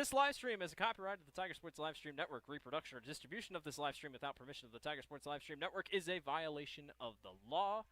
This live stream is a copyright of the Tiger Sports Livestream Network. Reproduction or distribution of this live stream without permission of the Tiger Sports Livestream Network is a violation of the law.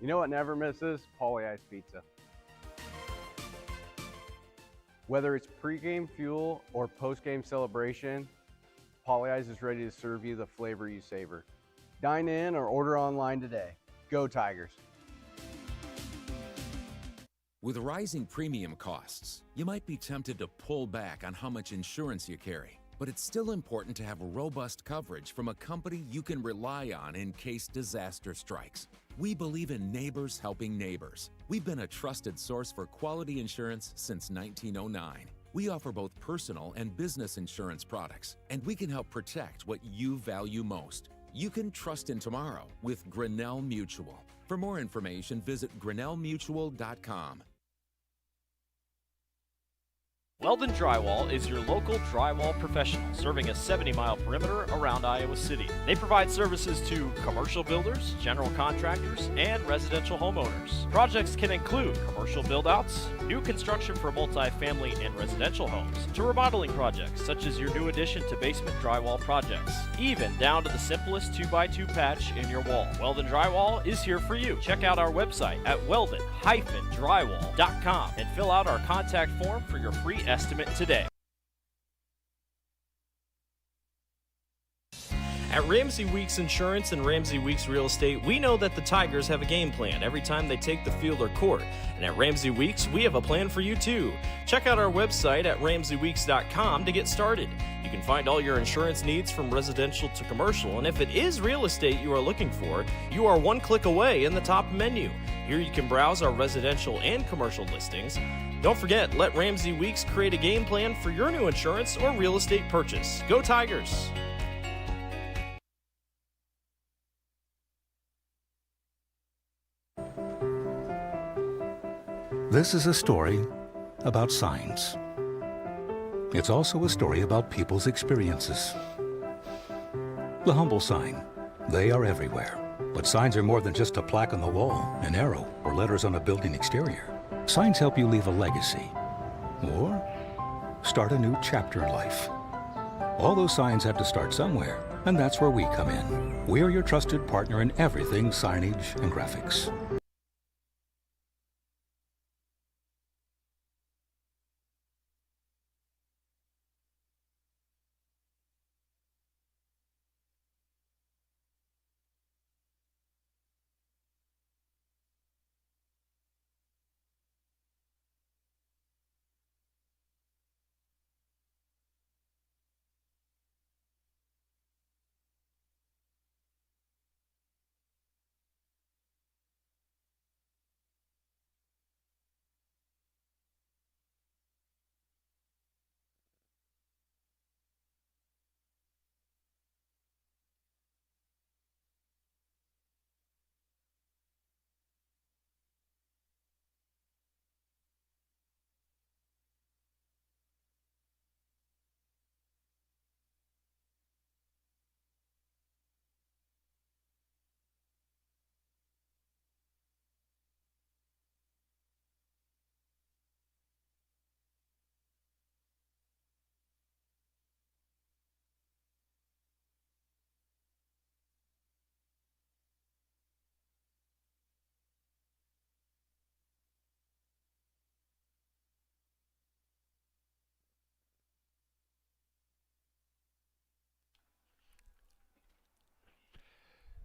You know what never misses? Pauly Ice Pizza. Whether it's pregame fuel or postgame celebration, Pauly Ice is ready to serve you the flavor you savor. Dine in or order online today. Go Tigers. With rising premium costs, you might be tempted to pull back on how much insurance you carry. But it's still important to have robust coverage from a company you can rely on in case disaster strikes. We believe in neighbors helping neighbors. We've been a trusted source for quality insurance since 1909. We offer both personal and business insurance products, and we can help protect what you value most. You can trust in tomorrow with Grinnell Mutual. For more information, visit grinnellmutual.com. Weldon Drywall is your local drywall professional, serving a 70-mile perimeter around Iowa City. They provide services to commercial builders, general contractors, and residential homeowners. Projects can include commercial build-outs, new construction for multi-family and residential homes, to remodeling projects such as your new addition to basement drywall projects, even down to the simplest 2x2 patch in your wall. Weldon Drywall is here for you. Check out our website at weldon-drywall.com and fill out our contact form for your free estimate today. At Ramsey Weeks Insurance and Ramsey Weeks Real Estate, we know that the Tigers have a game plan every time they take the field or court. And at Ramsey Weeks, we have a plan for you too. Check out our website at ramseyweeks.com to get started. You can find all your insurance needs from residential to commercial, and if it is real estate you are looking for, you are one click away in the top menu. Here you can browse our residential and commercial listings. Don't forget, let Ramsey Weeks create a game plan for your new insurance or real estate purchase. Go Tigers! This is a story about signs. It's also a story about people's experiences. The humble sign. They are everywhere. But signs are more than just a plaque on the wall, an arrow, or letters on a building exterior. Signs help you leave a legacy or start a new chapter in life. All those signs have to start somewhere, and that's where we come in. We are your trusted partner in everything signage and graphics.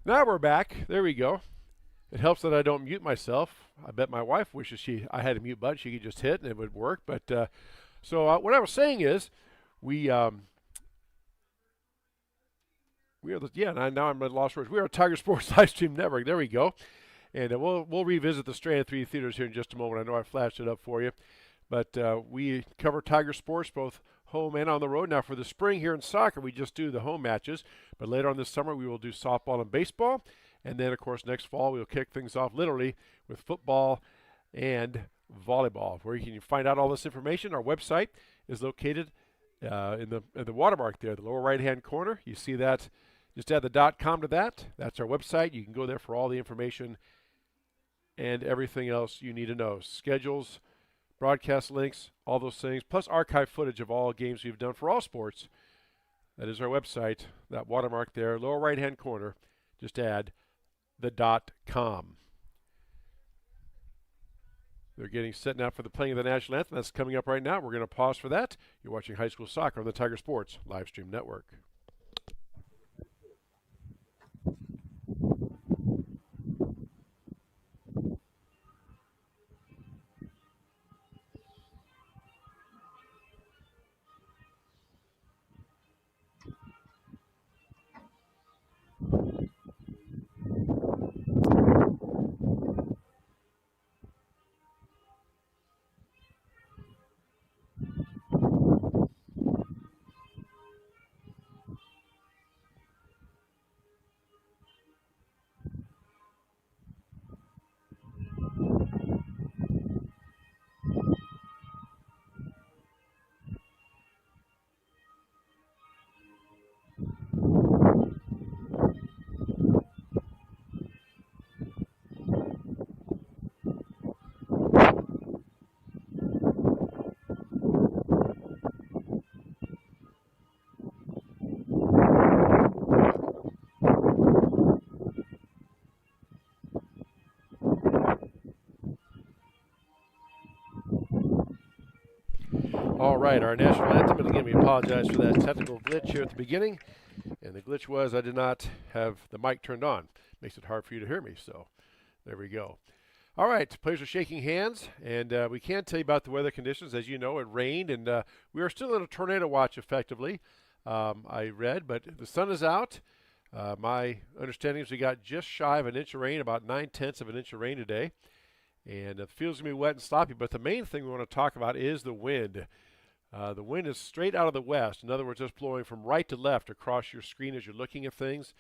Now we're back. There we go. It helps that I don't mute myself. I bet my wife wishes I had a mute button. She could just hit and it would work. But so what I was saying is, we are now I'm at lost words. We are Tiger Sports Livestream Network. There we go. And we'll revisit the Strand 3 theaters here in just a moment. I know I flashed it up for you. But we cover Tiger sports both home and on the road. Now for the spring here in soccer, we just do the home matches. But later on this summer, we will do softball and baseball. And then, of course, next fall, we'll kick things off literally with football and volleyball. Where you can find out all this information, our website is located in the watermark there, the lower right-hand corner. You see that. Just add the .com to that. That's our website. You can go there for all the information and everything else you need to know. Schedules, broadcast links, all those things, plus archive footage of all games we've done for all sports. That is our website, that watermark there, lower right-hand corner. Just add the .com. They're getting set now for the playing of the national anthem. That's coming up right now. We're going to pause for that. You're watching high school soccer on the Tiger Sports Livestream Network. All right, our national anthem, and again, we apologize for that technical glitch here at the beginning. And the glitch was I did not have the mic turned on. Makes it hard for you to hear me, so there we go. All right, players are shaking hands, and we can't tell you about the weather conditions. As you know, it rained, and we are still in a tornado watch effectively, I read, but the sun is out. My understanding is we got just shy of an inch of rain, about 9/10 of an inch of rain today. And the field's going to be wet and sloppy, but the main thing we want to talk about is the wind. The wind is straight out of the west. In other words, just blowing from right to left across your screen as you're looking at things.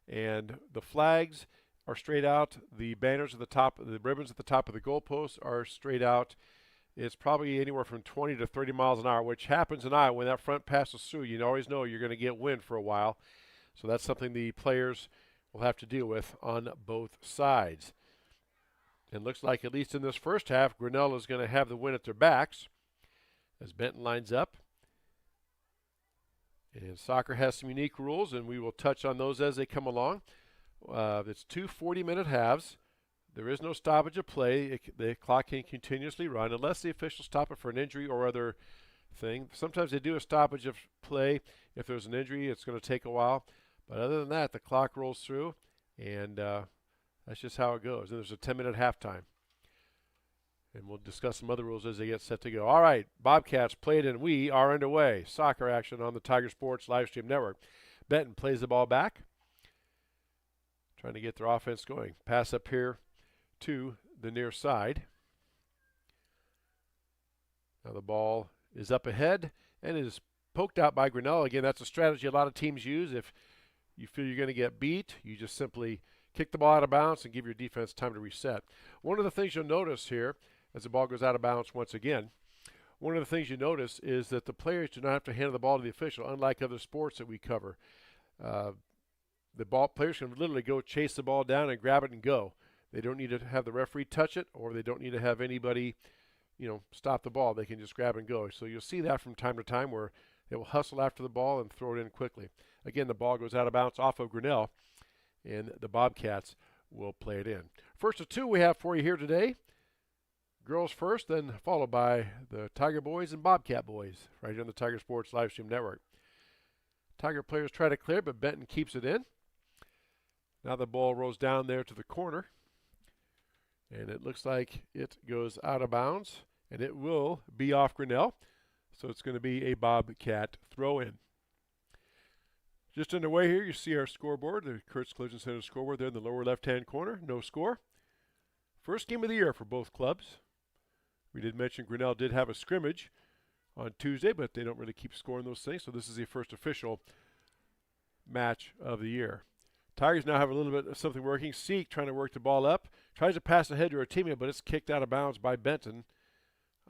And the flags are straight out. The banners at the top, the ribbons at the top of the goalposts are straight out. It's probably anywhere from 20 to 30 miles an hour, which happens in Iowa. When that front passes through, you always know you're going to get wind for a while. So that's something the players will have to deal with on both sides. And looks like, at least in this first half, Grinnell is going to have the wind at their backs as Benton lines up. And soccer has some unique rules, and we will touch on those as they come along. It's 2 40-minute halves. There is no stoppage of play. The clock can continuously run unless the officials stop it for an injury or other thing. Sometimes they do a stoppage of play. If there's an injury, it's going to take a while. But other than that, the clock rolls through, and that's just how it goes. And there's a 10-minute halftime. And we'll discuss some other rules as they get set to go. All right, Bobcats played, and we are underway. Soccer action on the Tiger Sports Livestream Network. Benton plays the ball back, trying to get their offense going. Pass up here to the near side. Now the ball is up ahead and is poked out by Grinnell. Again, that's a strategy a lot of teams use. If you feel you're going to get beat, you just simply kick the ball out of bounds and give your defense time to reset. One of the things you'll notice here, as the ball goes out of bounds once again, one of the things you notice is that the players do not have to hand the ball to the official, unlike other sports that we cover. Players can literally go chase the ball down and grab it and go. They don't need to have the referee touch it, or they don't need to have anybody, stop the ball. They can just grab and go. So you'll see that from time to time where they will hustle after the ball and throw it in quickly. Again, the ball goes out of bounds off of Grinnell, and the Bobcats will play it in. First of two we have for you here today. Girls first, then followed by the Tiger boys and Bobcat boys right here on the Tiger Sports Livestream Network. Tiger players try to clear, but Benton keeps it in. Now the ball rolls down there to the corner. And it looks like it goes out of bounds. And it will be off Grinnell. So it's going to be a Bobcat throw-in. Just underway here, you see our scoreboard, the Kurtz Collision Center scoreboard there in the lower left-hand corner. No score. First game of the year for both clubs. We did mention Grinnell did have a scrimmage on Tuesday, but they don't really keep scoring those things, so this is the first official match of the year. Tigers now have a little bit of something working. Seek trying to work the ball up. Tries to pass ahead to her teammate, but it's kicked out of bounds by Benton.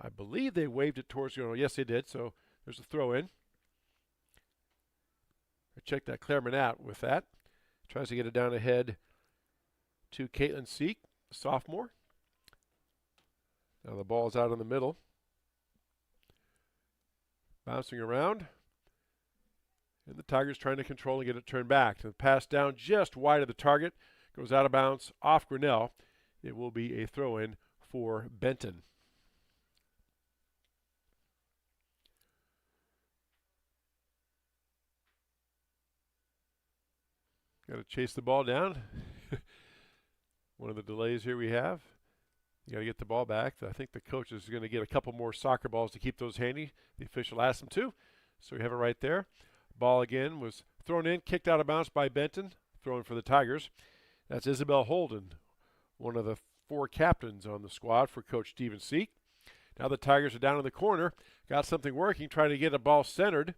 I believe they waved it towards Grinnell. Yes, they did, so there's a throw-in. I checked that Claire Manat with that. Tries to get it down ahead to Caitlin Seek, sophomore. Now the ball's out in the middle. Bouncing around. And the Tigers trying to control and get it turned back. The pass down just wide of the target. Goes out of bounds off Grinnell. It will be a throw-in for Benton. Got to chase the ball down. One of the delays here we have. You got to get the ball back. I think the coach is going to get a couple more soccer balls to keep those handy. The official asked him to. So we have it right there. Ball again was thrown in, kicked out of bounds by Benton. Throwing for the Tigers. That's Isabel Holden, one of the 4 captains on the squad for Coach Steven Seek. Now the Tigers are down in the corner. Got something working, trying to get a ball centered.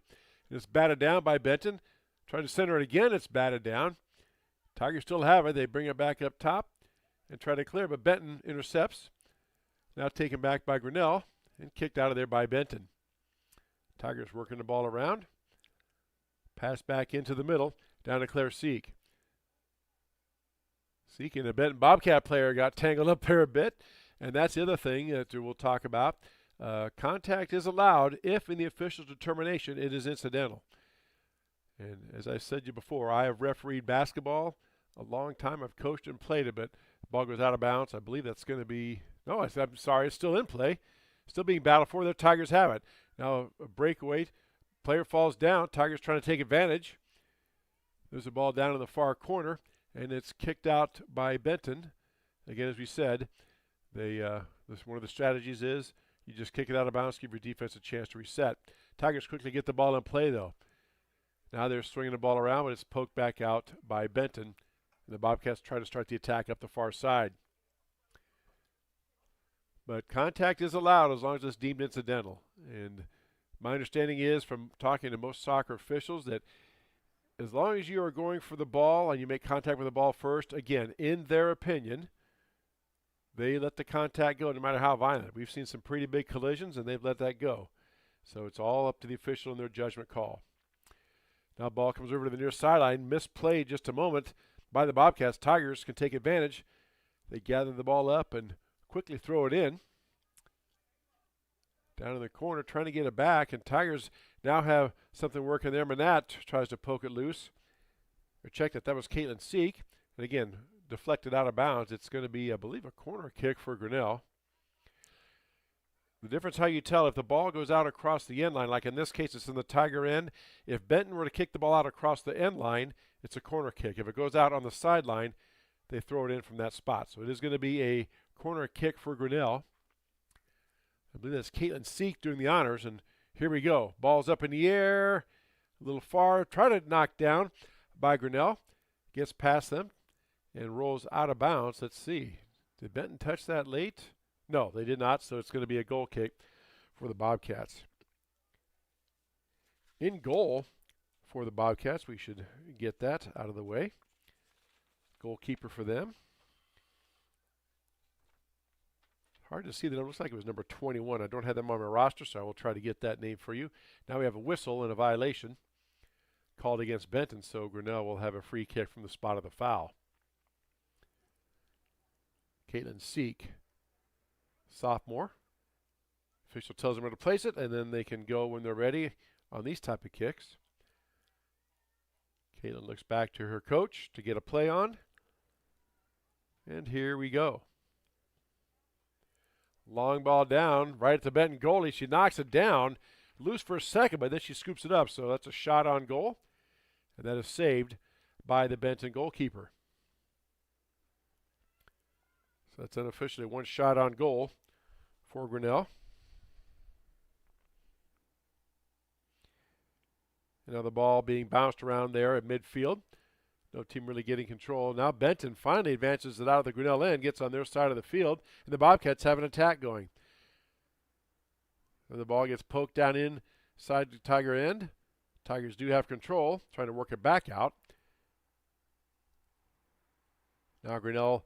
And it's batted down by Benton. Trying to center it again, it's batted down. Tigers still have it. They bring it back up top and try to clear, but Benton intercepts. Now taken back by Grinnell and kicked out of there by Benton. Tigers working the ball around. Pass back into the middle, down to Claire Seek. Seek and a Benton Bobcat player got tangled up there a bit, and that's the other thing that we'll talk about. Contact is allowed if, in the official's determination, it is incidental. And as I said to you before, I have refereed basketball a long time. I've coached and played it, but the ball goes out of bounds. I believe that's going to be – no, I'm sorry, it's still in play. Still being battled for. The Tigers have it. Now a breakaway. Player falls down. Tigers trying to take advantage. There's a ball down in the far corner, and it's kicked out by Benton. Again, as we said, one of the strategies is you just kick it out of bounds, give your defense a chance to reset. Tigers quickly get the ball in play, though. Now they're swinging the ball around, but it's poked back out by Benton. And the Bobcats try to start the attack up the far side. But contact is allowed as long as it's deemed incidental. And my understanding is from talking to most soccer officials that as long as you are going for the ball and you make contact with the ball first, again, in their opinion, they let the contact go no matter how violent. We've seen some pretty big collisions, and they've let that go. So it's all up to the official and their judgment call. Now ball comes over to the near sideline. Misplayed just a moment by the Bobcats. Tigers can take advantage. They gather the ball up and quickly throw it in. Down in the corner trying to get it back, and Tigers now have something working there. Manat tries to poke it loose. Or check that was Caitlin Seek. And again, deflected out of bounds. It's going to be, I believe, a corner kick for Grinnell. The difference how you tell if the ball goes out across the end line, like in this case it's in the Tiger end. If Benton were to kick the ball out across the end line, it's a corner kick. If it goes out on the sideline, they throw it in from that spot. So it is going to be a corner kick for Grinnell. I believe that's Caitlin Seek doing the honors, and here we go. Ball's up in the air, a little far, try to knock down by Grinnell. Gets past them and rolls out of bounds. Let's see. Did Benton touch that late? No, they did not, so it's going to be a goal kick for the Bobcats. In goal for the Bobcats, we should get that out of the way. Goalkeeper for them. Hard to see that. It looks like it was number 21. I don't have them on my roster, so I will try to get that name for you. Now we have a whistle and a violation called against Benton, so Grinnell will have a free kick from the spot of the foul. Caitlin Seek, sophomore. Official tells them where to place it, and then they can go when they're ready on these type of kicks. Caitlin looks back to her coach to get a play on. And here we go. Long ball down, right at the Benton goalie. She knocks it down, loose for a second, but then she scoops it up. So that's a shot on goal, and that is saved by the Benton goalkeeper. So that's unofficially one shot on goal for Grinnell. And now the ball being bounced around there at midfield. No team really getting control. Now Benton finally advances it out of the Grinnell end, gets on their side of the field, and the Bobcats have an attack going. And the ball gets poked down inside the Tiger end. Tigers do have control, trying to work it back out. Now Grinnell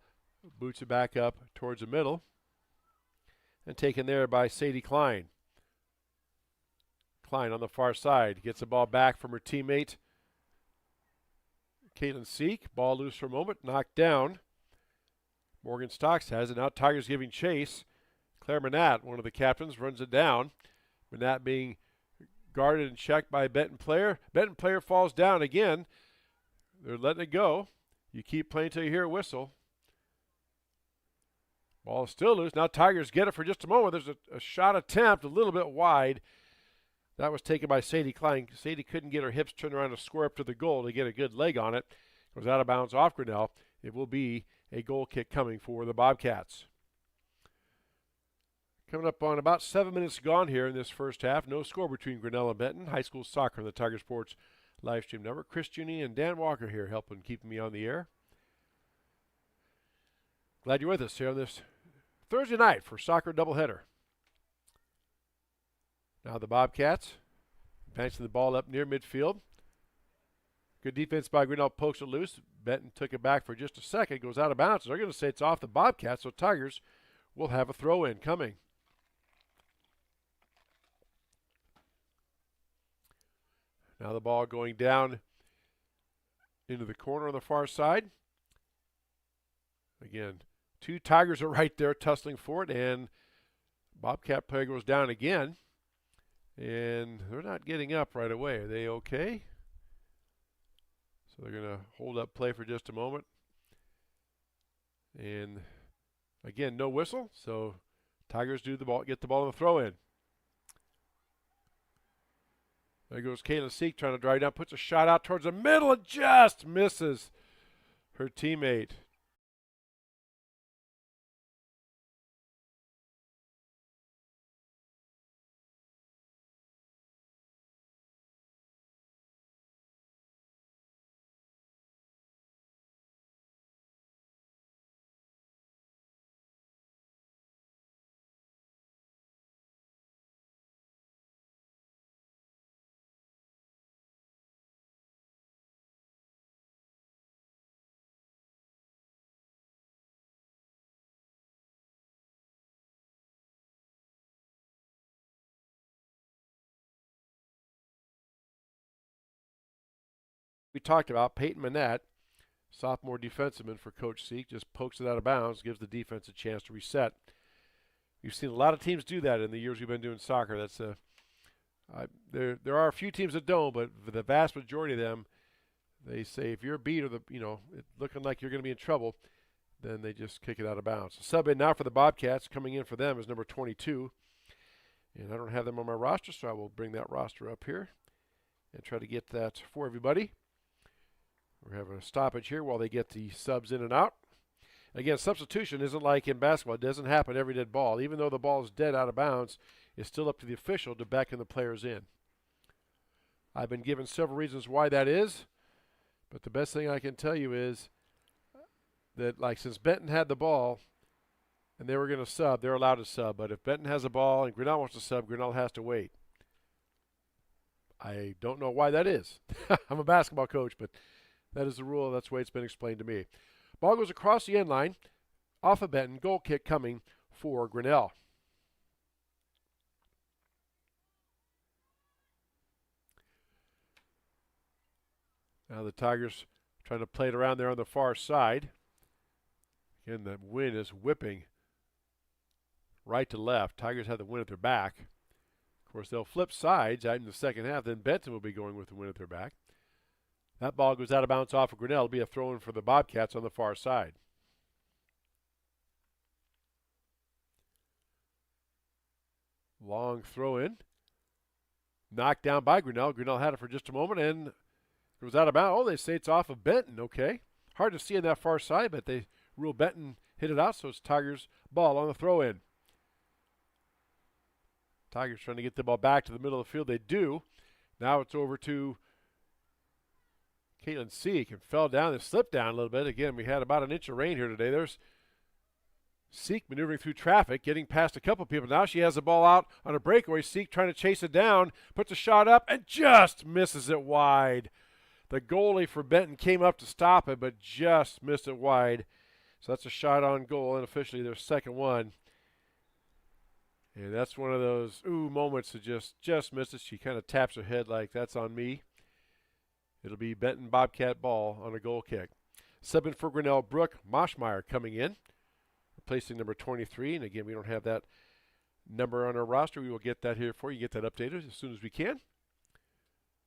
boots it back up towards the middle and taken there by Sadie Klein. Klein on the far side gets the ball back from her teammate Caitlin Seek. Ball loose for a moment, knocked down. Morgan Stocks has it. Now Tigers giving chase. Claire Manat, one of the captains, runs it down. Manat being guarded and checked by Benton player. Benton player falls down again. They're letting it go. You keep playing until you hear a whistle. Ball is still loose. Now Tigers get it for just a moment. There's a shot attempt a little bit wide. That was taken by Sadie Klein. Sadie couldn't get her hips turned around to square up to the goal to get a good leg on it. Goes out of bounds off Grinnell. It will be a goal kick coming for the Bobcats. Coming up on about 7 minutes gone here in this first half. No score between Grinnell and Benton. High school soccer on the Tiger Sports live stream network. Chris Juni and Dan Walker here helping keep me on the air. Glad you're with us here on this Thursday night for soccer doubleheader. Now the Bobcats advancing the ball up near midfield. Good defense by Grinnell, pokes it loose. Benton took it back for just a second, goes out of bounds. They're going to say it's off the Bobcats, so Tigers will have a throw-in coming. Now the ball going down into the corner on the far side. Again, two Tigers are right there tussling for it, and Bobcat player goes down again. And they're not getting up right away. Are they okay? So they're going to hold up play for just a moment. And again, no whistle. So Tigers get the ball on the throw-in. There goes Kayla Seek trying to drive down, puts a shot out towards the middle and just misses her teammate. We talked about Peyton Manette, sophomore defenseman for Coach Seek, just pokes it out of bounds, gives the defense a chance to reset. We've seen a lot of teams do that in the years we've been doing soccer. That's there are a few teams that don't, but for the vast majority of them, they say if you're beat or it's looking like you're going to be in trouble, then they just kick it out of bounds. Sub in now for the Bobcats. Coming in for them is number 22, and I don't have them on my roster, so I will bring that roster up here and try to get that for everybody. We're having a stoppage here while they get the subs in and out. Again, substitution isn't like in basketball. It doesn't happen every dead ball. Even though the ball is dead out of bounds, it's still up to the official to beckon the players in. I've been given several reasons why that is, but the best thing I can tell you is that, since Benton had the ball and they were going to sub, they're allowed to sub. But if Benton has a ball and Grinnell wants to sub, Grinnell has to wait. I don't know why that is. I'm a basketball coach, but that is the rule. That's the way it's been explained to me. Ball goes across the end line, off of Benton. Goal kick coming for Grinnell. Now the Tigers trying to play it around there on the far side. Again, the wind is whipping right to left. Tigers have the wind at their back. Of course, they'll flip sides out in the second half. Then Benton will be going with the wind at their back. That ball goes out of bounds off of Grinnell. It'll be a throw-in for the Bobcats on the far side. Long throw-in. Knocked down by Grinnell. Grinnell had it for just a moment and goes out of bounds. Oh, they say it's off of Benton. Okay. Hard to see on that far side, but they rule Benton hit it out, so it's Tigers' ball on the throw-in. Tigers trying to get the ball back to the middle of the field. They do. Now it's over to Caitlin Seek, and fell down and slipped down a little bit. Again, we had about an inch of rain here today. There's Seek maneuvering through traffic, getting past a couple people. Now she has the ball out on a breakaway. Seek trying to chase it down, puts a shot up, and just misses it wide. The goalie for Benton came up to stop it, but just missed it wide. So that's a shot on goal, and officially their second one. And that's one of those moments that just misses. She kind of taps her head like, that's on me. It'll be Benton Bobcat ball on a goal kick. Subbing for Grinnell, Brooke Moschmeyer coming in, replacing number 23. And again, we don't have that number on our roster. We will get that here for you, get that updated as soon as we can. And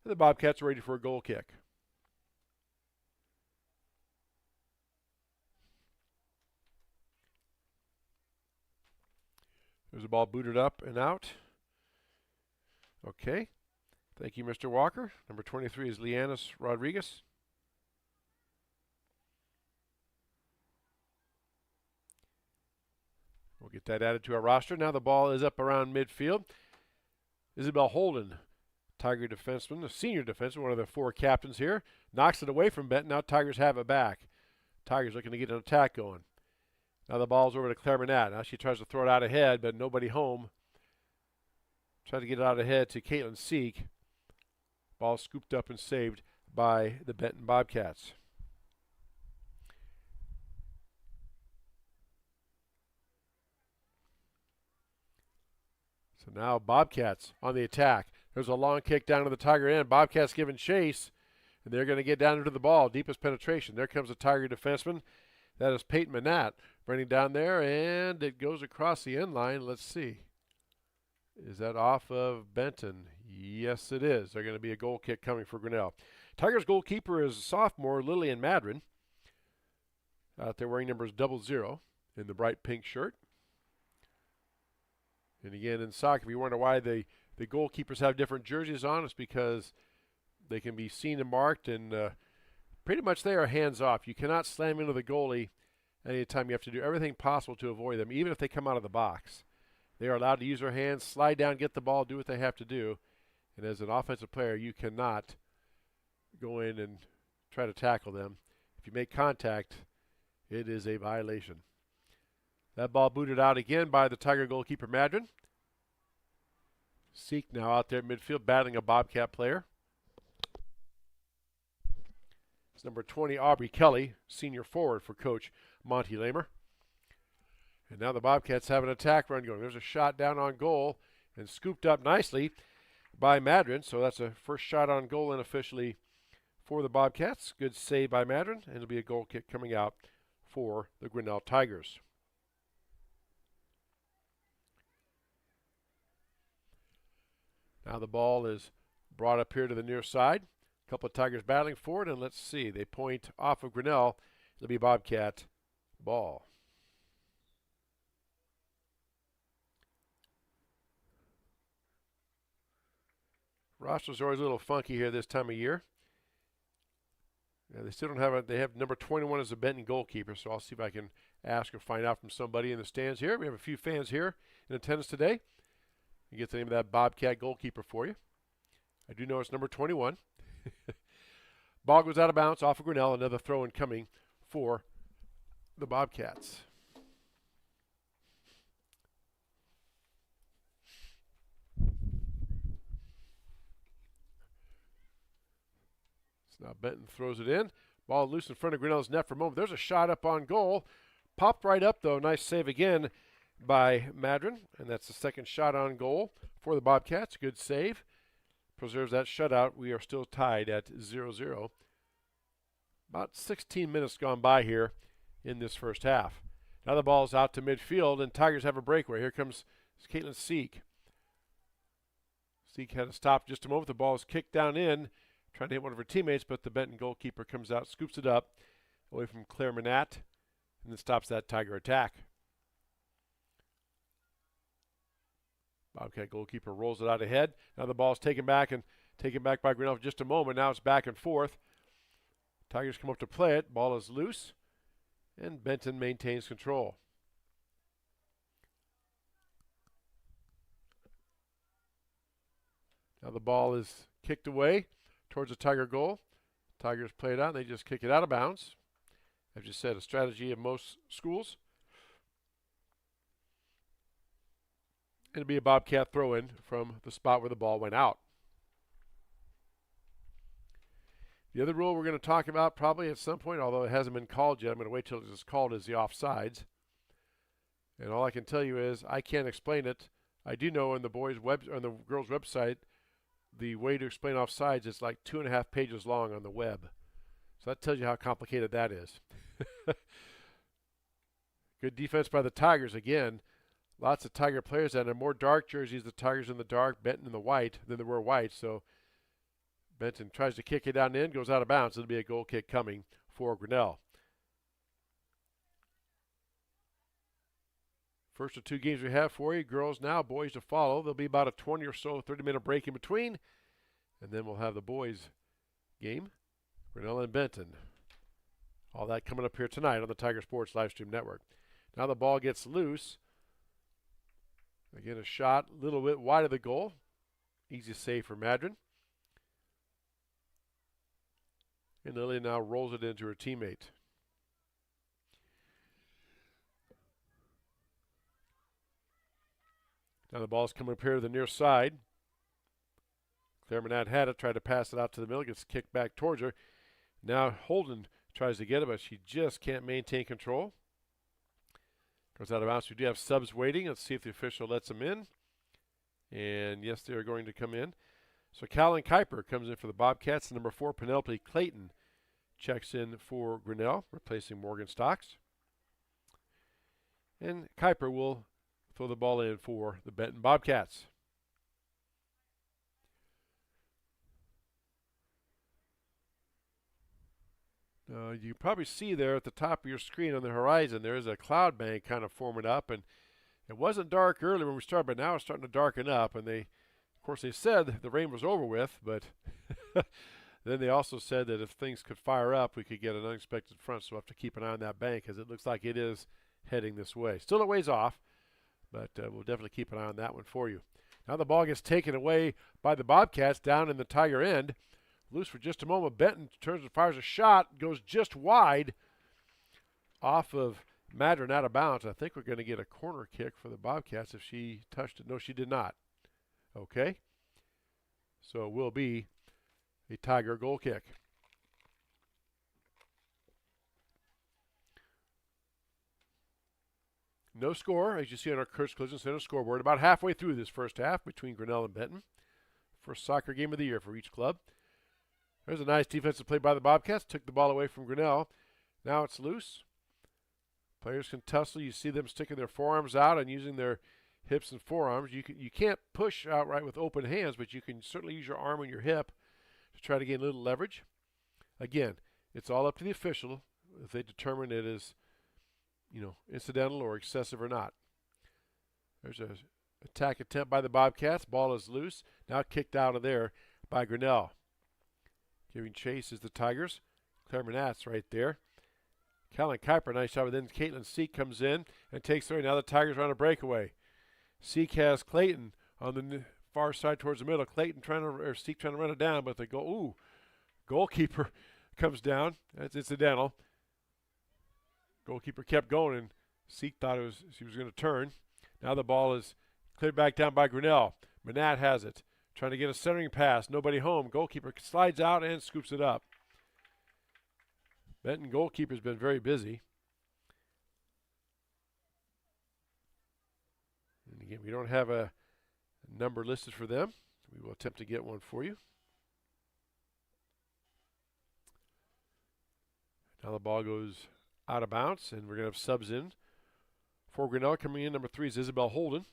the Bobcats are ready for a goal kick. There's the ball booted up and out. Okay. Thank you, Mr. Walker. Number 23 is Leanis Rodriguez. We'll get that added to our roster. Now the ball is up around midfield. Isabel Holden, Tiger defenseman, the senior defenseman, one of the four captains here, knocks it away from Benton. Now Tigers have it back. Tigers looking to get an attack going. Now the ball's over to Claire Manette. Now she tries to throw it out ahead, but nobody home. Try to get it out ahead to Caitlin Seek. Ball scooped up and saved by the Benton Bobcats. So now Bobcats on the attack. There's a long kick down to the Tiger end. Bobcats giving chase, and they're going to get down into the ball. Deepest penetration. There comes the Tiger defenseman. That is Peyton Manette running down there, and it goes across the end line. Let's see. Is that off of Benton? Yes, it is. They're going to be a goal kick coming for Grinnell. Tigers goalkeeper is sophomore Lillian Madron. Out there wearing numbers 00 in the bright pink shirt. And again, in soccer, if you wonder why the goalkeepers have different jerseys on, it's because they can be seen and marked, and pretty much they are hands off. You cannot slam into the goalie anytime. You have to do everything possible to avoid them, even if they come out of the box. They are allowed to use their hands, slide down, get the ball, do what they have to do. And as an offensive player, you cannot go in and try to tackle them. If you make contact, it is a violation. That ball booted out again by the Tiger goalkeeper, Madron. Seek now out there at midfield, battling a Bobcat player. It's number 20, Aubrey Kelly, senior forward for Coach Monty Lamer. And now the Bobcats have an attack run going. There's a shot down on goal and scooped up nicely by Madron. So that's a first shot on goal unofficially for the Bobcats. Good save by Madron, and it'll be a goal kick coming out for the Grinnell Tigers. Now the ball is brought up here to the near side. A couple of Tigers battling for it, and let's see. They point off of Grinnell. It'll be Bobcat ball. Roster's always a little funky here this time of year. Yeah, they still don't have they have number 21 as a Benton goalkeeper, so I'll see if I can ask or find out from somebody in the stands here. We have a few fans here in attendance today. You get the name of that Bobcat goalkeeper for you. I do know it's number 21. Ball goes out of bounds off of Grinnell. Another throw-in coming for the Bobcats. So now Benton throws it in. Ball loose in front of Grinnell's net for a moment. There's a shot up on goal. Popped right up, though. Nice save again by Madron. And that's the second shot on goal for the Bobcats. Good save. Preserves that shutout. We are still tied at 0-0. About 16 minutes gone by here in this first half. Now the ball's out to midfield, and Tigers have a breakaway. Here comes Caitlin Seek. Seek had to stop just a moment. The ball is kicked down in, trying to hit one of her teammates, but the Benton goalkeeper comes out, scoops it up away from Claire Manette, and then stops that Tiger attack. Bobcat goalkeeper rolls it out ahead. Now the ball's taken back by Grinnell for just a moment. Now it's back and forth. Tigers come up to play it. Ball is loose. and Benton maintains control. Now the ball is kicked away towards the Tiger goal. Tigers play it out, and they just kick it out of bounds. As you said, a strategy of most schools. It'll be a Bobcat throw-in from the spot where the ball went out. The other rule we're going to talk about probably at some point, although it hasn't been called yet, I'm going to wait till it's called, is the offsides. And all I can tell you is I can't explain it. I do know on the girls' website, the way to explain offsides is like 2.5 pages long on the web. So that tells you how complicated that is. Good defense by the Tigers again. Lots of Tiger players that have more dark jerseys, the Tigers in the dark, Benton in the white, than there were white. So Benton tries to kick it down in, goes out of bounds. It'll be a goal kick coming for Grinnell. First of 2 games we have for you. Girls now, boys to follow. There'll be about a 20 or so, 30-minute break in between. And then we'll have the boys game, Grinnell and Benton. All that coming up here tonight on the Tiger Sports Livestream Network. Now the ball gets loose. Again, a shot a little bit wide of the goal. Easy save for Madron. And Lily now rolls it into her teammate. Now the ball's coming up here to the near side. Claire Manat had it, tried to pass it out to the middle, gets kicked back towards her. Now Holden tries to get it, but she just can't maintain control. Goes out of bounds. We do have subs waiting. Let's see if the official lets them in. And yes, they are going to come in. So Callan Kuiper comes in for the Bobcats. Number 4, Penelope Clayton checks in for Grinnell, replacing Morgan Stocks. And Kuiper will throw the ball in for the Benton Bobcats. You probably see there at the top of your screen on the horizon, there is a cloud bank kind of forming up, and it wasn't dark earlier when we started, but now it's starting to darken up. And of course, they said the rain was over with, but then they also said that if things could fire up, we could get an unexpected front. So we'll have to keep an eye on that bank, as it looks like it is heading this way. Still a ways off, but we'll definitely keep an eye on that one for you. Now the ball gets taken away by the Bobcats down in the Tiger end. Loose for just a moment. Benton turns and fires a shot. Goes just wide off of Madron out of bounds. I think we're going to get a corner kick for the Bobcats if she touched it. No, she did not. Okay. So it will be a Tiger goal kick. No score, as you see on our Kurtz Collision Center scoreboard. About halfway through this first half between Grinnell and Benton. First soccer game of the year for each club. There's a nice defensive play by the Bobcats. Took the ball away from Grinnell. Now it's loose. Players can tussle. You see them sticking their forearms out and using their hips and forearms. You can't push outright with open hands, but you can certainly use your arm and your hip to try to gain a little leverage. Again, it's all up to the official if they determine it is, incidental or excessive or not. There's an attack attempt by the Bobcats. Ball is loose. Now kicked out of there by Grinnell. Giving chase is the Tigers. Claire Manat's right there. Callan Kuiper, nice shot, but then Caitlin Seek comes in and takes her. Now the Tigers are on a breakaway. Seek has Clayton on the far side towards the middle. Seek trying to run it down, but the goalkeeper comes down. That's incidental. Goalkeeper kept going, and Seek thought she was going to turn. Now the ball is cleared back down by Grinnell. Manat has it. Trying to get a centering pass. Nobody home. Goalkeeper slides out and scoops it up. Benton goalkeeper's been very busy. And again, we don't have a number listed for them. We will attempt to get one for you. Now the ball goes out of bounds, and we're going to have subs in. For Grinnell coming in, number 3 is Isabel Holden.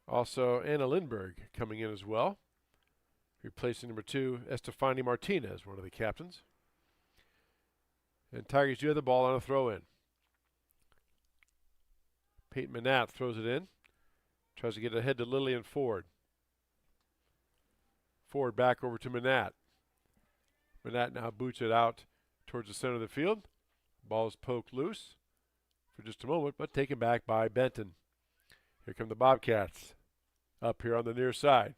Also, Anna Lindberg coming in as well, replacing number 2, Estefani Martinez, one of the captains. And Tigers do have the ball on a throw-in. Peyton Manat throws it in, tries to get it ahead to Lillian Ford. Ford back over to Manat. Manat now boots it out towards the center of the field. Ball is poked loose for just a moment, but taken back by Benton. Here come the Bobcats up here on the near side.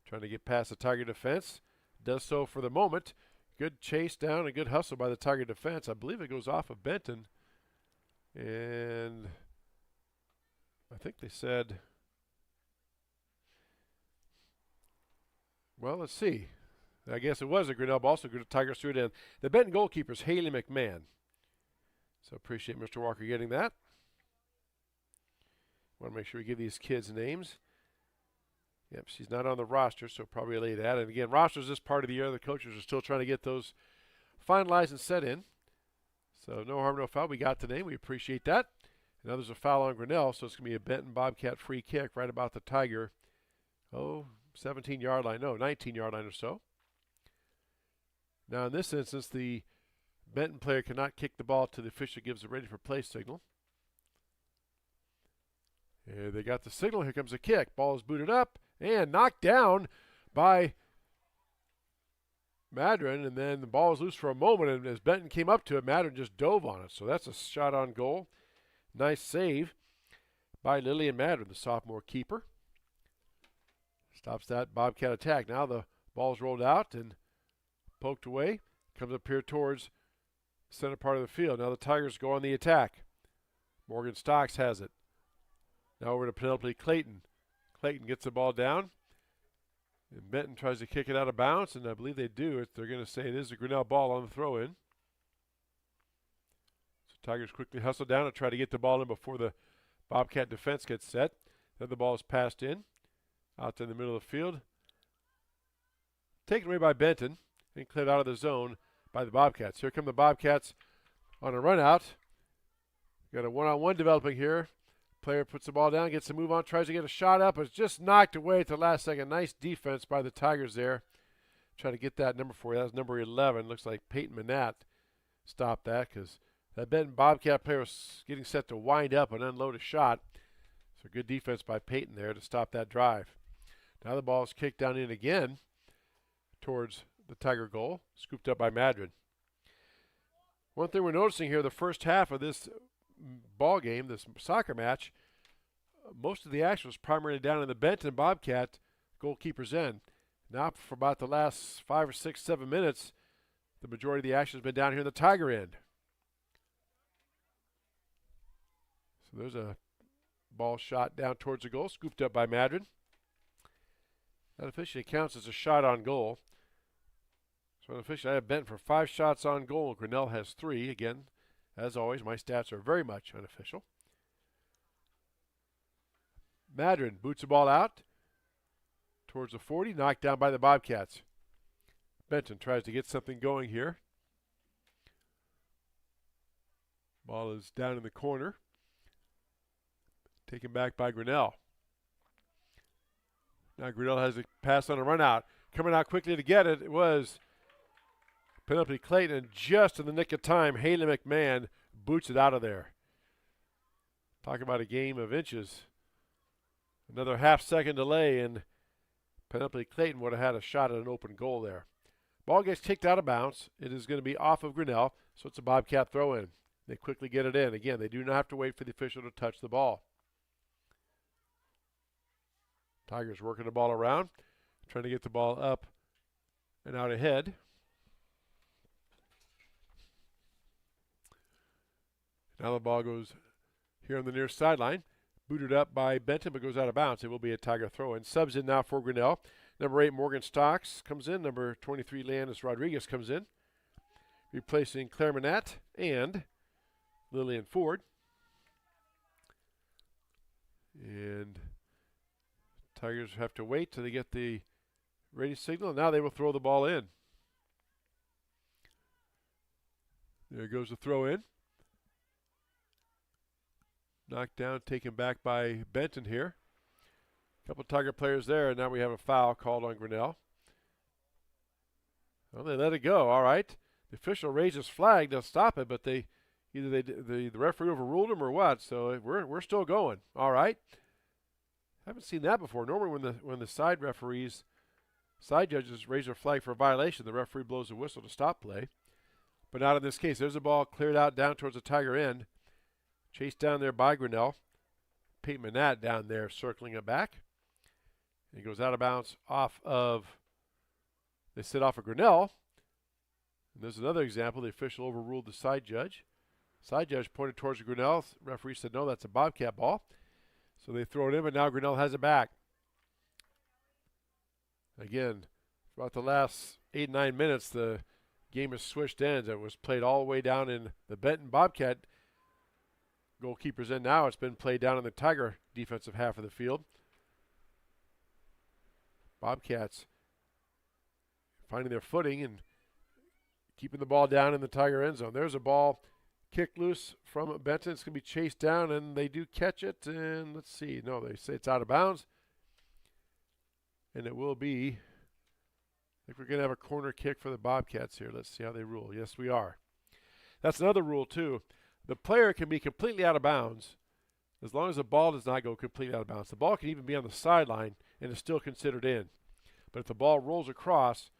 Trying to get past the Tiger defense. Does so for the moment. Good chase down, a good hustle by the Tiger defense. I believe it goes off of Benton. And I think they said, well, let's see. I guess it was a Grinnell ball, so good Tigers threw it in. The Benton goalkeeper is Haley McMahon. So appreciate Mr. Walker getting that. Want to make sure we give these kids names. Yep, she's not on the roster, so probably late that. And again, rosters this part of the year. The coaches are still trying to get those finalized and set in. So no harm, no foul. We got the name. We appreciate that. And now there's a foul on Grinnell, so it's going to be a Benton Bobcat free kick right about the Tiger. 17-yard line. No, 19-yard line or so. Now in this instance, the Benton player cannot kick the ball till the official gives a ready for play signal. And they got the signal. Here comes a kick. Ball is booted up and knocked down by Madron. And then the ball was loose for a moment. And as Benton came up to it, Madron just dove on it. So that's a shot on goal. Nice save by Lillian Madron, the sophomore keeper. Stops that Bobcat attack. Now the ball's rolled out and poked away. Comes up here towards the center part of the field. Now the Tigers go on the attack. Morgan Stocks has it. Now over to Penelope Clayton. Clayton gets the ball down. And Benton tries to kick it out of bounds, and I believe they do. They're going to say it is a Grinnell ball on the throw-in. So Tigers quickly hustle down and try to get the ball in before the Bobcat defense gets set. Then the ball is passed in. Out in the middle of the field. Taken away by Benton and cleared out of the zone by the Bobcats. Here come the Bobcats on a run out. Got a one-on-one developing here. Player puts the ball down, gets the move on, tries to get a shot up. It's just knocked away at the last second. Nice defense by the Tigers there. Try to get that number for you. That was number 11. Looks like Peyton Manat stopped that because that Benton Bobcat player was getting set to wind up and unload a shot. So good defense by Peyton there to stop that drive. Now the ball is kicked down in again towards the Tiger goal, scooped up by Madron. One thing we're noticing here, the first half of this ball game, this soccer match, most of the action was primarily down in the Benton Bobcat goalkeeper's end. Now for about the last 5 or 6, 7 minutes, the majority of the action has been down here in the Tiger end. So there's a ball shot down towards the goal, scooped up by Madron. That officially counts as a shot on goal. So unofficially, I have Benton for 5 shots on goal. Grinnell has 3. Again, as always, my stats are very much unofficial. Madron boots the ball out towards the 40, knocked down by the Bobcats. Benton tries to get something going here. Ball is down in the corner. Taken back by Grinnell. Now Grinnell has a pass on a run out. Coming out quickly to get it, it was Penelope Clayton, and just in the nick of time, Haley McMahon boots it out of there. Talk about a game of inches. Another half-second delay, and Penelope Clayton would have had a shot at an open goal there. Ball gets kicked out of bounds. It is going to be off of Grinnell, so it's a Bobcat throw-in. They quickly get it in. Again, they do not have to wait for the official to touch the ball. Tigers working the ball around, trying to get the ball up and out ahead. Now the ball goes here on the near sideline. Booted up by Benton, but goes out of bounds. It will be a Tiger throw-in. Subs in now for Grinnell. Number 8, Morgan Stocks comes in. Number 23, Leandis Rodriguez comes in. Replacing Claire Manette and Lillian Ford. And Tigers have to wait till they get the ready signal. And now they will throw the ball in. There goes the throw in. Knocked down, taken back by Benton here. A couple Tiger players there, and now we have a foul called on Grinnell. Well, they let it go. All right. The official raised his flag to stop it, but the referee overruled him or what? So we're still going. All right. Haven't seen that before. Normally, when the side judges raise their flag for a violation, the referee blows a whistle to stop play. but not in this case. There's a ball cleared out down towards the Tiger end. Chased down there by Grinnell. Peyton Manat down there circling it back. He goes out of bounds off of, they sit off of Grinnell. And there's another example. The official overruled the side judge. Side judge pointed towards Grinnell. Referee said, no, that's a Bobcat ball. So they throw it in, but now Grinnell has it back. Again, throughout the last 8-9 minutes, the game has switched ends. It was played all the way down in the Benton Bobcat goalkeeper's end. Now it's been played down in the Tiger defensive half of the field. Bobcats finding their footing and keeping the ball down in the Tiger end zone. There's a ball kicked loose from Benton. It's going to be chased down, and they do catch it. And let's see. No, they say it's out of bounds. And it will be, I think we're going to have a corner kick for the Bobcats here. Let's see how they rule. Yes, we are. That's another rule, too. The player can be completely out of bounds as long as the ball does not go completely out of bounds. The ball can even be on the sideline and is still considered in. But if the ball rolls across,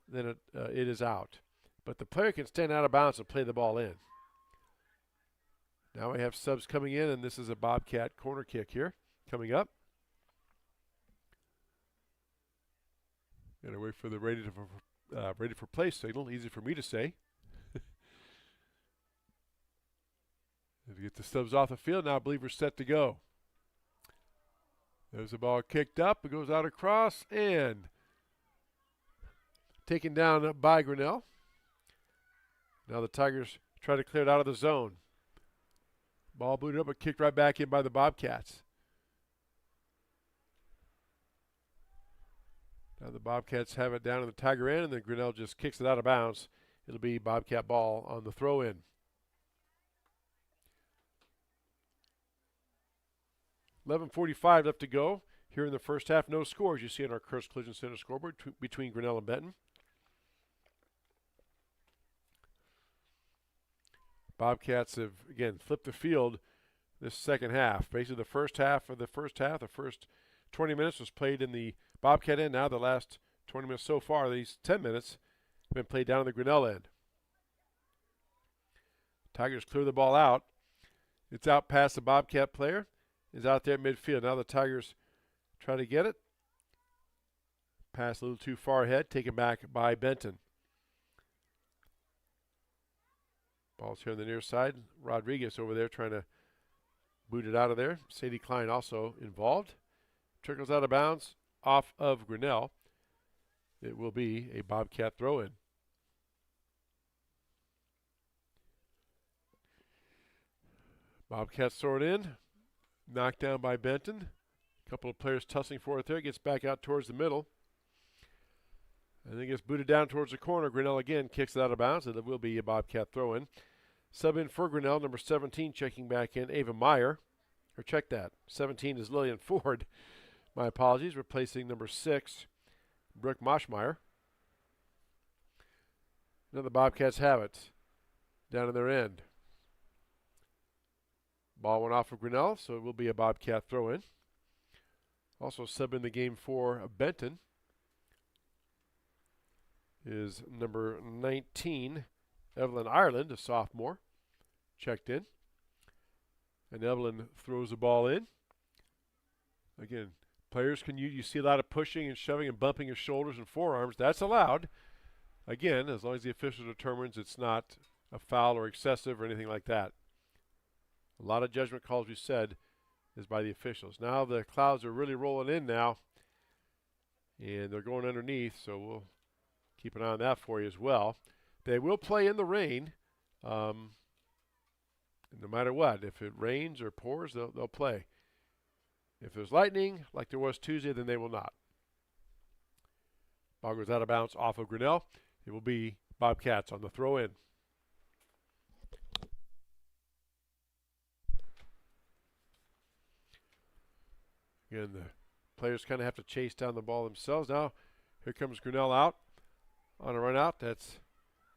then it is out. But the player can stand out of bounds and play the ball in. Now we have subs coming in, and this is a Bobcat corner kick here coming up. Gotta wait for the ready for play signal. Easy for me to say. To get the subs off the field, now I believe we're set to go. There's the ball kicked up. It goes out across and taken down by Grinnell. Now the Tigers try to clear it out of the zone. Ball booted up but kicked right back in by the Bobcats. Now the Bobcats have it down in the Tiger end, and then Grinnell just kicks it out of bounds. It'll be Bobcat ball on the throw-in. .45 left to go here in the first half. No scores you see on our Kurtz Collision Center scoreboard between Grinnell and Benton. Bobcats have, again, flipped the field this second half. Basically, the first 20 minutes was played in the Bobcat end. Now the last 20 minutes so far, these 10 minutes, have been played down in the Grinnell end. Tigers clear the ball out. It's out past the Bobcat player. Is out there at midfield. Now the Tigers try to get it. Pass a little too far ahead. Taken back by Benton. Ball's here on the near side. Rodriguez over there trying to boot it out of there. Sadie Klein also involved. Trickles out of bounds off of Grinnell. It will be a Bobcat throw-in. Bobcats throw it in. Knocked down by Benton. A couple of players tussling for it there. Gets back out towards the middle. And then gets booted down towards the corner. Grinnell again kicks it out of bounds. It will be a Bobcat throw-in. Sub in for Grinnell, number 17, checking back in, Ava Meyer. Or check that. 17 is Lillian Ford. My apologies. Replacing number 6, Brooke Moschmeyer. Now the Bobcats have it down in their end. Ball went off of Grinnell, so it will be a Bobcat throw-in. Also sub in the game for Benton is number 19, Evelyn Ireland, a sophomore, checked in. And Evelyn throws the ball in. Again, players can you see a lot of pushing and shoving and bumping of shoulders and forearms. That's allowed. Again, as long as the official determines it's not a foul or excessive or anything like that. A lot of judgment calls, we said, is by the officials. Now the clouds are really rolling in now, and they're going underneath, so we'll keep an eye on that for you as well. They will play in the rain, no matter what. If it rains or pours, they'll play. If there's lightning, like there was Tuesday, then they will not. Ball goes out of bounds off of Grinnell. It will be Bobcats on the throw-in. Again, the players kind of have to chase down the ball themselves. Now, here comes Grinnell out on a run out. That's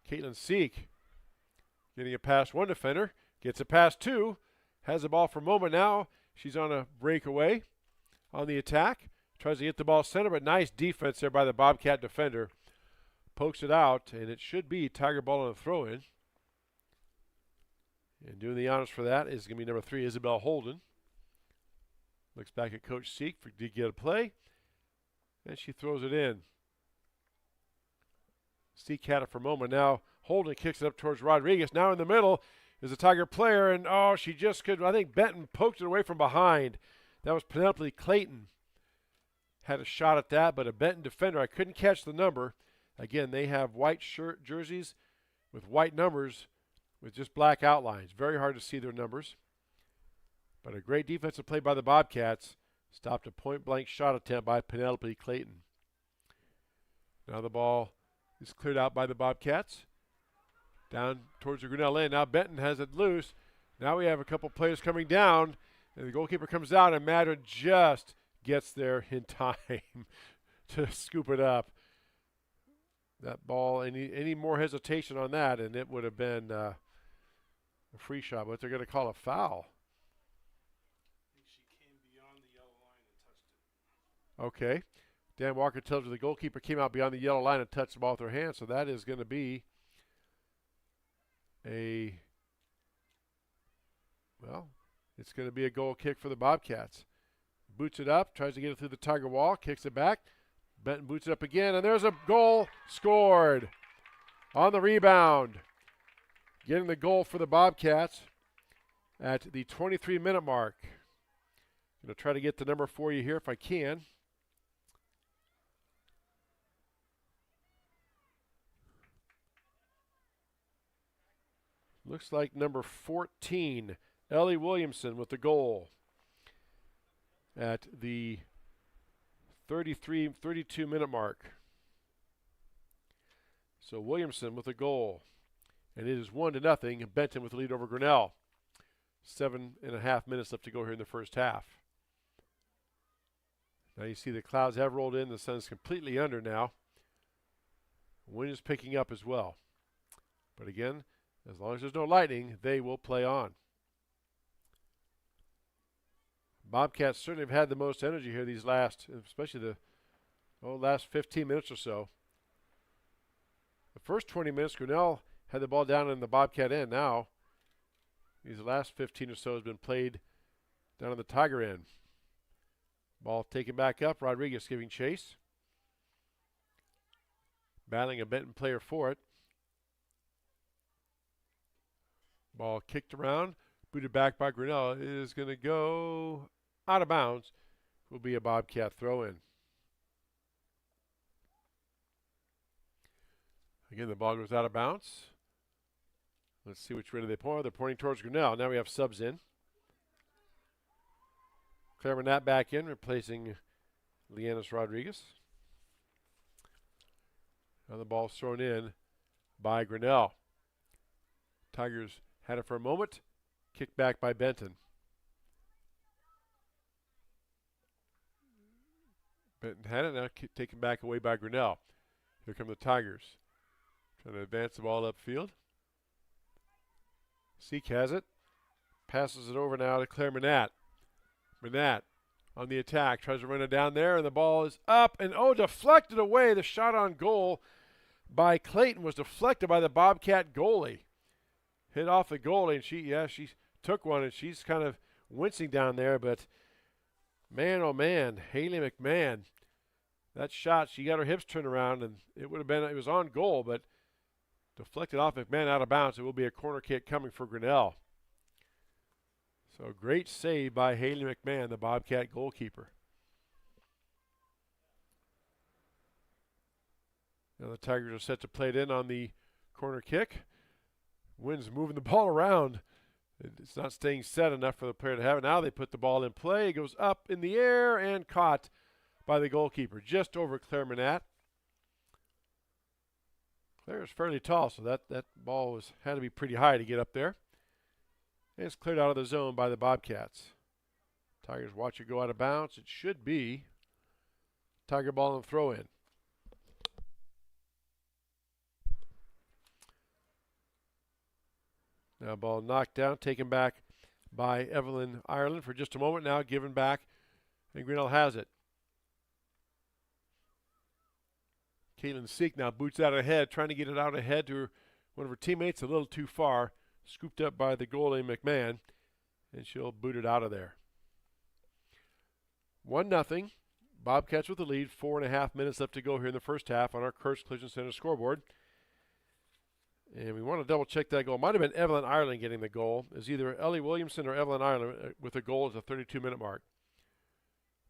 Caitlin Seek getting it past one defender. Gets it past two. Has the ball for a moment now. She's on a breakaway on the attack. Tries to get the ball center, but nice defense there by the Bobcat defender. pokes it out, and it should be Tiger ball on a throw-in. And doing the honors for that is going to be number 3, Isabel Holden. Looks back at Coach Seek to get a play, and she throws it in. Seek had it for a moment. Now Holden kicks it up towards Rodriguez. Now in the middle is a Tiger player, and she just could. I think Benton poked it away from behind. That was Penelope Clayton. Had a shot at that, but a Benton defender. I couldn't catch the number. Again, they have white shirt jerseys with white numbers with just black outlines. Very hard to see their numbers. But a great defensive play by the Bobcats. Stopped a point-blank shot attempt by Penelope Clayton. Now the ball is cleared out by the Bobcats. Down towards the Grinnell end. Now Benton has it loose. Now we have a couple players coming down, and the goalkeeper comes out, and Madden just gets there in time to scoop it up. That ball, any more hesitation on that, and it would have been a free shot, but they're going to call a foul. I think she came beyond the yellow line and touched it. Okay. Dan Walker tells you the goalkeeper came out beyond the yellow line and touched the ball with her hand, so that is going to be it's going to be a goal kick for the Bobcats. Boots it up, tries to get it through the Tiger wall, kicks it back. Benton boots it up again, and there's a goal scored on the rebound. Getting the goal for the Bobcats at the 23-minute mark. Going to try to get the number for you here if I can. Looks like number 14, Ellie Williamson with the goal at the 32-minute mark. So Williamson with a goal. And it is 1-0. Benton with the lead over Grinnell. 7.5 minutes left to go here in the first half. Now you see the clouds have rolled in. The sun is completely under now. Wind is picking up as well. But again, as long as there's no lightning, they will play on. Bobcats certainly have had the most energy here these especially the last 15 minutes or so. The first 20 minutes, Grinnell had the ball down in the Bobcat end. Now, these last 15 or so has been played down on the Tiger end. Ball taken back up. Rodriguez giving chase. Battling a Benton player for it. Ball kicked around, booted back by Grinnell. It is going to go out of bounds. Will be a Bobcat throw-in. Again, the ball goes out of bounds. Let's see which way do they point. They're pointing towards Grinnell. Now we have subs in. Claire Manat back in, replacing Leannis Rodriguez. Now the ball's thrown in by Grinnell. Tigers had it for a moment. Kicked back by Benton. Benton had it, now taken back away by Grinnell. Here come the Tigers. Trying to advance the ball upfield. Seek has it. Passes it over now to Claire Manat. Manat on the attack. Tries to run it down there, and the ball is up. And deflected away. The shot on goal by Clayton was deflected by the Bobcat goalie. Hit off the goalie, and she took one, and she's kind of wincing down there. But man, oh man, Haley McMahon, that shot, she got her hips turned around, and it was on goal, but deflected off McMahon out of bounds. It will be a corner kick coming for Grinnell. So great save by Haley McMahon, the Bobcat goalkeeper. Now the Tigers are set to play it in on the corner kick. Wind's moving the ball around. It's not staying set enough for the player to have it. Now they put the ball in play. It goes up in the air and caught by the goalkeeper just over Claire Manat. Claire is fairly tall, so that ball had to be pretty high to get up there. And it's cleared out of the zone by the Bobcats. Tigers watch it go out of bounds. It should be Tiger ball and throw in. Now ball knocked down, taken back by Evelyn Ireland for just a moment now, given back, and Grinnell has it. Caitlin Seek now boots out ahead, trying to get it out ahead to one of her teammates, a little too far. Scooped up by the goalie, McMahon, and she'll boot it out of there. 1-0. Bobcats with the lead. 4.5 minutes left to go here in the first half on our Kurtz Collision Center scoreboard. And we want to double-check that goal. Might have been Evelyn Ireland getting the goal. It's either Ellie Williamson or Evelyn Ireland with a goal at the 32-minute mark.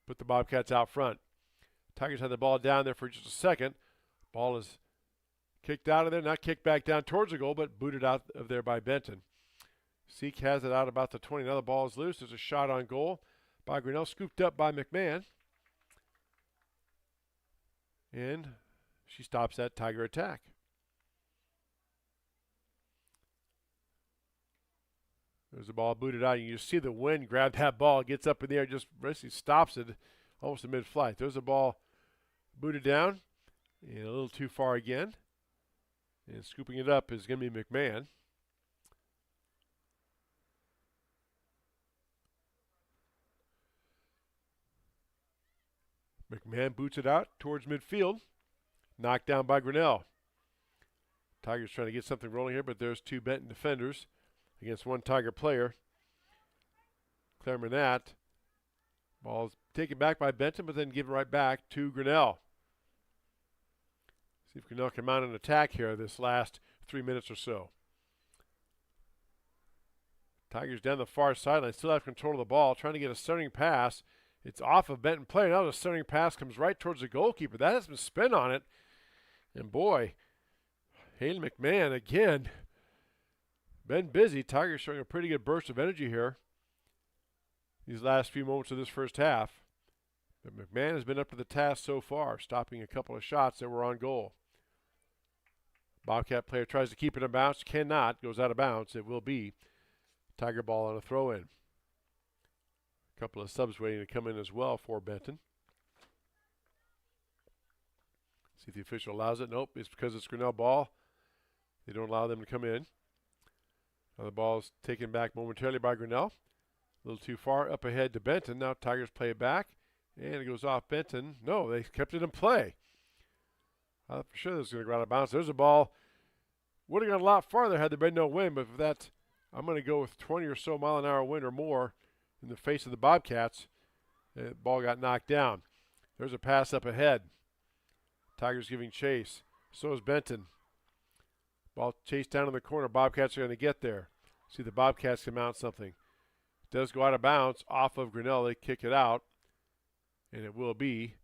Put the Bobcats out front. Tigers had the ball down there for just a second. Ball is kicked out of there, not kicked back down towards the goal, but booted out of there by Benton. Seek has it out about the 20. Now the ball is loose. There's a shot on goal by Grinnell, scooped up by McMahon. And she stops that Tiger attack. There's the ball booted out. You see the wind grab that ball, gets up in the air, just basically stops it almost in mid-flight. There's the ball booted down, and a little too far again. And scooping it up is going to be McMahon. McMahon boots it out towards midfield. Knocked down by Grinnell. Tigers trying to get something rolling here, but there's two Benton defenders against one Tiger player. Claire Manat. Ball's taken back by Benton, but then given right back to Grinnell. See if Grinnell can mount an attack here this last 3 minutes or so. Tigers down the far sideline, still have control of the ball, trying to get a centering pass. It's off of Benton player. Now the centering pass comes right towards the goalkeeper. That has some spin on it. And boy, Haley McMahon again. Been busy. Tigers showing a pretty good burst of energy here these last few moments of this first half. But McMahon has been up to the task so far, stopping a couple of shots that were on goal. Bobcat player tries to keep it in bounds. Cannot. Goes out of bounds. It will be Tiger ball on a throw-in. A couple of subs waiting to come in as well for Benton. See if the official allows it. Nope, it's because it's Grinnell ball. They don't allow them to come in. Now the ball is taken back momentarily by Grinnell. A little too far up ahead to Benton. Now Tigers play it back, and it goes off Benton. No, they kept it in play. I thought for sure this was going to go out of bounds. There's a ball. Would have gone a lot farther had there been no wind, but for that, I'm going to go with 20 or so mile-an-hour wind or more in the face of the Bobcats. The ball got knocked down. There's a pass up ahead. Tigers giving chase. So is Benton. Ball chased down in the corner. Bobcats are going to get there. See the Bobcats can mount something. It does go out of bounds off of Grinnell. They kick it out. And it will be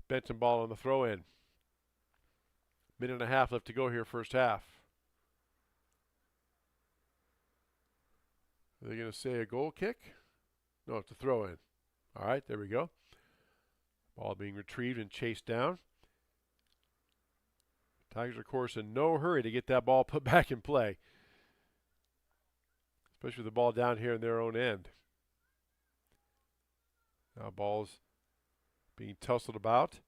Benton ball on the throw-in. Minute and a half left to go here first half. Are they going to say a goal kick? No, it's a throw-in. All right, there we go. Ball being retrieved and chased down. Tigers, of course, in no hurry to get that ball put back in play. Especially with the ball down here in their own end. Now ball's being tussled about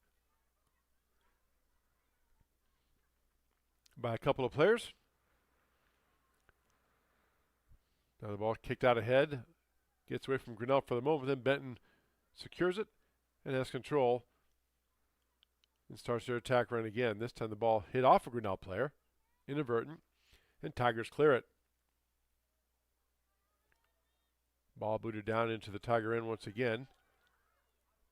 by a couple of players. Now the ball kicked out ahead. Gets away from Grinnell for the moment. Then Benton secures it and has control. And starts their attack run again. This time the ball hit off a Grinnell player. Inadvertent. And Tigers clear it. Ball booted down into the Tiger end once again.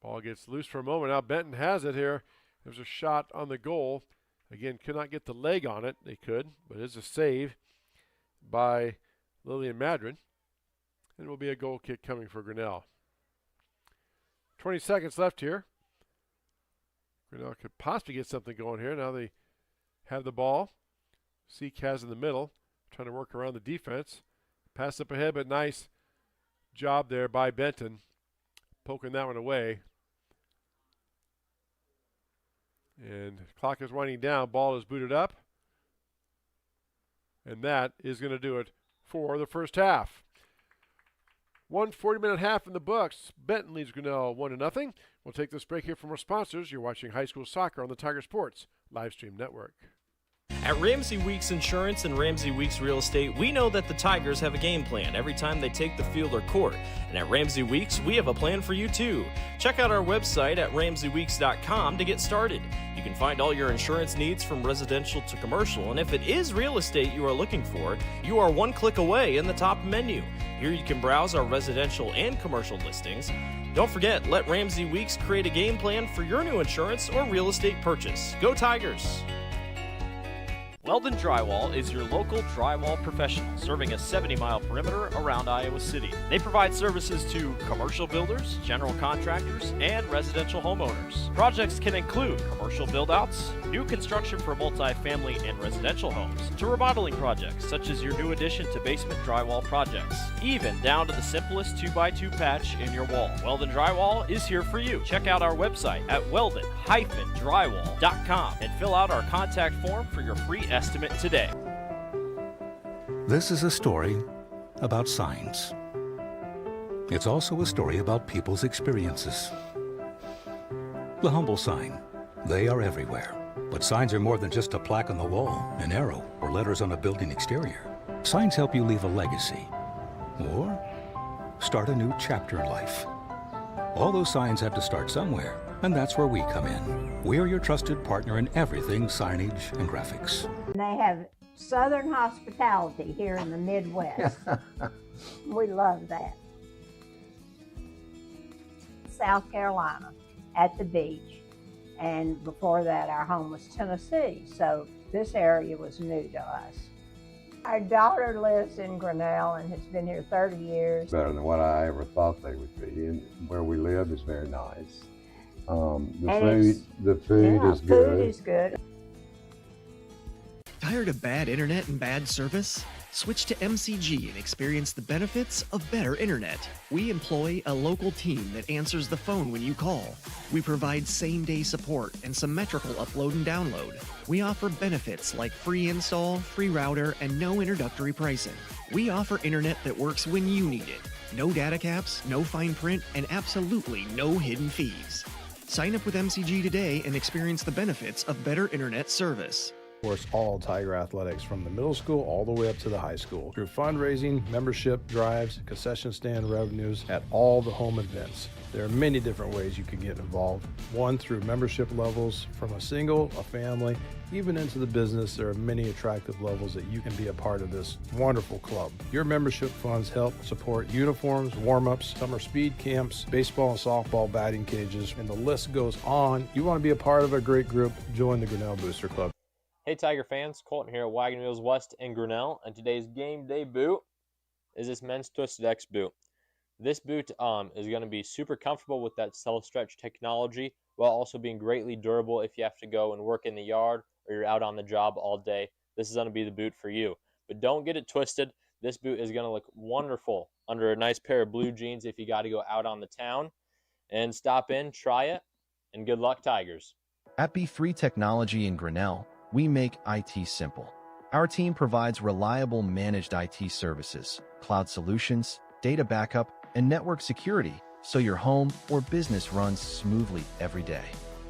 Ball gets loose for a moment. Now Benton has it here. There's a shot on the goal. Again, could not get the leg on it. They could, but it's a save by Lillian Madron. And it will be a goal kick coming for Grinnell. 20 seconds left here. Grinnell could possibly get something going here. Now they have the ball. Seek has in the middle, trying to work around the defense. Pass up ahead, but nice job there by Benton, poking that one away. And clock is winding down. Ball is booted up. And that is going to do it for the first half. 1 40-minute half in the books. Benton leads Grinnell 1-0. We'll take this break here from our sponsors. You're watching high school soccer on the Tiger Sports Livestream Network. At Ramsey Weeks Insurance and Ramsey Weeks Real Estate, we know that the Tigers have a game plan every time they take the field or court. And at Ramsey Weeks, we have a plan for you too. Check out our website at RamseyWeeks.com to get started. You You can find all your insurance needs from residential to commercial, and if it is real estate you are looking for, you are one click away in the top menu. Here you can browse our residential and commercial listings. Don't forget, let Ramsey Weeks create a game plan for your new insurance or real estate purchase. Go Tigers! Weldon Drywall is your local drywall professional, serving a 70-mile perimeter around Iowa City. They provide services to commercial builders, general contractors, and residential homeowners. Projects can include commercial build-outs, new construction for multi-family and residential homes, to remodeling projects such as your new addition to basement drywall projects, even down to the simplest 2x2 patch in your wall. Weldon Drywall is here for you. Check out our website at weldon-drywall.com and fill out our contact form for your free estimate today. This is a story about signs. It's also a story about people's experiences. The humble sign. They are everywhere. But signs are more than just a plaque on the wall, an arrow, or letters on a building exterior. Signs help you leave a legacy or start a new chapter in life. All those signs have to start somewhere, and that's where we come in. We're your trusted partner in everything signage and graphics. They have Southern hospitality here in the Midwest. We love that. South Carolina, at the beach, and before that our home was Tennessee, so this area was new to us. Our daughter lives in Grinnell and has been here 30 years. Better than what I ever thought they would be, and where we live is very nice. The food is good. Food is good. Tired of bad internet and bad service? Switch to MCG and experience the benefits of better internet. We employ a local team that answers the phone when you call. We provide same-day support and symmetrical upload and download. We offer benefits like free install, free router, and no introductory pricing. We offer internet that works when you need it. No data caps, no fine print, and absolutely no hidden fees. Sign up with MCG today and experience the benefits of better internet service. Of course, all Tiger athletics from the middle school all the way up to the high school through fundraising, membership drives, concession stand revenues at all the home events. There are many different ways you can get involved. One, through membership levels from a single, a family, even into the business. There are many attractive levels that you can be a part of this wonderful club. Your membership funds help support uniforms, warm-ups, summer speed camps, baseball and softball batting cages, and the list goes on. You want to be a part of a great group, join the Grinnell Booster Club. Hey Tiger fans, Colton here at Wagon Wheels West in Grinnell, and today's game day boot is this men's Twisted X boot. This boot is going to be super comfortable with that self-stretch technology while also being greatly durable if you have to go and work in the yard or you're out on the job all day. This is going to be the boot for you. But don't get it twisted. This boot is going to look wonderful under a nice pair of blue jeans if you got to go out on the town. And stop in, try it, and good luck Tigers. At B3 Technology in Grinnell, we make IT simple. Our team provides reliable managed IT services, cloud solutions, data backup, and network security so your home or business runs smoothly every day.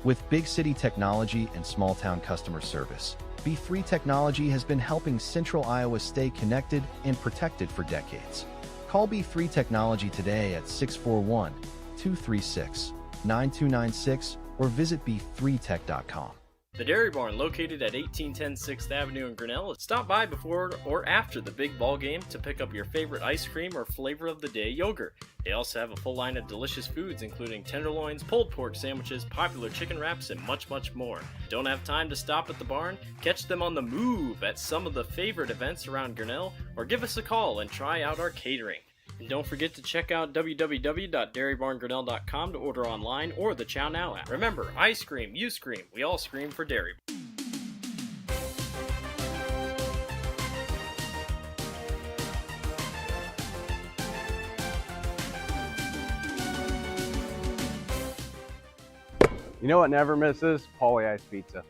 With big city technology and small town customer service, B3 Technology has been helping Central Iowa stay connected and protected for decades. Call B3 Technology today at 641-236-9296 or visit b3tech.com. The Dairy Barn, located at 1810 6th Avenue in Grinnell. Stop by before or after the big ball game to pick up your favorite ice cream or flavor of the day yogurt. They also have a full line of delicious foods, including tenderloins, pulled pork sandwiches, popular chicken wraps, and much, much more. Don't have time to stop at the barn? Catch them on the move at some of the favorite events around Grinnell, or give us a call and try out our catering. And don't forget to check out www.dairybarngrinnell.com to order online or the Chow Now app. Remember, I scream, you scream, we all scream for Dairy. You know what never misses? Pauly Ice Pizza.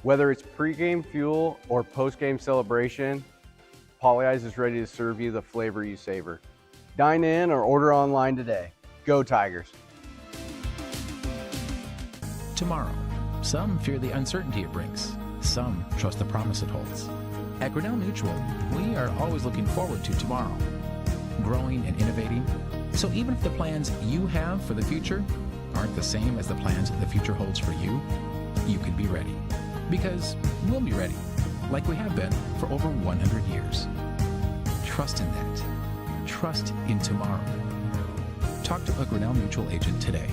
Whether it's pregame fuel or postgame celebration, Pauly Ice is ready to serve you the flavor you savor. Dine in or order online today. Go Tigers. Tomorrow. Some fear the uncertainty it brings. Some trust the promise it holds. At Grinnell Mutual, we are always looking forward to tomorrow, growing and innovating. So even if the plans you have for the future aren't the same as the plans the future holds for you, you can be ready. Because we'll be ready, like we have been for over 100 years. Trust in that. Trust in tomorrow. Talk to a Grinnell Mutual agent today.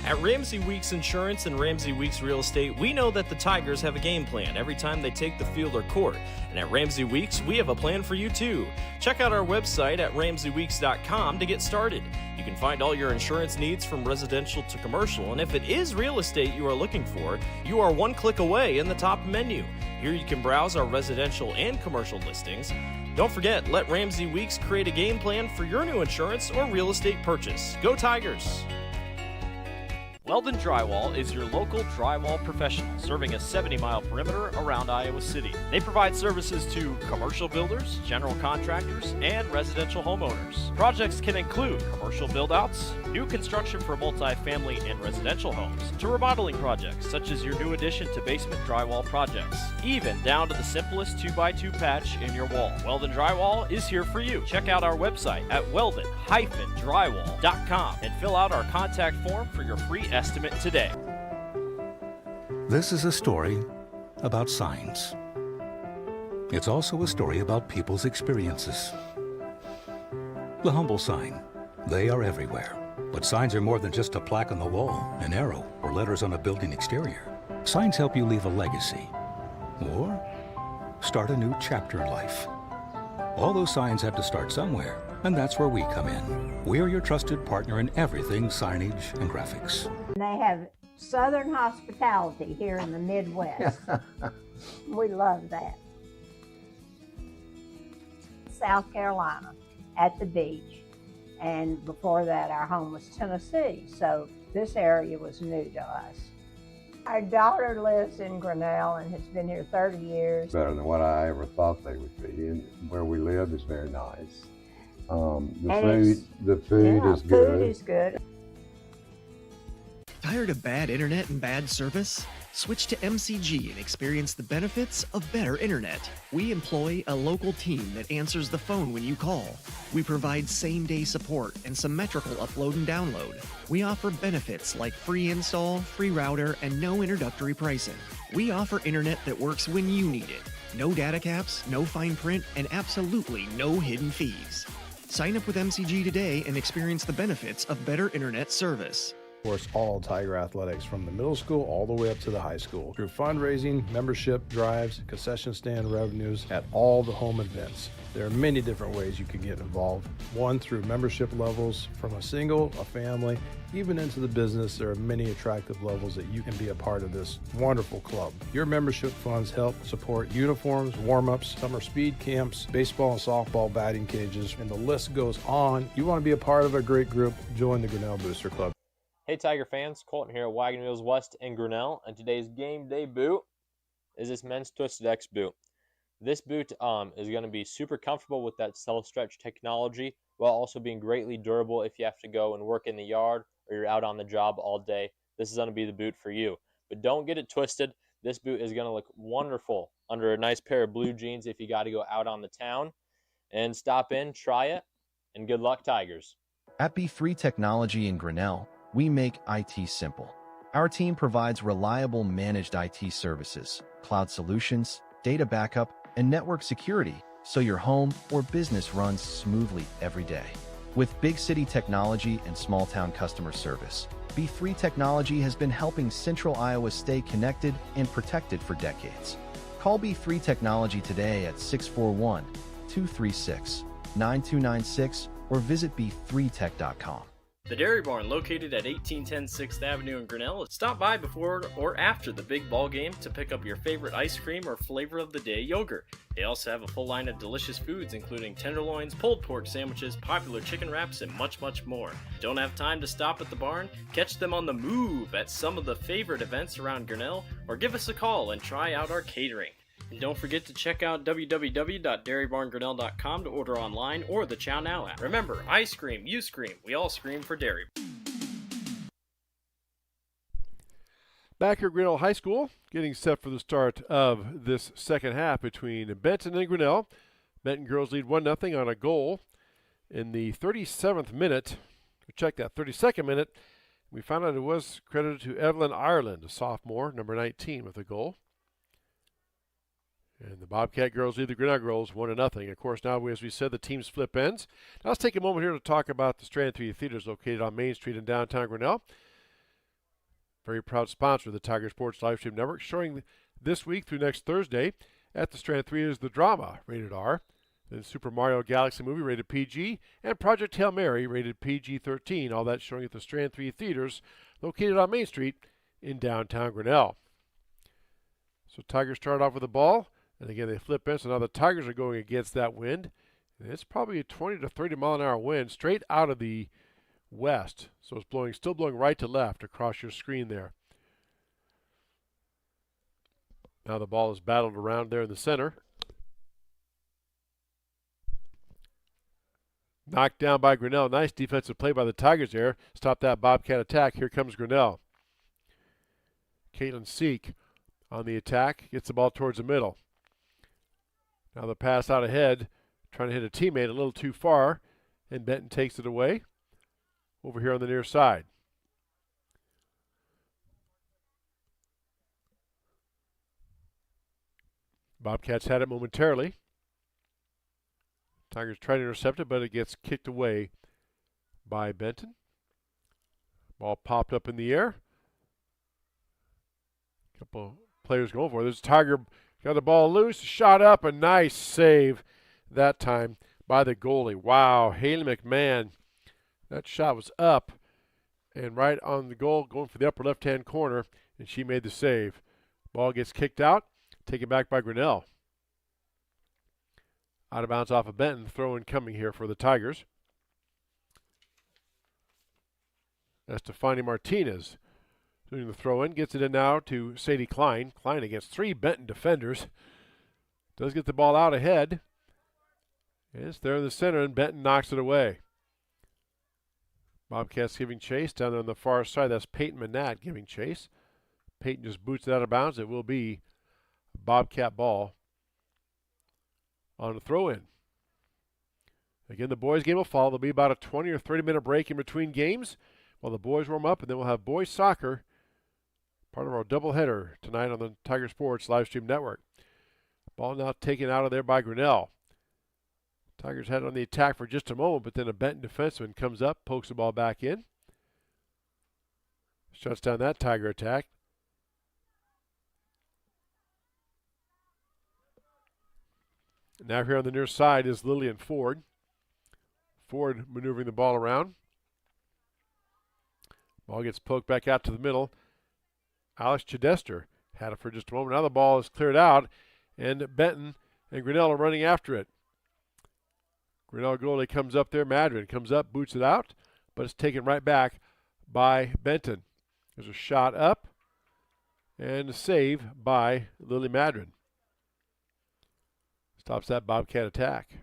At Ramsey Weeks Insurance and Ramsey Weeks Real Estate, we know that the Tigers have a game plan every time they take the field or court. And at Ramsey Weeks, we have a plan for you too. Check out our website at RamseyWeeks.com to get started. You can find all your insurance needs from residential to commercial, and if it is real estate you are looking for, you are one click away in the top menu. Here you can browse our residential and commercial listings. Don't forget, let Ramsey Weeks create a game plan for your new insurance or real estate purchase. Go Tigers! Weldon Drywall is your local drywall professional, serving a 70-mile perimeter around Iowa City. They provide services to commercial builders, general contractors, and residential homeowners. Projects can include commercial build-outs, new construction for multi-family and residential homes, to remodeling projects such as your new addition to basement drywall projects, even down to the simplest 2x2 patch in your wall. Weldon Drywall is here for you. Check out our website at weldon-drywall.com and fill out our contact form for your free estimate today. This is a story about signs. It's also a story about people's experiences. The humble sign. They are everywhere. But signs are more than just a plaque on the wall, an arrow, or letters on a building exterior. Signs help you leave a legacy or start a new chapter in life. All those signs have to start somewhere, and that's where we come in. We're your trusted partner in everything signage and graphics. They have Southern hospitality here in the Midwest. We love that. South Carolina, at the beach. And before that, our home was Tennessee. So this area was new to us. Our daughter lives in Grinnell and has been here 30 years. Better than what I ever thought they would be. And where we live is very nice. The food is good. Food is good. Tired of bad internet and bad service? Switch to MCG and experience the benefits of better internet. We employ a local team that answers the phone when you call. We provide same-day support and symmetrical upload and download. We offer benefits like free install, free router, and no introductory pricing. We offer internet that works when you need it. No data caps, no fine print, and absolutely no hidden fees. Sign up with MCG today and experience the benefits of better internet service. Of course, all Tiger athletics from the middle school all the way up to the high school through fundraising, membership, drives, concession stand revenues at all the home events. There are many different ways you can get involved. One, through membership levels from a single, a family, even into the business. There are many attractive levels that you can be a part of this wonderful club. Your membership funds help support uniforms, warm-ups, summer speed camps, baseball and softball batting cages, and the list goes on. You want to be a part of a great group? Join the Grinnell Booster Club. Hey Tiger fans, Colton here at Wagon Wheels West in Grinnell, and today's game day boot is this men's Twisted X boot. This boot is going to be super comfortable with that self-stretch technology while also being greatly durable if you have to go and work in the yard or you're out on the job all day. This is going to be the boot for you. But don't get it twisted. This boot is going to look wonderful under a nice pair of blue jeans if you got to go out on the town. And stop in, try it, and good luck Tigers. At B3 Technology in Grinnell, we make IT simple. Our team provides reliable managed IT services, cloud solutions, data backup, and network security so your home or business runs smoothly every day. With big city technology and small town customer service, B3 Technology has been helping Central Iowa stay connected and protected for decades. Call B3 Technology today at 641-236-9296 or visit b3tech.com. The Dairy Barn, located at 1810 6th Avenue in Grinnell, stop by before or after the big ball game to pick up your favorite ice cream or flavor of the day yogurt. They also have a full line of delicious foods including tenderloins, pulled pork sandwiches, popular chicken wraps, and much, much more. Don't have time to stop at the barn? Catch them on the move at some of the favorite events around Grinnell, or give us a call and try out our catering. And don't forget to check out www.dairybarngrinnell.com to order online or the Chow Now app. Remember, I scream, you scream, we all scream for dairy. Back here at Grinnell High School, getting set for the start of this second half between Benton and Grinnell. Benton girls lead 1-0 on a goal in the 37th minute. We checked that 32nd minute. We found out it was credited to Evelyn Ireland, a sophomore, number 19, with a goal. And the Bobcat girls lead the Grinnell girls 1-0. Of course, now, as we said, the teams flip ends. Now let's take a moment here to talk about the Strand 3 Theaters located on Main Street in downtown Grinnell. Very proud sponsor of the Tiger Sports Livestream Network. Showing this week through next Thursday at the Strand 3 is The Drama, rated R. Then Super Mario Galaxy Movie, rated PG. And Project Hail Mary, rated PG-13. All that showing at the Strand 3 Theaters located on Main Street in downtown Grinnell. So Tigers start off with the ball. And again, they flip in, so now the Tigers are going against that wind. And it's probably a 20 to 30 mile an hour wind straight out of the west. So it's still blowing right to left across your screen there. Now the ball is battled around there in the center. Knocked down by Grinnell. Nice defensive play by the Tigers there. Stop that Bobcat attack. Here comes Grinnell. Caitlin Seek on the attack. Gets the ball towards the middle. Now the pass out ahead, trying to hit a teammate a little too far, and Benton takes it away over here on the near side. Bobcats had it momentarily. Tigers try to intercept it, but it gets kicked away by Benton. Ball popped up in the air. Couple players going for it. There's Tiger. Got the ball loose, shot up, a nice save that time by the goalie. Wow, Haley McMahon. That shot was up and right on the goal, going for the upper left-hand corner, and she made the save. Ball gets kicked out, taken back by Grinnell. Out of bounds off of Benton, throw-in coming here for the Tigers. That's Stefani Martinez doing the throw-in. Gets it in now to Sadie Klein. Klein against 3 Benton defenders. Does get the ball out ahead. And it's there in the center, and Benton knocks it away. Bobcats giving chase down there on the far side. That's Peyton Manat giving chase. Peyton just boots it out of bounds. It will be a Bobcat ball on the throw-in. Again, the boys' game will follow. There'll be about a 20 or 30-minute break in between games while the boys warm up, and then we'll have boys soccer, part of our doubleheader tonight on the Tiger Sports Livestream Network. Ball now taken out of there by Grinnell. Tigers had it on the attack for just a moment, but then a Benton defenseman comes up, pokes the ball back in. Shuts down that Tiger attack. Now here on the near side is Lillian Ford. Ford maneuvering the ball around. Ball gets poked back out to the middle. Alex Chidester had it for just a moment. Now the ball is cleared out, and Benton and Grinnell are running after it. Grinnell goalie comes up there. Madron comes up, boots it out, but it's taken right back by Benton. There's a shot up, and a save by Lily Madron. Stops that Bobcat attack.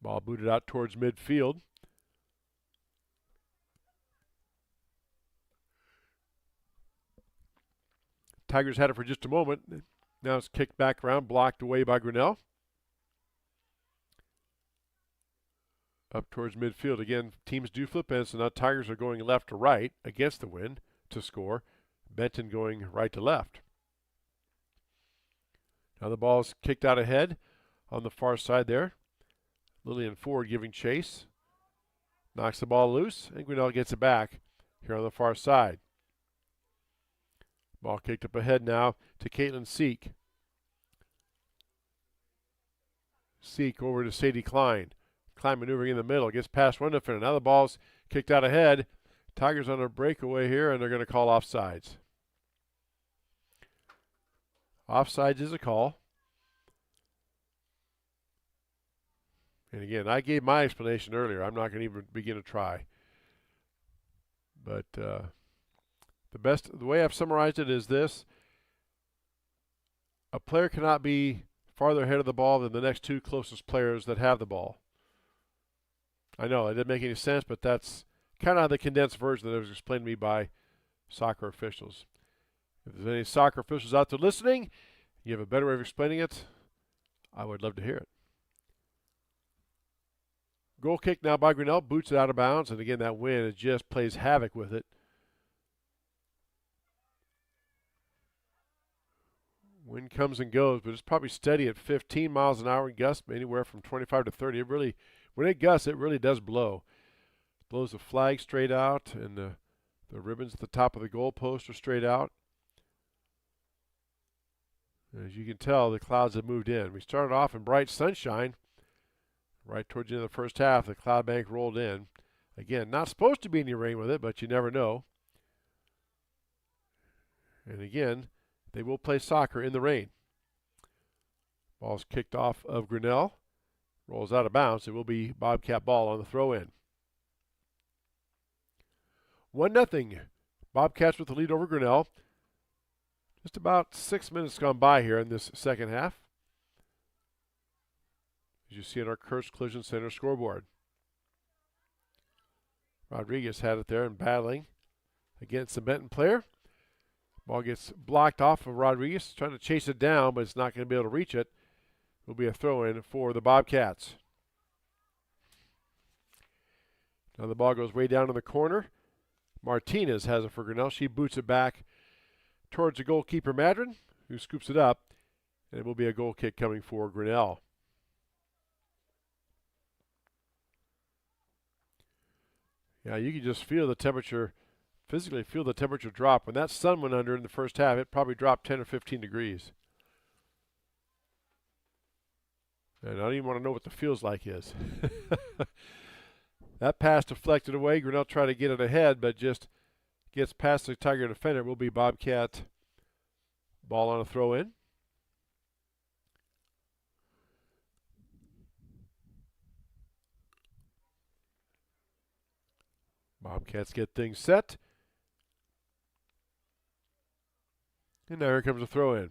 Ball booted out towards midfield. Tigers had it for just a moment. Now it's kicked back around, blocked away by Grinnell. Up towards midfield. Again, teams do flip in, so now Tigers are going left to right against the wind to score. Benton going right to left. Now the ball is kicked out ahead on the far side there. Lillian Ford giving chase. Knocks the ball loose, and Grinnell gets it back here on the far side. Ball kicked up ahead now to Caitlin Seek. Seek over to Sadie Klein. Klein maneuvering in the middle. Gets past one defender. Now the ball's kicked out ahead. Tigers on a breakaway here, and they're going to call offsides. Offsides is a call. And again, I gave my explanation earlier. I'm not going to even begin to try. But the way I've summarized it is this. A player cannot be farther ahead of the ball than the next 2 closest players that have the ball. I know, it didn't make any sense, but that's kind of the condensed version that was explained to me by soccer officials. If there's any soccer officials out there listening, you have a better way of explaining it, I would love to hear it. Goal kick now by Grinnell, boots it out of bounds, and again that wind it just plays havoc with it. Wind comes and goes, but it's probably steady at 15 miles an hour and gusts anywhere from 25 to 30. When it gusts, it really does blow. Blows the flag straight out, and the ribbons at the top of the goalpost are straight out. As you can tell, the clouds have moved in. We started off in bright sunshine. Right towards the end of the first half, the cloud bank rolled in. Again, not supposed to be any rain with it, but you never know. And again, they will play soccer in the rain. Ball's kicked off of Grinnell. Rolls out of bounds. It will be Bobcat ball on the throw-in. 1-0. Bobcats with the lead over Grinnell. Just about 6 minutes gone by here in this second half. As you see on our Kurtz Collision Center scoreboard. Rodriguez had it there and battling against the Benton player. Ball gets blocked off of Rodriguez, trying to chase it down, but it's not going to be able to reach it. Will be a throw-in for the Bobcats. Now the ball goes way down in the corner. Martinez has it for Grinnell. She boots it back towards the goalkeeper Madron, who scoops it up, and it will be a goal kick coming for Grinnell. Yeah, you can just feel the temperature, physically feel the temperature drop. When that sun went under in the first half, it probably dropped 10 or 15 degrees. And I don't even want to know what the feels like is. That pass deflected away. Grinnell tried to get it ahead, but just gets past the Tiger defender. It will be Bobcat ball on a throw-in. Bobcats get things set. And now here comes a throw-in.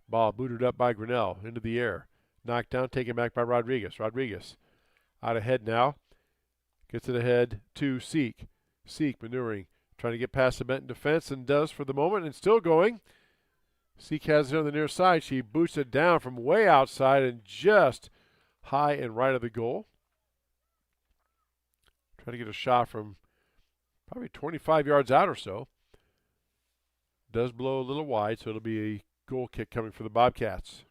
Ball booted up by Grinnell into the air. Knocked down, taken back by Rodriguez. Rodriguez out ahead now. Gets it ahead to Seek. Seek maneuvering, trying to get past the Benton defense, and does for the moment, and still going. Seek has it on the near side. She boots it down from way outside and just high and right of the goal. Trying to get a shot from probably 25 yards out or so. Does blow a little wide, so it'll be a goal kick coming for the Bobcats.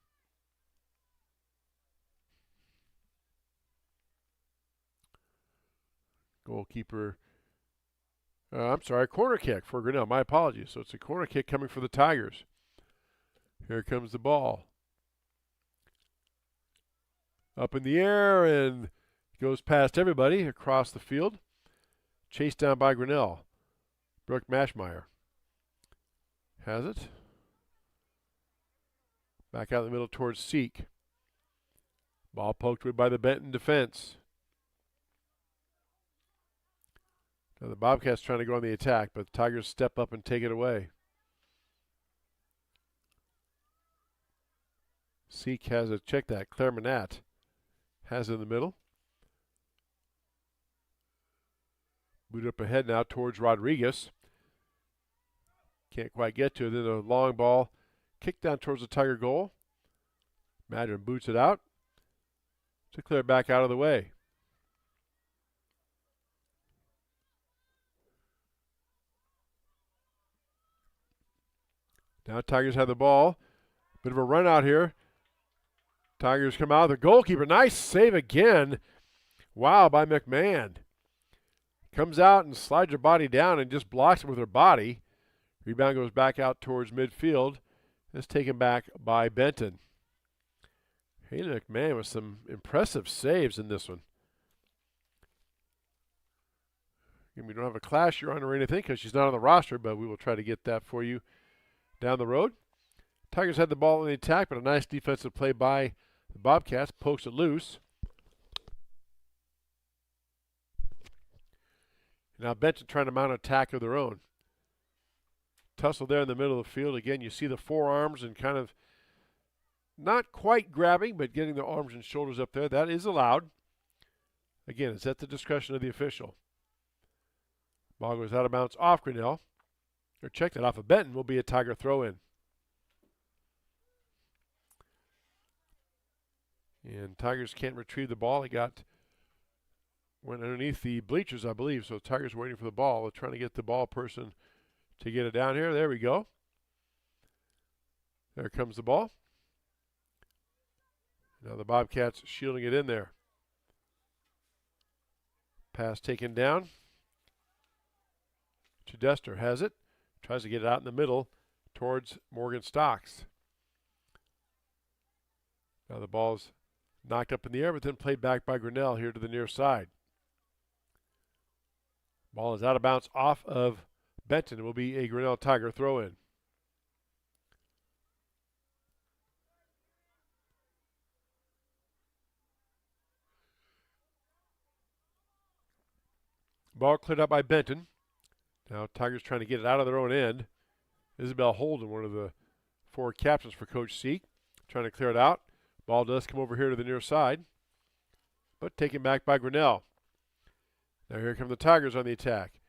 Goalkeeper, corner kick for Grinnell. My apologies. So it's a corner kick coming for the Tigers. Here comes the ball. Up in the air and goes past everybody across the field. Chased down by Grinnell. Brooke Mashmeyer has it. Back out in the middle towards Seek. Ball poked away by the Benton defense. Now the Bobcats trying to go on the attack, but the Tigers step up and take it away. Seek has it. Check that. Claire Manat has it in the middle. Boot up ahead now towards Rodriguez. Can't quite get to it. Then a long ball kicked down towards the Tiger goal. Madron boots it out to clear it back out of the way. Now Tigers have the ball. Bit of a run out here. Tigers come out. The goalkeeper, nice save again. Wow, by McMahon. Comes out and slides her body down and just blocks it with her body. Rebound goes back out towards midfield. It's taken back by Benton. Haley McMahon with some impressive saves in this one. And we don't have a clash here on her or anything because she's not on the roster, but we will try to get that for you down the road. Tigers had the ball in the attack, but a nice defensive play by the Bobcats. Pokes it loose. Now Benton trying to mount an attack of their own. Tussle there in the middle of the field. Again, you see the forearms and kind of not quite grabbing, but getting the arms and shoulders up there. That is allowed. Again, it's at the discretion of the official. Ball goes out of bounds off Grinnell. Or check that off of Benton. Will be a Tiger throw-in. And Tigers can't retrieve the ball. It got went underneath the bleachers, I believe. So the Tigers waiting for the ball. They're trying to get the ball person to get it down here. There we go. There comes the ball. Now the Bobcats shielding it in there. Pass taken down. Chidester has it. Tries to get it out in the middle towards Morgan Stocks. Now the ball's knocked up in the air, but then played back by Grinnell here to the near side. Ball is out of bounds off of Benton. It will be a Grinnell Tiger throw-in. Ball cleared up by Benton. Now Tigers trying to get it out of their own end. Isabel Holden, one of the 4 captains for Coach Seek, trying to clear it out. Ball does come over here to the near side, but taken back by Grinnell. Now here come the Tigers on the attack.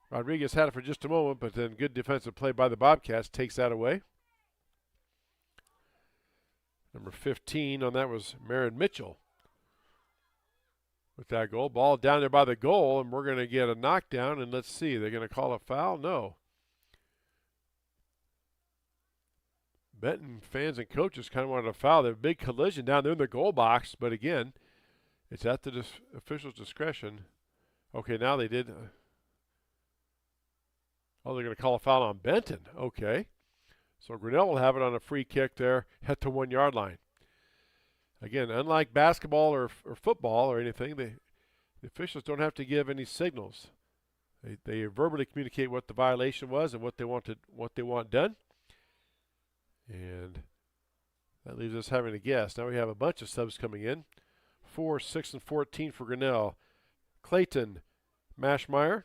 Rodriguez had it for just a moment, but then good defensive play by the Bobcats takes that away. Number 15 on that was Marin Mitchell with that goal. Ball down there by the goal, and we're going to get a knockdown, and let's see, they're going to call a foul? No. Benton fans and coaches kind of wanted a foul. There's a big collision down there in the goal box, but again, it's at the official's discretion. Okay, now they did. Oh, they're going to call a foul on Benton. Okay. So Grinnell will have it on a free kick there at the 1 yard line. Again, unlike basketball or football or anything, the officials don't have to give any signals. They verbally communicate what the violation was and what they want done. And that leaves us having to guess. Now we have a bunch of subs coming in. 4, 6, and 14 for Grinnell. Clayton, Mashmeyer,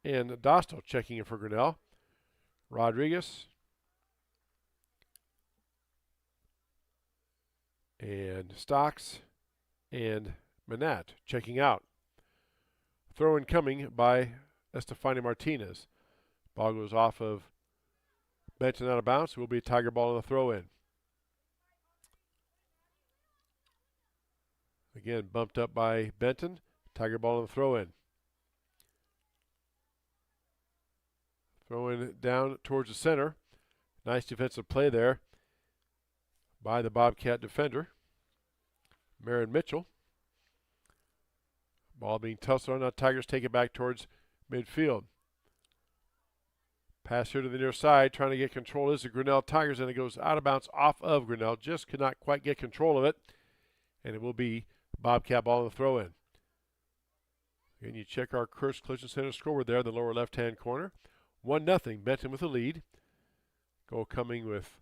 and Dosto checking in for Grinnell. Rodriguez and Stocks and Manat checking out. Throw in coming by Estefania Martinez. Ball goes off of Benton out of bounds. It will be a Tiger ball on the throw in. Again, bumped up by Benton. Tiger ball on the throw in. Throwing down towards the center. Nice defensive play there by the Bobcat defender, Marin Mitchell. Ball being tossed on. Now Tigers take it back towards midfield. Pass here to the near side, trying to get control is the Grinnell Tigers, and it goes out of bounds off of Grinnell. Just could not quite get control of it, and it will be Bobcat ball on the throw in. Again, you check our Kurtz Collision Center scoreboard there in the lower left-hand corner. 1-0, Benton with the lead. Goal coming with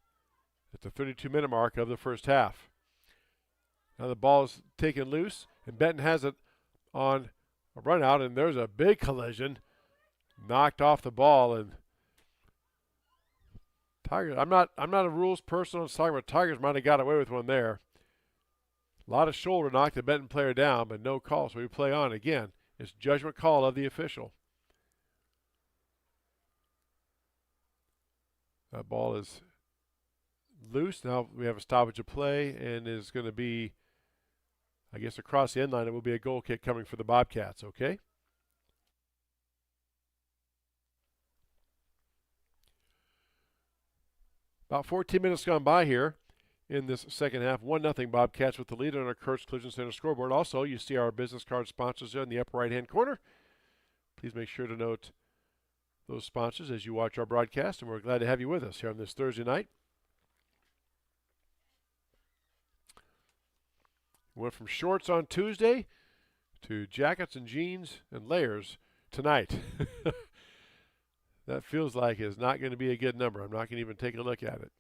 at the 32-minute mark of the first half. Now the ball is taken loose, and Benton has it on a run out, and there's a big collision. Knocked off the ball, and Tigers. I'm not a rules person on soccer, but Tigers might have got away with one there. A lot of shoulder knocked the Benton player down, but no call, so we play on again. It's judgment call of the official. That ball is loose. Now we have a stoppage of play, and is going to be, I guess, across the end line. It will be a goal kick coming for the Bobcats, okay? About 14 minutes gone by here in this second half. 1-0 Bobcats with the lead on our Kurtz Collision Center scoreboard. Also, you see our business card sponsors there in the upper right-hand corner. Please make sure to note those sponsors as you watch our broadcast, and we're glad to have you with us here on this Thursday night. We went from shorts on Tuesday to jackets and jeans and layers tonight. That feels like it's not going to be a good number. I'm not going to even take a look at it.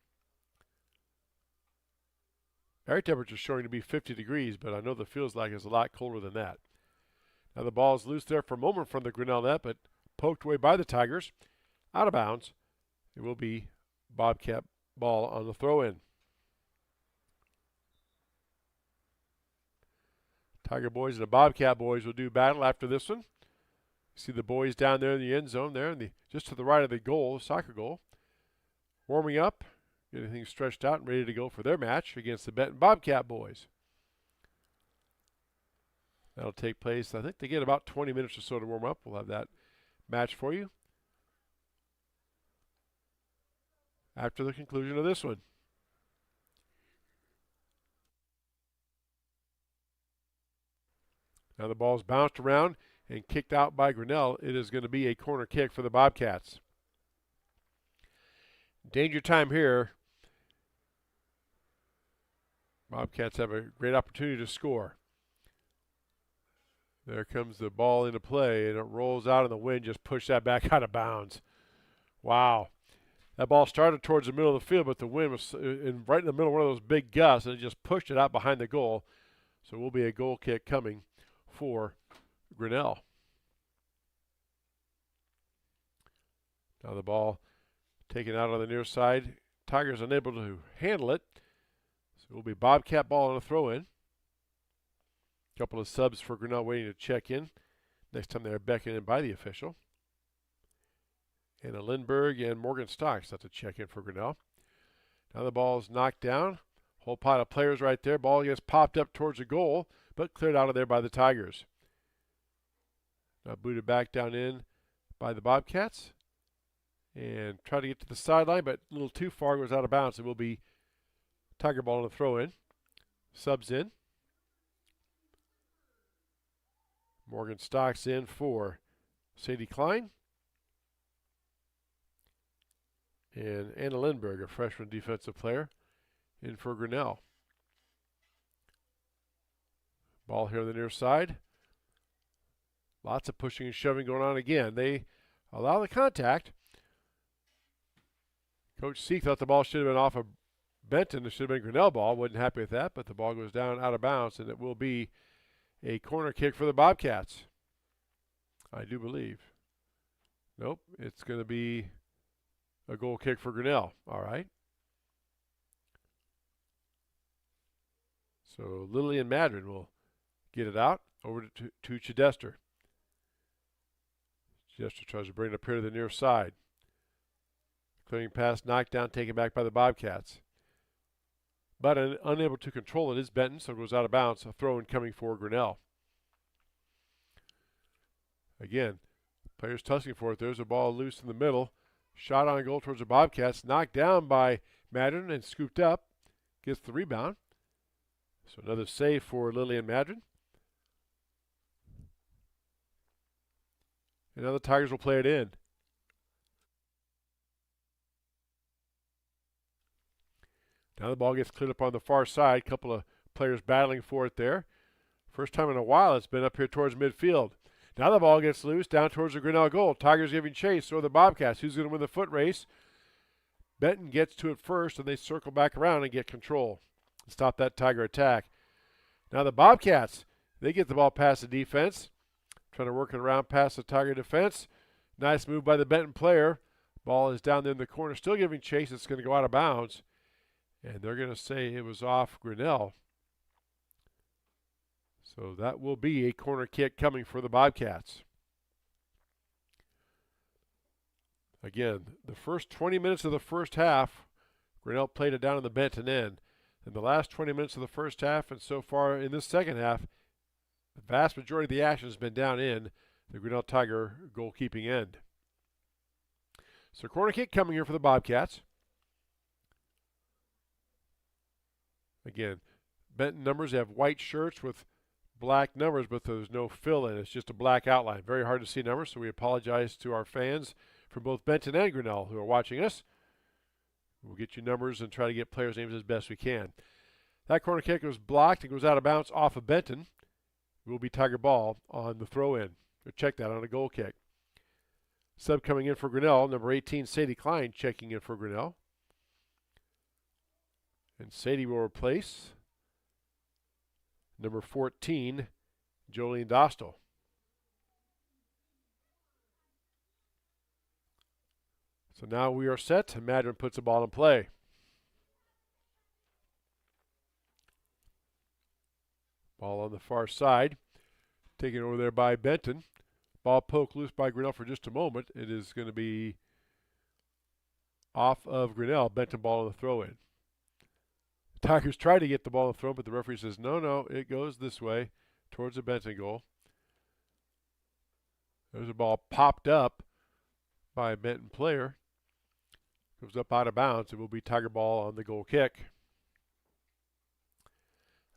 Air temperature is showing to be 50 degrees, but I know the feels like it's a lot colder than that. Now the ball is loose there for a moment from the Grinnell net, but poked away by the Tigers. Out of bounds. It will be Bobcat ball on the throw-in. Tiger boys and the Bobcat boys will do battle after this one. See the boys down there in the end zone there, just to the right of the goal, soccer goal. Warming up, getting things stretched out and ready to go for their match against the Benton Bobcat boys. That'll take place. I think they get about 20 minutes or so to warm up. We'll have that match for you after the conclusion of this one. Now the ball's bounced around and kicked out by Grinnell. It is going to be a corner kick for the Bobcats. Danger time here. Bobcats have a great opportunity to score. There comes the ball into play, and it rolls out in the wind, just pushed that back out of bounds. Wow. That ball started towards the middle of the field, but the wind was right in the middle of one of those big gusts, and it just pushed it out behind the goal. So it will be a goal kick coming for Grinnell. Now the ball taken out on the near side. Tigers unable to handle it. So it will be Bobcat ball on a throw-in. Couple of subs for Grinnell waiting to check in. Next time they're beckoned in by the official. Anna Lindberg and Morgan Stocks have to check in for Grinnell. Now the ball is knocked down. Whole pile of players right there. Ball gets popped up towards the goal, but cleared out of there by the Tigers. Now booted back down in by the Bobcats. And try to get to the sideline, but a little too far, goes out of bounds. It will be Tiger ball on the throw-in. Subs in. Morgan Stocks in for Sadie Klein. And Anna Lindberg, a freshman defensive player, in for Grinnell. Ball here on the near side. Lots of pushing and shoving going on again. They allow the contact. Coach Seek thought the ball should have been off of Benton. It should have been Grinnell ball. Wasn't happy with that, but the ball goes down out of bounds, and it will be a corner kick for the Bobcats. I do believe. Nope, it's going to be a goal kick for Grinnell. All right. So Lillian Madron will get it out over to Chidester. Chidester tries to bring it up here to the near side. Clearing pass, knocked down, taken back by the Bobcats. But unable to control it is Benton, so it goes out of bounds. A throw-in coming for Grinnell. Again, players tussling for it. There's a ball loose in the middle. Shot on goal towards the Bobcats. Knocked down by Madron and scooped up. Gets the rebound. So another save for Lillian Madron. And now the Tigers will play it in. Now the ball gets cleared up on the far side. Couple of players battling for it there. First time in a while it's been up here towards midfield. Now the ball gets loose down towards the Grinnell goal. Tigers giving chase. So are the Bobcats. Who's going to win the foot race? Benton gets to it first, and they circle back around and get control. Stop that Tiger attack. Now the Bobcats, they get the ball past the defense. Trying to work it around past the Tiger defense. Nice move by the Benton player. Ball is down there in the corner. Still giving chase. It's going to go out of bounds. And they're going to say it was off Grinnell. So that will be a corner kick coming for the Bobcats. Again, the first 20 minutes of the first half, Grinnell played it down in the Benton end. In the last 20 minutes of the first half and so far in this second half, the vast majority of the action has been down in the Grinnell Tiger goalkeeping end. So corner kick coming here for the Bobcats. Again, Benton numbers have white shirts with black numbers, but there's no fill in. It's just a black outline. Very hard to see numbers, so we apologize to our fans from both Benton and Grinnell who are watching us. We'll get you numbers and try to get players' names as best we can. That corner kick was blocked and goes out of bounds off of Benton. It will be Tiger ball on the throw-in. Check that on a goal kick. Sub coming in for Grinnell, number 18, Sadie Klein, checking in for Grinnell. And Sadie will replace number 14, Jolene Dostal. So now we are set, and Madron puts the ball in play. Ball on the far side, taken over there by Benton. Ball poked loose by Grinnell for just a moment. It is going to be off of Grinnell. Benton ball on the throw-in. Tigers try to get the ball on the throw, but the referee says, no, it goes this way. towards the Benton goal. There's a ball popped up by a Benton player. Goes up out of bounds. It will be Tiger ball on the goal kick.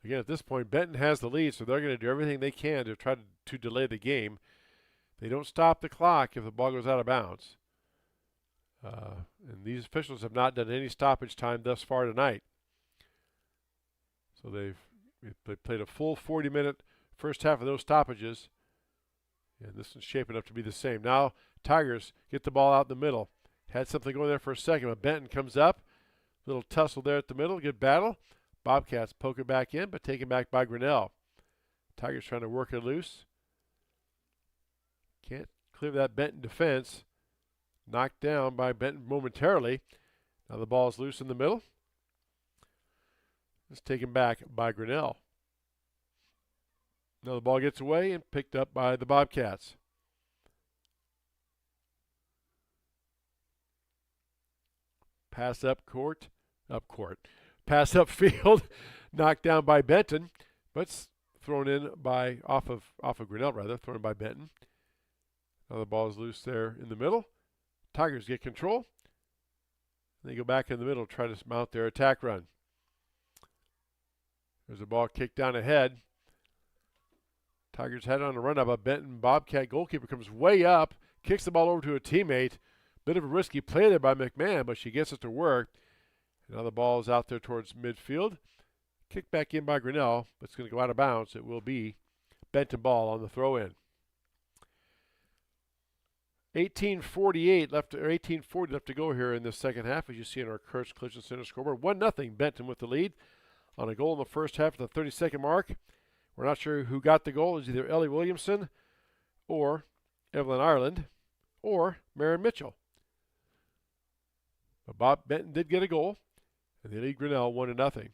Again, at this point, Benton has the lead, so they're going to do everything they can to try to delay the game. They don't stop the clock if the ball goes out of bounds. And these officials have not done any stoppage time thus far tonight. So they've played a full 40-minute first half of those stoppages. And this one's shaping up to be the same. Now Tigers get the ball out in the middle. Had something going there for a second, but Benton comes up. Little tussle there at the middle. Good battle. Bobcats poke it back in, but taken back by Grinnell. Tigers trying to work it loose. Can't clear that Benton defense. Knocked down by Benton momentarily. Now the ball is loose in the middle. It's taken back by Grinnell. Now the ball gets away and picked up by the Bobcats. Pass up court. Pass up field. Knocked down by Benton, but thrown in by off of Grinnell rather, thrown by Benton. Now the ball is loose there in the middle. Tigers get control. They go back in the middle, try to mount their attack run. There's a ball kicked down ahead. Tigers had it on a run up. A Benton Bobcat goalkeeper comes way up, kicks the ball over to a teammate. Bit of a risky play there by McMahon, but she gets it to work. Now the ball is out there towards midfield. Kicked back in by Grinnell, but it's going to go out of bounds. It will be Benton ball on the throw-in. 18:40 left to go here in the second half, as you see in our Kurtz Collision Center scoreboard. 1-0 Benton with the lead on a goal in the first half at the 32nd mark. We're not sure who got the goal. It's either Ellie Williamson or Evelyn Ireland or Maren Mitchell. But Bob Benton did get a goal, and they lead Grinnell 1-0.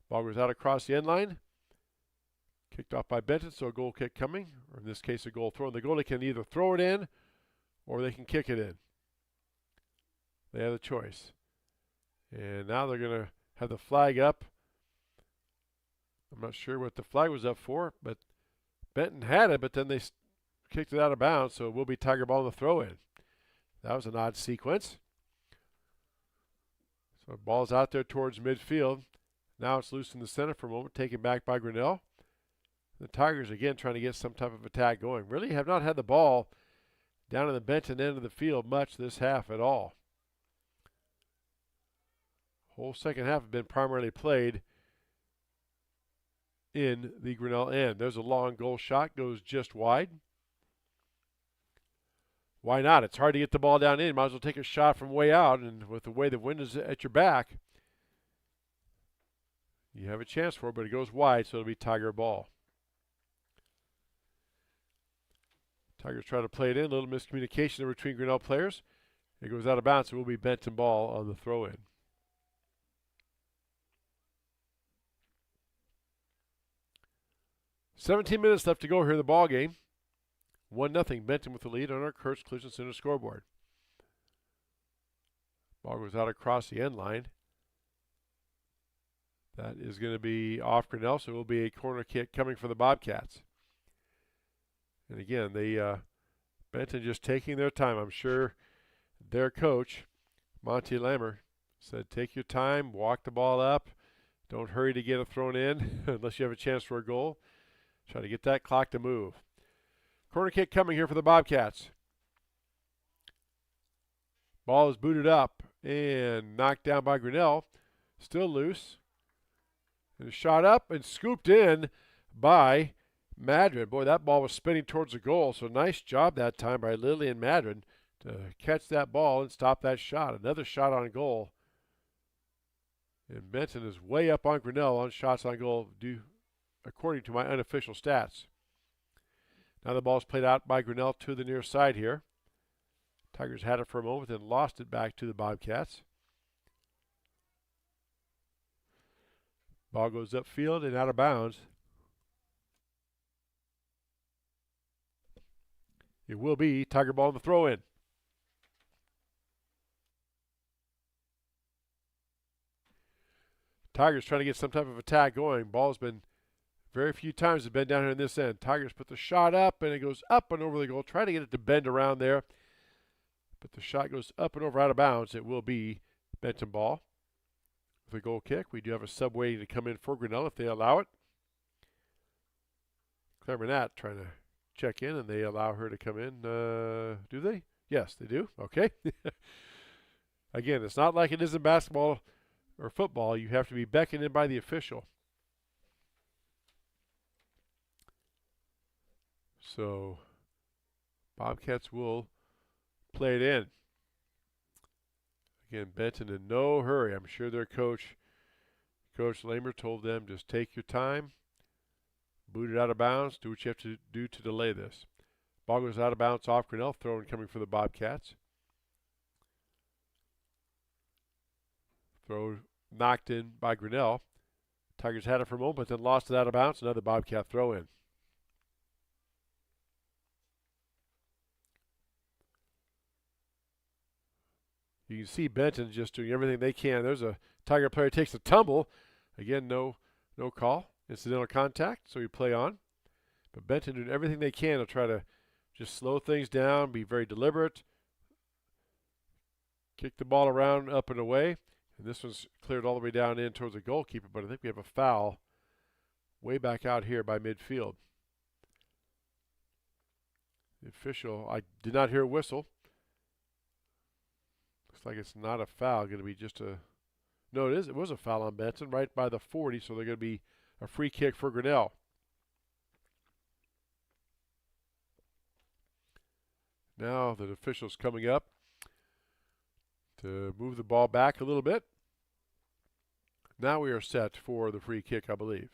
Ball goes out across the end line. Kicked off by Benton, so a goal kick coming, or in this case a goal throw. And the goalie can either throw it in or they can kick it in. They have the choice. And now they're going to have the flag up. I'm not sure what the flag was up for, but Benton had it, but then they kicked it out of bounds, so it will be Tiger ball on the throw-in. That was an odd sequence. So the ball's out there towards midfield. Now it's loose in the center for a moment, taken back by Grinnell. The Tigers again trying to get some type of attack going. Really have not had the ball down in the Benton end of the field much this half at all. Whole second half has been primarily played in the Grinnell end. There's a long goal shot, goes just wide. Why not? It's hard to get the ball down in. Might as well take a shot from way out, and with the way the wind is at your back, you have a chance for it, but it goes wide, so it'll be Tiger ball. Tigers try to play it in. A little miscommunication there between Grinnell players. It goes out of bounds. It will be Benton ball on the throw-in. "17 minutes left to go here in the ball game. 1-0 Benton with the lead on our Kurtz Collision Center scoreboard. Ball goes out across the end line. That is going to be off Grinnell, so it will be a corner kick coming for the Bobcats. And again, Benton just taking their time. I'm sure their coach, Monty Lammer, said take your time, walk the ball up. Don't hurry to get it thrown in unless you have a chance for a goal. Try to get that clock to move. Corner kick coming here for the Bobcats. Ball is booted up and knocked down by Grinnell. Still loose. And shot up and scooped in by Madrid. Boy, that ball was spinning towards the goal, so nice job that time by Lillian Madrid to catch that ball and stop that shot. Another shot on goal. And Benton is way up on Grinnell on shots on goal, according to my unofficial stats. Now the ball's played out by Grinnell to the near side here. Tigers had it for a moment and lost it back to the Bobcats. Ball goes upfield and out of bounds. It will be Tiger ball on the throw-in. Tigers trying to get some type of attack going. Ball's been Very few times have been down here in this end. Tigers put the shot up, and it goes up and over the goal. Try to get it to bend around there. But the shot goes up and over out of bounds. It will be Benton ball. With a goal kick, we do have a sub waiting to come in for Grinnell if they allow it. Claire Burnett trying to check in, and they allow her to come in. Do they? Yes, they do. Okay. Again, it's not like it is in basketball or football. You have to be beckoned in by the official. So, Bobcats will play it in. Again, Benton in no hurry. I'm sure their coach, Coach Lamer, told them just take your time, boot it out of bounds, do what you have to do to delay this. Ball goes out of bounds off Grinnell, throw-in coming for the Bobcats. Throw knocked in by Grinnell. Tigers had it for a moment, but then lost it out of bounds. Another Bobcat throw-in. You can see Benton just doing everything they can. There's a Tiger player takes a tumble. Again, no call. Incidental contact, so we play on. But Benton doing everything they can to try to just slow things down, be very deliberate, kick the ball around up and away. And this one's cleared all the way down in towards the goalkeeper, but I think we have a foul way back out here by midfield. The official, I did not hear a whistle. Looks like it's not a foul, going to be just a, no it is, it was a foul on Benton right by the 40, so they're going to be a free kick for Grinnell. Now the official's coming up to move the ball back a little bit. Now we are set for the free kick, I believe.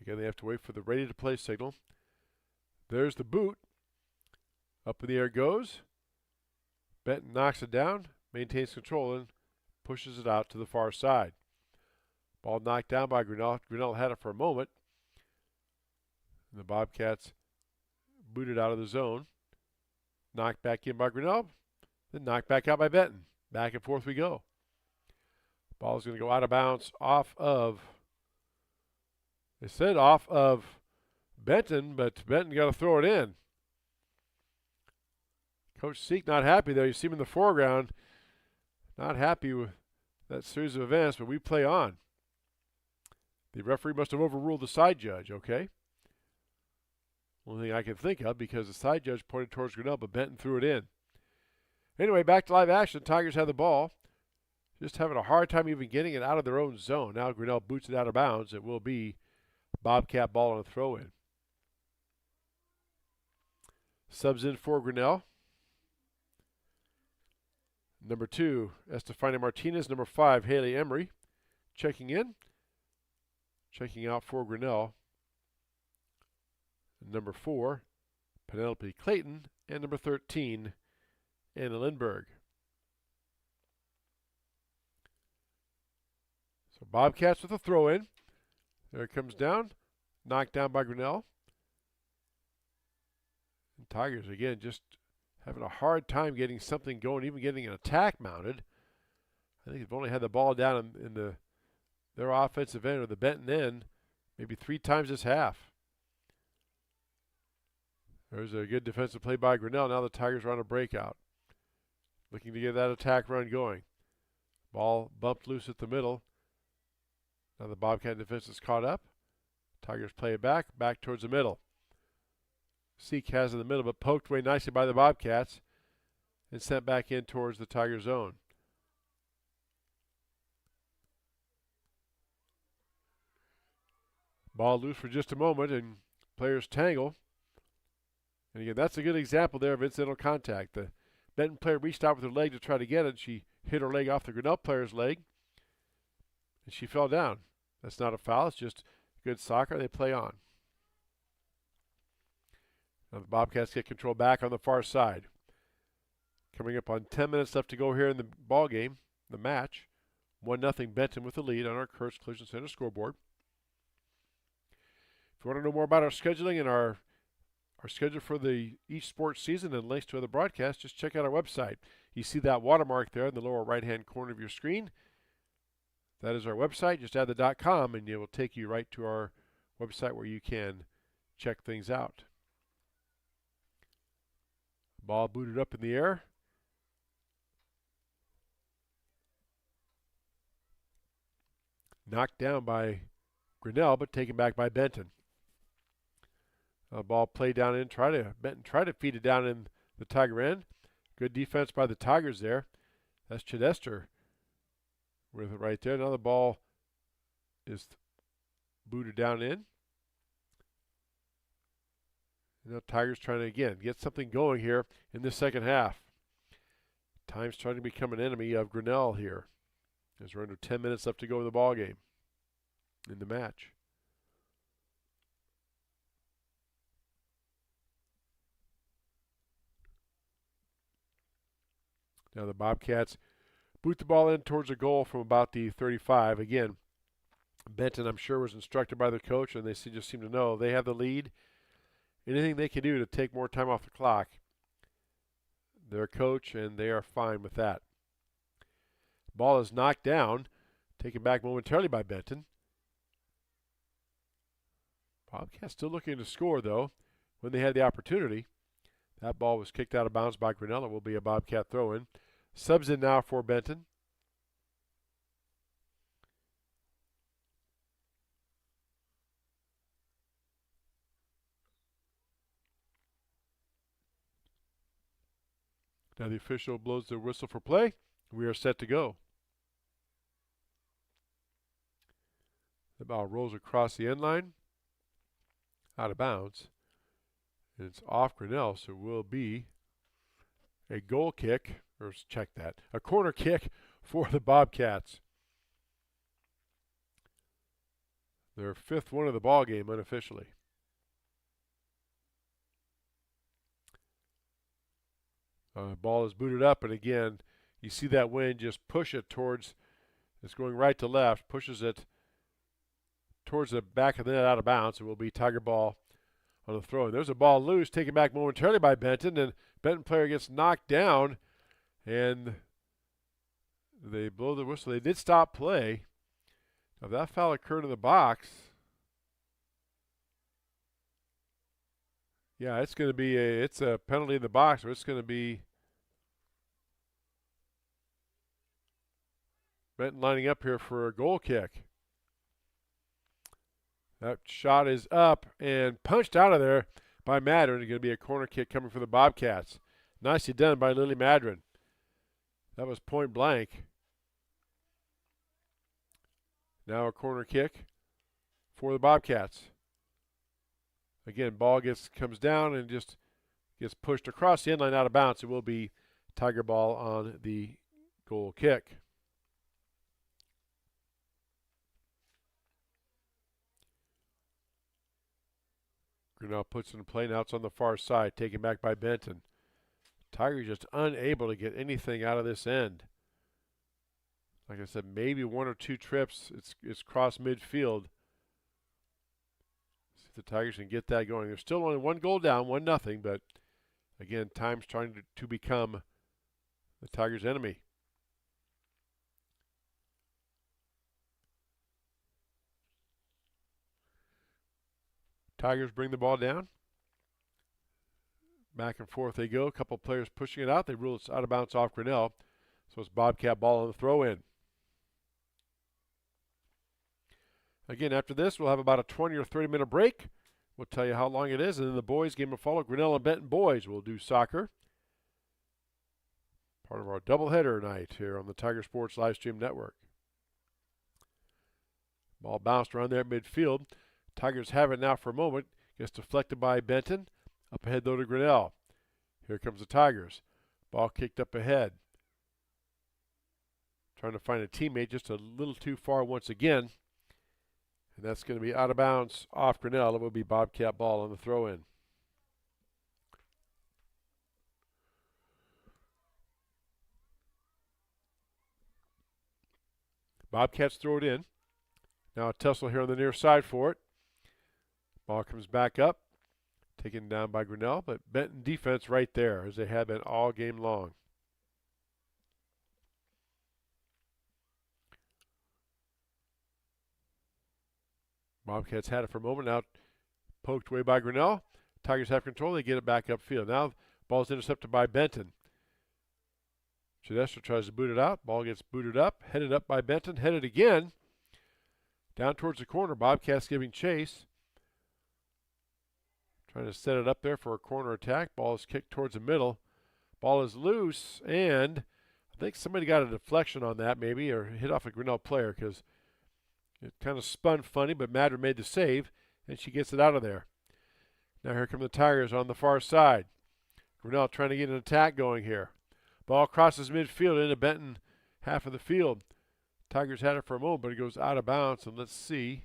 Again, they have to wait for the ready to play signal. There's the boot. Up in the air it goes. Benton knocks it down, maintains control, and pushes it out to the far side. Ball knocked down by Grinnell. Grinnell had it for a moment. And the Bobcats booted out of the zone. Knocked back in by Grinnell. Then knocked back out by Benton. Back and forth we go. Ball is going to go out of bounds off of, they said off of Benton, but Benton got to throw it in. Coach Seek not happy there. You see him in the foreground. Not happy with that series of events, but we play on. The referee must have overruled the side judge, okay? Only thing I can think of, because the side judge pointed towards Grinnell, but Benton threw it in. Anyway, back to live action. Tigers have the ball. Just having a hard time even getting it out of their own zone. Now Grinnell boots it out of bounds. It will be Bobcat ball on a throw-in. Subs in for Grinnell. Number 2, Estefania Martinez. Number 5, Haley Emery. Checking in. Checking out for Grinnell. Number 4, Penelope Clayton. And number 13, Anna Lindberg. So Bobcats with a throw-in. There it comes down. Knocked down by Grinnell. And Tigers, again, just having a hard time getting something going, even getting an attack mounted. I think they've only had the ball down in their offensive end or the Benton end maybe 3 times this half. There's a good defensive play by Grinnell. Now the Tigers are on a breakout. Looking to get that attack run going. Ball bumped loose at the middle. Now the Bobcat defense is caught up. Tigers play it back towards the middle. Seek has in the middle, but poked away nicely by the Bobcats and sent back in towards the Tiger zone. Ball loose for just a moment, and players tangle. And again, that's a good example there of incidental contact. The Benton player reached out with her leg to try to get it. She hit her leg off the Grinnell player's leg, and she fell down. That's not a foul. It's just good soccer. They play on. Now the Bobcats get control back on the far side. Coming up on 10 minutes left to go here in the ball game, the match. 1-0 Benton with the lead on our Kurtz Collision Center scoreboard. If you want to know more about our scheduling and our schedule for each sports season and links to other broadcasts, just check out our website. You see that watermark there in the lower right-hand corner of your screen. That is our website. Just add the .com and it will take you right to our website where you can check things out. Ball booted up in the air. Knocked down by Grinnell, but taken back by Benton. Ball played down in. Benton tried to feed it down in the Tiger end. Good defense by the Tigers there. That's Chidester with it right there. Now the ball is booted down in. Now Tigers trying to, again, get something going here in the second half. Time's trying to become an enemy of Grinnell here, as we're under 10 minutes left to go in the ball game, in the match. Now the Bobcats boot the ball in towards the goal from about the 35. Again, Benton, I'm sure, was instructed by the coach, and they just seem to know they have the lead. Anything they can do to take more time off the clock, their coach, and they are fine with that. Ball is knocked down, taken back momentarily by Benton. Bobcats still looking to score, though, when they had the opportunity. That ball was kicked out of bounds by Grinnell. It will be a Bobcat throw-in. Subs in now for Benton. Now the official blows the whistle for play. We are set to go. The ball rolls across the end line, out of bounds. And it's off Grinnell, so it will be a goal kick, or check that, a corner kick for the Bobcats. Their fifth one of the ball game unofficially. Ball is booted up, and again, you see that wind just push it towards, it's going right to left, pushes it towards the back of the net out of bounds. It will be Tiger ball on the throw. And there's a ball loose, taken back momentarily by Benton, and Benton player gets knocked down, and they blow the whistle. They did stop play. Now, if that foul occurred in the box, yeah, it's going to be it's a penalty in the box, or it's going to be Benton lining up here for a goal kick. That shot is up and punched out of there by Madron. It's going to be a corner kick coming for the Bobcats. Nicely done by Lily Madron. That was point blank. Now a corner kick for the Bobcats. Again, ball comes down and just gets pushed across the end line out of bounds. It will be Tiger ball on the goal kick. Grinnell puts it in play. Now it's on the far side, taken back by Benton. Tigers just unable to get anything out of this end. Like I said, maybe one or two trips. It's cross midfield. See if the Tigers can get that going. There's still only one goal down, 1-0, but again, time's trying to become the Tigers' enemy. Tigers bring the ball down. Back and forth they go. A couple players pushing it out. They rule it's out of bounds off Grinnell. So it's Bobcat ball on the throw-in. Again, after this, we'll have about a 20 or 30-minute break. We'll tell you how long it is, and then the boys' game will follow. Grinnell and Benton boys will do soccer. Part of our doubleheader night here on the Tiger Sports Livestream Network. Ball bounced around there at midfield. Tigers have it now for a moment. Gets deflected by Benton. Up ahead, though, to Grinnell. Here comes the Tigers. Ball kicked up ahead. Trying to find a teammate just a little too far once again. And that's going to be out of bounds off Grinnell. It will be Bobcat ball on the throw-in. Bobcats throw it in. Now a tussle here on the near side for it. Ball comes back up. Taken down by Grinnell, but Benton defense right there, as they have been all game long. Bobcats had it for a moment. Now poked away by Grinnell. Tigers have control. They get it back upfield. Now ball's intercepted by Benton. Chidester tries to boot it out. Ball gets booted up. Headed up by Benton. Headed again. Down towards the corner. Bobcats giving chase. Trying to set it up there for a corner attack. Ball is kicked towards the middle. Ball is loose, and I think somebody got a deflection on that maybe, or hit off a Grinnell player, because it kind of spun funny, but Madra made the save, and she gets it out of there. Now here come the Tigers on the far side. Grinnell trying to get an attack going here. Ball crosses midfield into Benton, half of the field. Tigers had it for a moment, but it goes out of bounds, and let's see.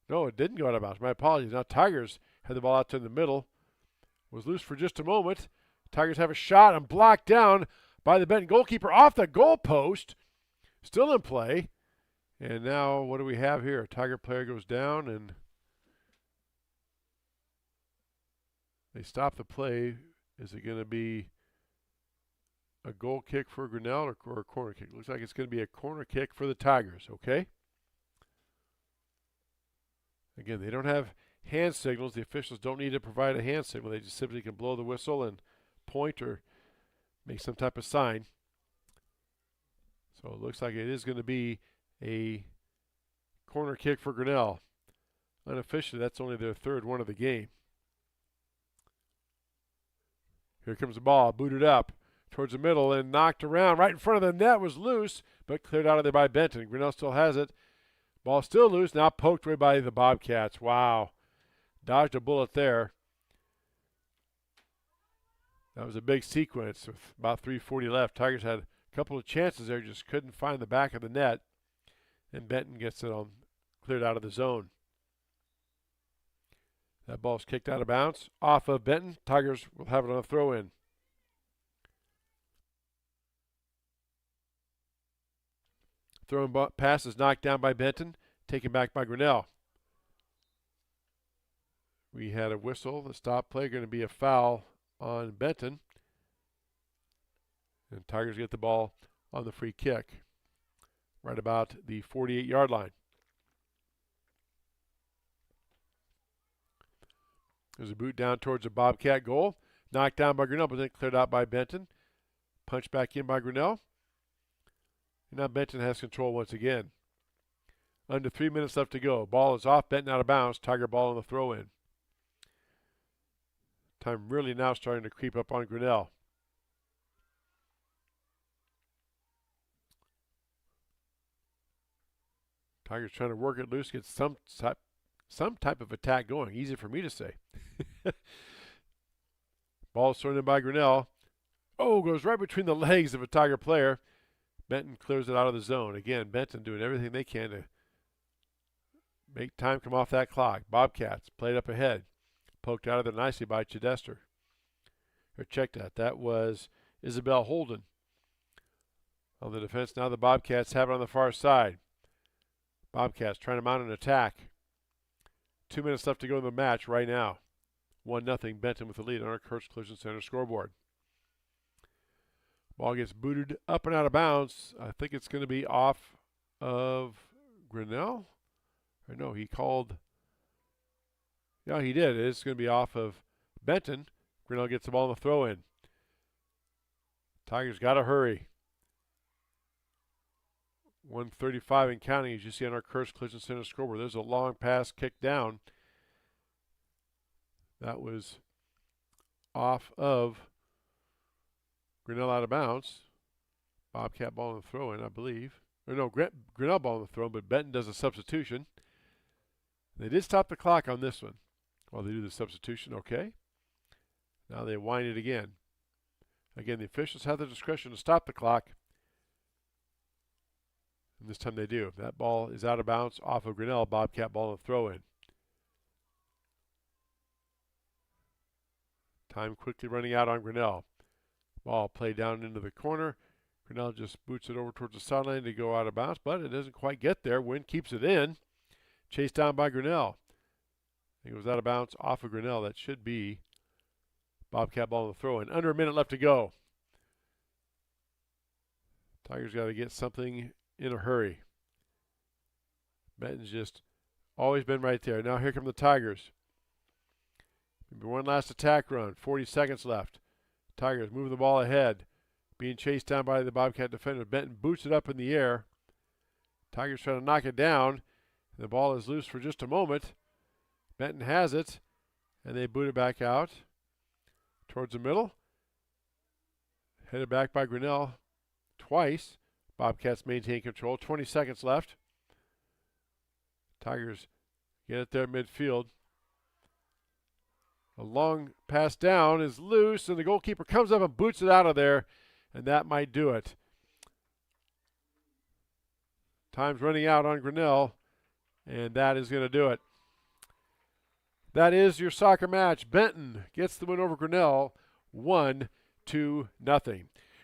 No, it didn't go out of bounds. My apologies. Now Tigers had the ball out to the middle. Was loose for just a moment. Tigers have a shot and blocked down by the Benton goalkeeper off the goalpost. Still in play. And now what do we have here? A Tiger player goes down and they stop the play. Is it going to be a goal kick for Grinnell or a corner kick? Looks like it's going to be a corner kick for the Tigers, okay? Again, they don't have hand signals. The officials don't need to provide a hand signal. They just simply can blow the whistle and point or make some type of sign. So it looks like it is going to be a corner kick for Grinnell. Unofficially, that's only their third one of the game. Here comes the ball, booted up towards the middle and knocked around. Right in front of the net, was loose, but cleared out of there by Benton. Grinnell still has it. Ball still loose, now poked away by the Bobcats. Wow. Dodged a bullet there. That was a big sequence with about 3:40 left. Tigers had a couple of chances there, just couldn't find the back of the net. And Benton gets it on, cleared out of the zone. That ball's kicked out of bounds. Off of Benton. Tigers will have it on a throw-in. Throwing pass is knocked down by Benton, taken back by Grinnell. We had a whistle. The stop play going to be a foul on Benton. And Tigers get the ball on the free kick right about the 48-yard line. There's a boot down towards the Bobcat goal. Knocked down by Grinnell, but then cleared out by Benton. Punched back in by Grinnell. And now Benton has control once again. Under 3 minutes left to go. Ball is off, Benton out of bounds. Tiger ball on the throw-in. Time really now starting to creep up on Grinnell. Tigers trying to work it loose, get some type of attack going. Easy for me to say. Ball thrown in by Grinnell. Oh, goes right between the legs of a Tiger player. Benton clears it out of the zone. Again, Benton doing everything they can to make time come off that clock. Bobcats played up ahead. Poked out of there nicely by Chidester. Or check that. That was Isabel Holden on the defense. Now the Bobcats have it on the far side. Bobcats trying to mount an attack. 2 minutes left to go in the match right now. 1-0 Benton with the lead on our Kurtz Collision Center scoreboard. Ball gets booted up and out of bounds. I think it's going to be off of Grinnell. Or no, he called. Yeah, he did. It's going to be off of Benton. Grinnell gets the ball on the throw-in. Tigers got to hurry. 1:35 and counting, as you see on our Kurtz Collision Center scoreboard. There's a long pass kicked down. That was off of Grinnell out of bounds. Bobcat ball on the throw-in, I believe. Or no, Grinnell ball on the throw, but Benton does a substitution. They did stop the clock on this one while they do the substitution. Okay. Now they wind it again. Again, the officials have the discretion to stop the clock. And this time they do. That ball is out of bounds off of Grinnell. Bobcat ball on the throw-in. Time quickly running out on Grinnell. Ball played down into the corner. Grinnell just boots it over towards the sideline to go out of bounds, but it doesn't quite get there. Wynn keeps it in. Chased down by Grinnell. It goes out of bounds off of Grinnell. That should be Bobcat ball on the throw-in. Under a minute left to go. Tigers got to get something in a hurry. Benton's just Always been right there. Now here come the Tigers. Maybe one last attack run. 40 seconds left. Tigers moving the ball ahead. Being chased down by the Bobcat defender. Benton boots it up in the air. Tigers trying to knock it down. The ball is loose for just a moment. Benton has it. And they boot it back out towards the middle. Headed back by Grinnell twice. Bobcats maintain control. 20 seconds left. Tigers get it there midfield. A long pass down is loose, and the goalkeeper comes up and boots it out of there, and that might do it. Time's running out on Grinnell, and that is going to do it. That is your soccer match. Benton gets the win over Grinnell, 1-0.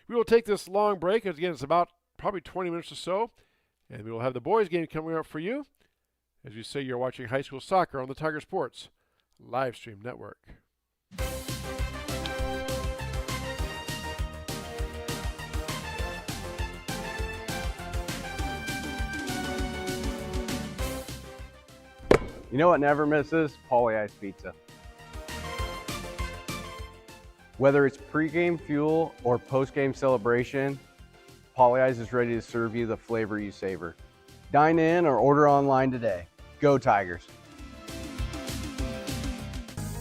We will take this long break. Again, it's about probably 20 minutes or so, and we will have the boys' game coming up for you. As you say, you're watching high school soccer on the Tiger Sports live stream network. You know what never misses? Pauly Ice Pizza. Whether it's pregame fuel or postgame celebration, Pauly Ice is ready to serve you the flavor you savor. Dine in or order online today. Go Tigers.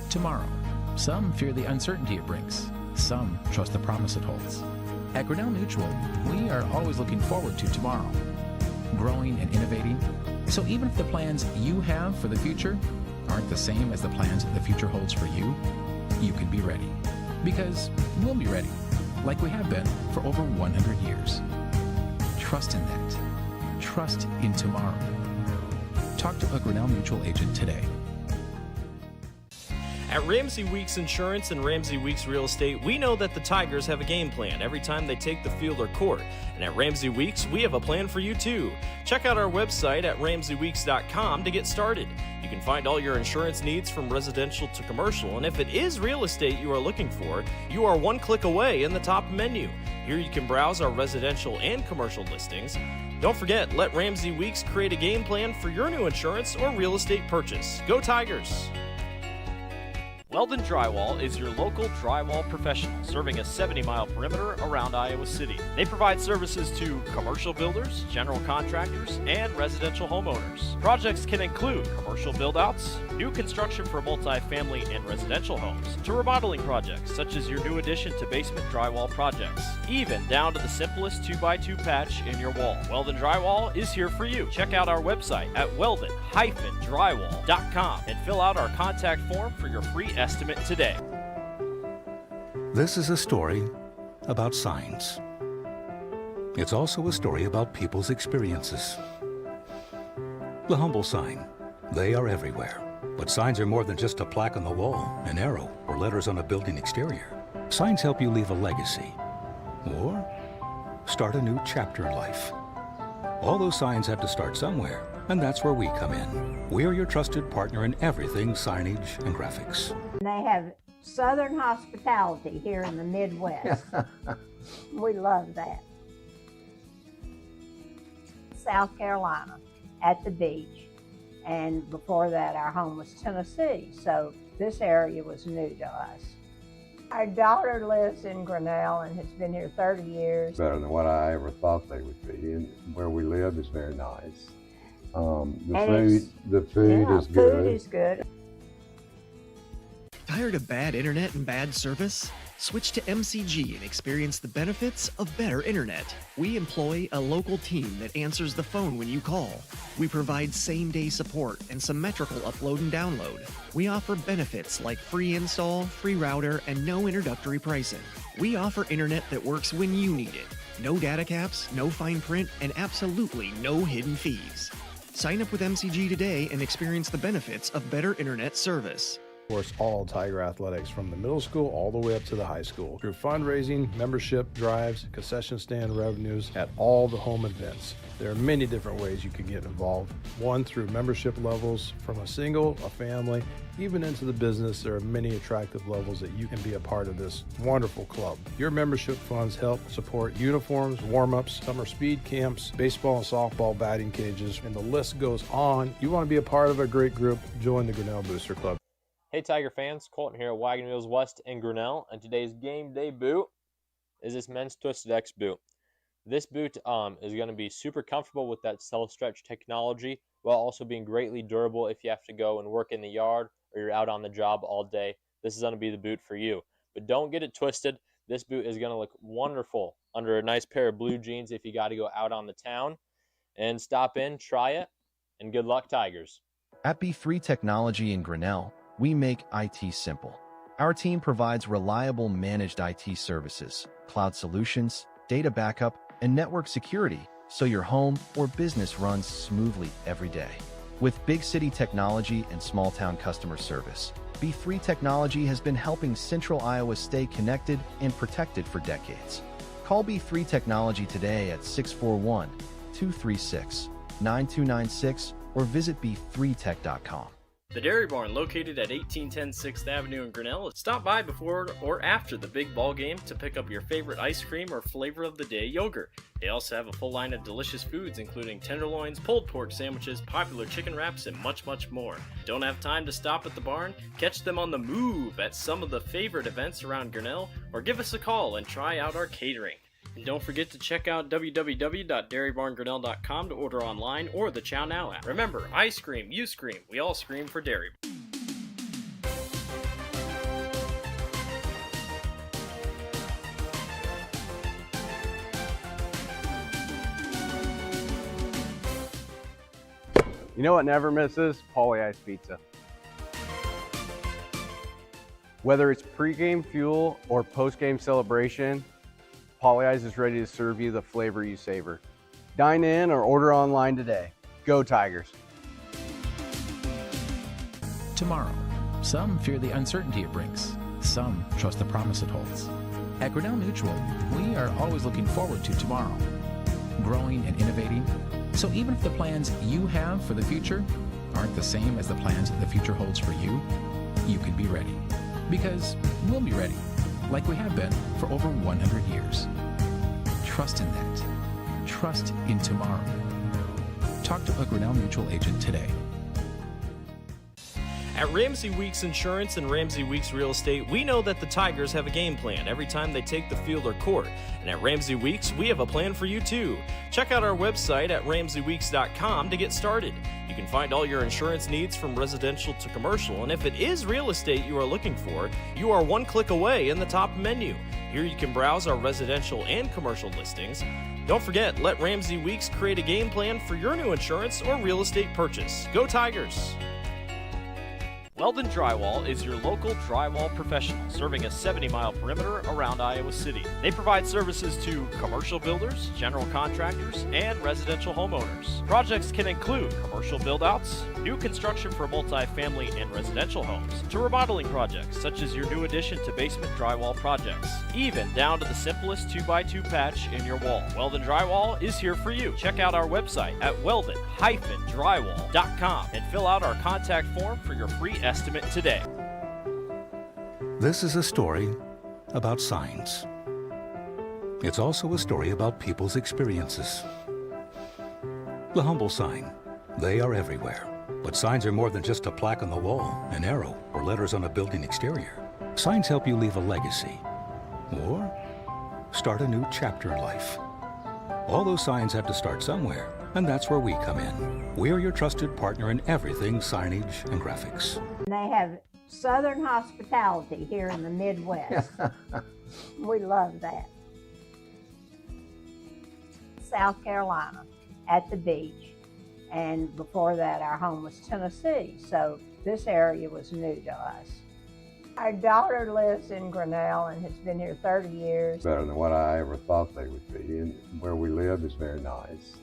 Tomorrow, some fear the uncertainty it brings. Some trust the promise it holds. At Grinnell Mutual, we are always looking forward to tomorrow, growing and innovating. So even if the plans you have for the future aren't the same as the plans the future holds for you, you can be ready. Because we'll be ready, like we have been for over 100 years. Trust in that. Trust in tomorrow. Talk to a Grinnell Mutual agent today. At Ramsey Weeks Insurance and Ramsey Weeks Real Estate, we know that the Tigers have a game plan every time they take the field or court. And at Ramsey Weeks, we have a plan for you too. Check out our website at ramseyweeks.com to get started. You can find all your insurance needs from residential to commercial, and if it is real estate you are looking for, you are one click away in the top menu. Here you can browse our residential and commercial listings. Don't forget, let Ramsey Weeks create a game plan for your new insurance or real estate purchase. Go Tigers! Weldon Drywall is your local drywall professional, serving a 70-mile perimeter around Iowa City. They provide services to commercial builders, general contractors, and residential homeowners. Projects can include commercial build-outs, new construction for multi-family and residential homes, to remodeling projects such as your new addition to basement drywall projects, even down to the simplest 2x2 patch in your wall. Weldon Drywall is here for you. Check out our website at weldon-drywall.com and fill out our contact form for your free estimate today. This is a story about signs. It's also a story about people's experiences. The humble sign. They are everywhere. But signs are more than just a plaque on the wall, an arrow, or letters on a building exterior. Signs help you leave a legacy or start a new chapter in life. All those signs have to start somewhere, and that's where we come in. We are your trusted partner in everything signage and graphics. They have Southern hospitality here in the Midwest. We love that. South Carolina, at the beach, and before that our home was Tennessee, so this area was new to us. Our daughter lives in Grinnell and has been here 30 years. Better than what I ever thought they would be, and where we live is very nice. The food is good. Food is good. Tired of bad internet and bad service? Switch to MCG and experience the benefits of better internet. We employ a local team that answers the phone when you call. We provide same-day support and symmetrical upload and download. We offer benefits like free install, free router, and no introductory pricing. We offer internet that works when you need it. No data caps, no fine print, and absolutely no hidden fees. Sign up with MCG today and experience the benefits of better internet service. Supports all Tiger athletics from the middle school all the way up to the high school through fundraising, membership drives, concession stand revenues at all the home events. There are many different ways you can get involved. One, through membership levels from a single, a family, even into the business. There are many attractive levels that you can be a part of this wonderful club. Your membership funds help support uniforms, warm-ups, summer speed camps, baseball and softball batting cages, and the list goes on. You want to be a part of a great group, join the Grinnell Booster Club. Hey Tiger fans, Colton here at Wagon Wheels West in Grinnell, and today's game day boot is this men's Twisted X boot. This boot is going to be super comfortable with that self-stretch technology while also being greatly durable if you have to go and work in the yard or you're out on the job all day. This is going to be the boot for you. But don't get it twisted. This boot is going to look wonderful under a nice pair of blue jeans if you got to go out on the town. And stop in, try it, and good luck, Tigers. At B3 Technology in Grinnell, we make IT simple. Our team provides reliable managed IT services, cloud solutions, data backup, and network security so your home or business runs smoothly every day. With big city technology and small town customer service, B3 Technology has been helping Central Iowa stay connected and protected for decades. Call B3 Technology today at 641-236-9296 or visit b3tech.com. The Dairy Barn, located at 1810 6th Avenue in Grinnell. Stop by before or after the big ball game to pick up your favorite ice cream or flavor of the day yogurt. They also have a full line of delicious foods, including tenderloins, pulled pork sandwiches, popular chicken wraps, and much, much more. Don't have time to stop at the barn? Catch them on the move at some of the favorite events around Grinnell, or give us a call and try out our catering. And don't forget to check out www.dairybarngrinnell.com to order online or the Chow Now app. Remember, I scream, you scream, we all scream for Dairy. You know what never misses? Paulie Ice Pizza. Whether it's pregame fuel or postgame celebration, Paulie Ice is ready to serve you the flavor you savor. Dine in or order online today. Go Tigers! Tomorrow. Some fear the uncertainty it brings. Some trust the promise it holds. At Grinnell Mutual, we are always looking forward to tomorrow, growing and innovating. So even if the plans you have for the future aren't the same as the plans the future holds for you, you can be ready. Because we'll be ready, like we have been for over 100 years. Trust in that. Trust in tomorrow. Talk to a Grinnell Mutual agent today. At Ramsey Weeks Insurance and Ramsey Weeks Real Estate, we know that the Tigers have a game plan every time they take the field or court. And at Ramsey Weeks, we have a plan for you too. Check out our website at ramseyweeks.com to get started. You can find all your insurance needs from residential to commercial, and if it is real estate you are looking for, you are one click away in the top menu. Here you can browse our residential and commercial listings. Don't forget, let Ramsey Weeks create a game plan for your new insurance or real estate purchase. Go Tigers! Weldon Drywall is your local drywall professional, serving a 70-mile perimeter around Iowa City. They provide services to commercial builders, general contractors, and residential homeowners. Projects can include commercial build-outs, new construction for multi-family and residential homes, to remodeling projects such as your new addition to basement drywall projects, even down to the simplest 2x2 patch in your wall. Weldon Drywall is here for you. Check out our website at weldon-drywall.com and fill out our contact form for your free estimate today. This is a story about signs. It's also a story about people's experiences. The humble sign. They are everywhere. But signs are more than just a plaque on the wall, an arrow, or letters on a building exterior. Signs help you leave a legacy or start a new chapter in life. All those signs have to start somewhere, and that's where we come in. We're your trusted partner in everything signage and graphics. They have Southern hospitality here in the Midwest. We love that. South Carolina, at the beach. And before that, our home was Tennessee. So this area was new to us. Our daughter lives in Grinnell and has been here 30 years. Better than what I ever thought they would be. And where we live is very nice.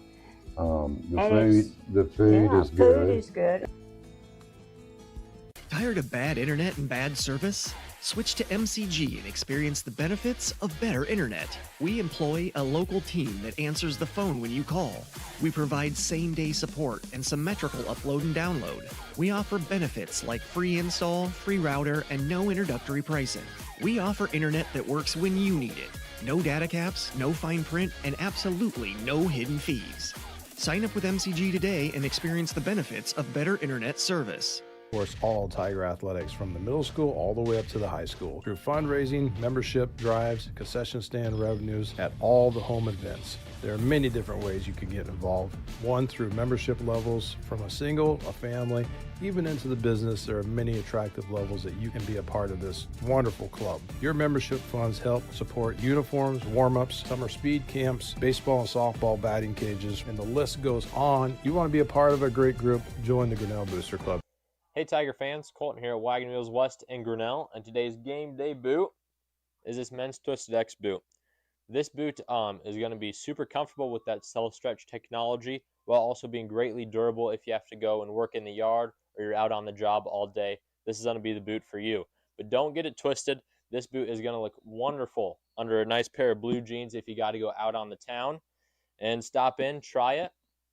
The food is good. Food is good. Tired of bad internet and bad service? Switch to MCG and experience the benefits of better internet. We employ a local team that answers the phone when you call. We provide same-day support and symmetrical upload and download. We offer benefits like free install, free router, and no introductory pricing. We offer internet that works when you need it. No data caps, no fine print, and absolutely no hidden fees. Sign up with MCG today and experience the benefits of better internet service. Of course, all Tiger athletics from the middle school all the way up to the high school through fundraising, membership, drives, concession stand revenues at all the home events. There are many different ways you can get involved. One, through membership levels from a single, a family, even into the business. There are many attractive levels that you can be a part of this wonderful club. Your membership funds help support uniforms, warm-ups, summer speed camps, baseball and softball batting cages, and the list goes on. You want to be a part of a great group, join the Grinnell Booster Club. Hey Tiger fans, Colton here at Wagon Wheels West in Grinnell, and today's game day boot is this men's Twisted X boot. This boot is going to be super comfortable with that self-stretch technology while also being greatly durable if you have to go and work in the yard or you're out on the job all day. This is going to be the boot for you. But don't get it twisted. This boot is going to look wonderful under a nice pair of blue jeans if you got to go out on the town. And stop in, try it,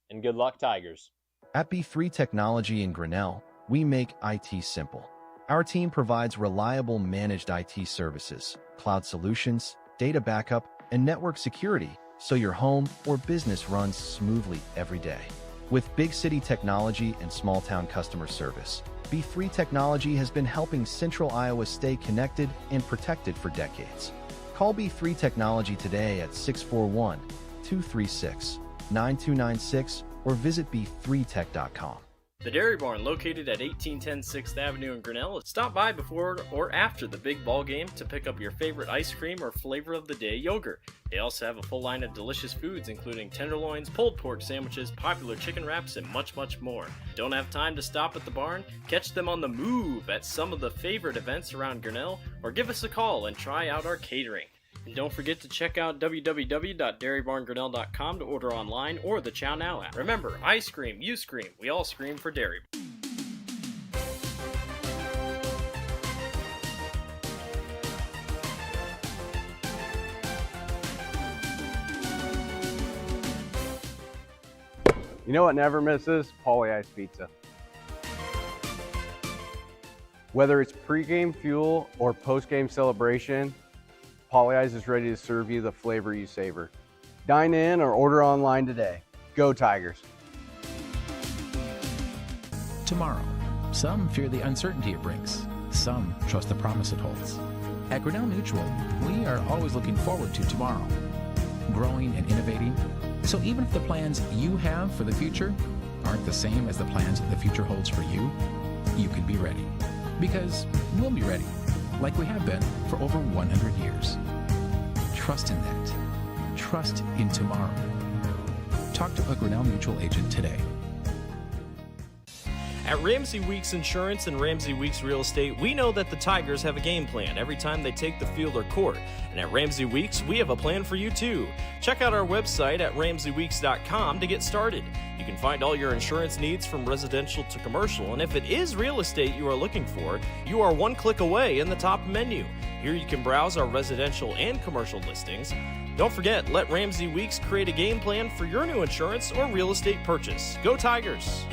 and good luck, Tigers. At B3 Technology in Grinnell, we make IT simple. Our team provides reliable managed IT services, cloud solutions, data backup, and network security so your home or business runs smoothly every day. With big city technology and small town customer service, B3 Technology has been helping Central Iowa stay connected and protected for decades. Call B3 Technology today at 641-236-9296 or visit b3tech.com. The Dairy Barn, located at 1810 6th Avenue in Grinnell. Stop by before or after the big ball game to pick up your favorite ice cream or flavor of the day yogurt. They also have a full line of delicious foods, including tenderloins, pulled pork sandwiches, popular chicken wraps, and much, much more. Don't have time to stop at the barn? Catch them on the move at some of the favorite events around Grinnell, or give us a call and try out our catering. And don't forget to check out www.dairybarngrinnell.com to order online or the Chow Now app. Remember, I scream, you scream, we all scream for Dairy. You know what never misses? Pauly Ice Pizza. Whether it's pregame fuel or postgame celebration, Pauly Ice is ready to serve you the flavor you savor. Dine in or order online today. Go Tigers. Tomorrow. Some fear the uncertainty it brings. Some trust the promise it holds. At Grinnell Mutual, we are always looking forward to tomorrow, growing and innovating. So even if the plans you have for the future aren't the same as the plans the future holds for you, you can be ready. Because we'll be ready, like we have been for over 100 years. Trust in that. Trust in tomorrow. Talk to a Grinnell Mutual agent today. At Ramsey Weeks Insurance and Ramsey Weeks Real Estate, we know that the Tigers have a game plan every time they take the field or court. And at Ramsey Weeks, we have a plan for you too. Check out our website at ramseyweeks.com to get started. You can find all your insurance needs from residential to commercial, and if it is real estate you are looking for, you are one click away in the top menu. Here you can browse our residential and commercial listings. Don't forget, let Ramsey Weeks create a game plan for your new insurance or real estate purchase. Go Tigers!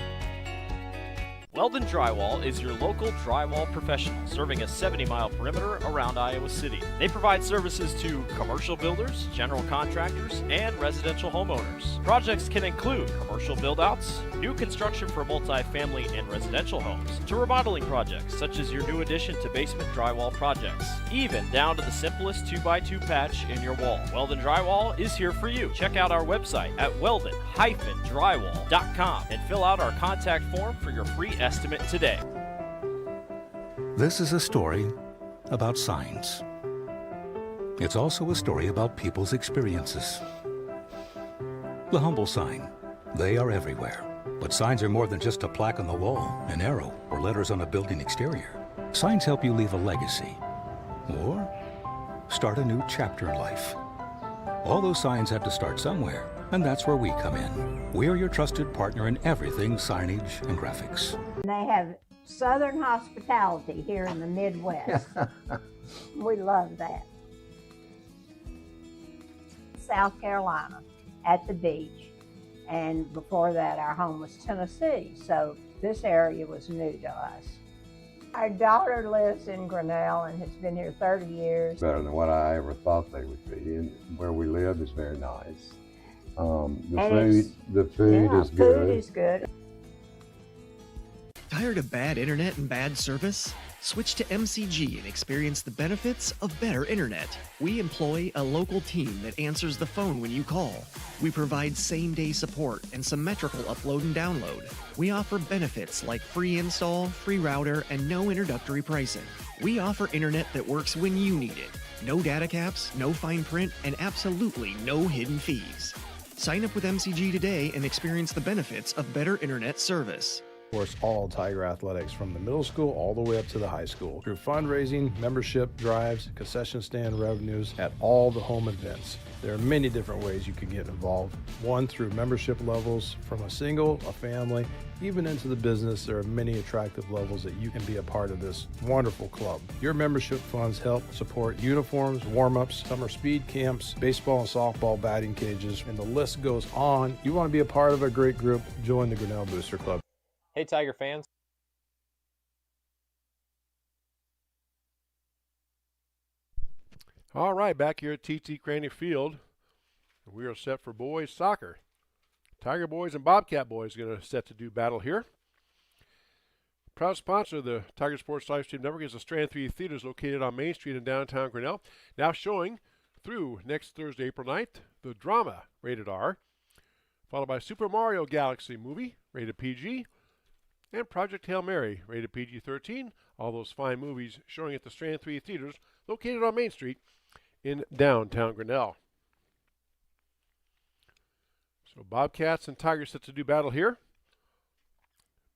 Weldon Drywall is your local drywall professional, serving a 70-mile perimeter around Iowa City. They provide services to commercial builders, general contractors, and residential homeowners. Projects can include commercial build-outs, new construction for multi-family and residential homes, to remodeling projects such as your new addition to basement drywall projects, even down to the simplest 2x2 patch in your wall. Weldon Drywall is here for you. Check out our website at weldon-drywall.com and fill out our contact form for your free estimate today. This is a story about signs. It's also a story about people's experiences. The humble sign. They are everywhere. But signs are more than just a plaque on the wall, an arrow, or letters on a building exterior. Signs help you leave a legacy or start a new chapter in life. All those signs have to start somewhere, and that's where we come in. We are your trusted partner in everything signage and graphics. They have Southern hospitality here in the Midwest. We love that. South Carolina at the beach. And before that, our home was Tennessee. So this area was new to us. Our daughter lives in Grinnell and has been here 30 years. Better than what I ever thought they would be. And where we live is very nice. The food is good. Food is good. Tired of bad internet and bad service? Switch to MCG and experience the benefits of better internet. We employ a local team that answers the phone when you call. We provide same-day support and symmetrical upload and download. We offer benefits like free install, free router, and no introductory pricing. We offer internet that works when you need it. No data caps, no fine print, and absolutely no hidden fees. Sign up with MCG today and experience the benefits of better internet service. Of course, all Tiger athletics from the middle school all the way up to the high school through fundraising, membership drives, concession stand revenues at all the home events. There are many different ways you can get involved. One, through membership levels from a single, a family, even into the business. There are many attractive levels that you can be a part of this wonderful club. Your membership funds help support uniforms, warm-ups, summer speed camps, baseball and softball batting cages, and the list goes on. You want to be a part of a great group? Join the Grinnell Booster Club. Hey, Tiger fans. All right, back here at TT Craney Field, we are set for boys soccer. Tiger boys and Bobcat boys are going to set to do battle here. Proud sponsor of the Tiger Sports Livestream Network is the Strand 3 Theaters located on Main Street in downtown Grinnell. Now showing through next Thursday, April 9th, the drama, rated R, followed by Super Mario Galaxy movie, rated PG, and Project Hail Mary, rated PG-13. All those fine movies showing at the Strand 3 Theaters located on Main Street in downtown Grinnell. So Bobcats and Tigers set to do battle here.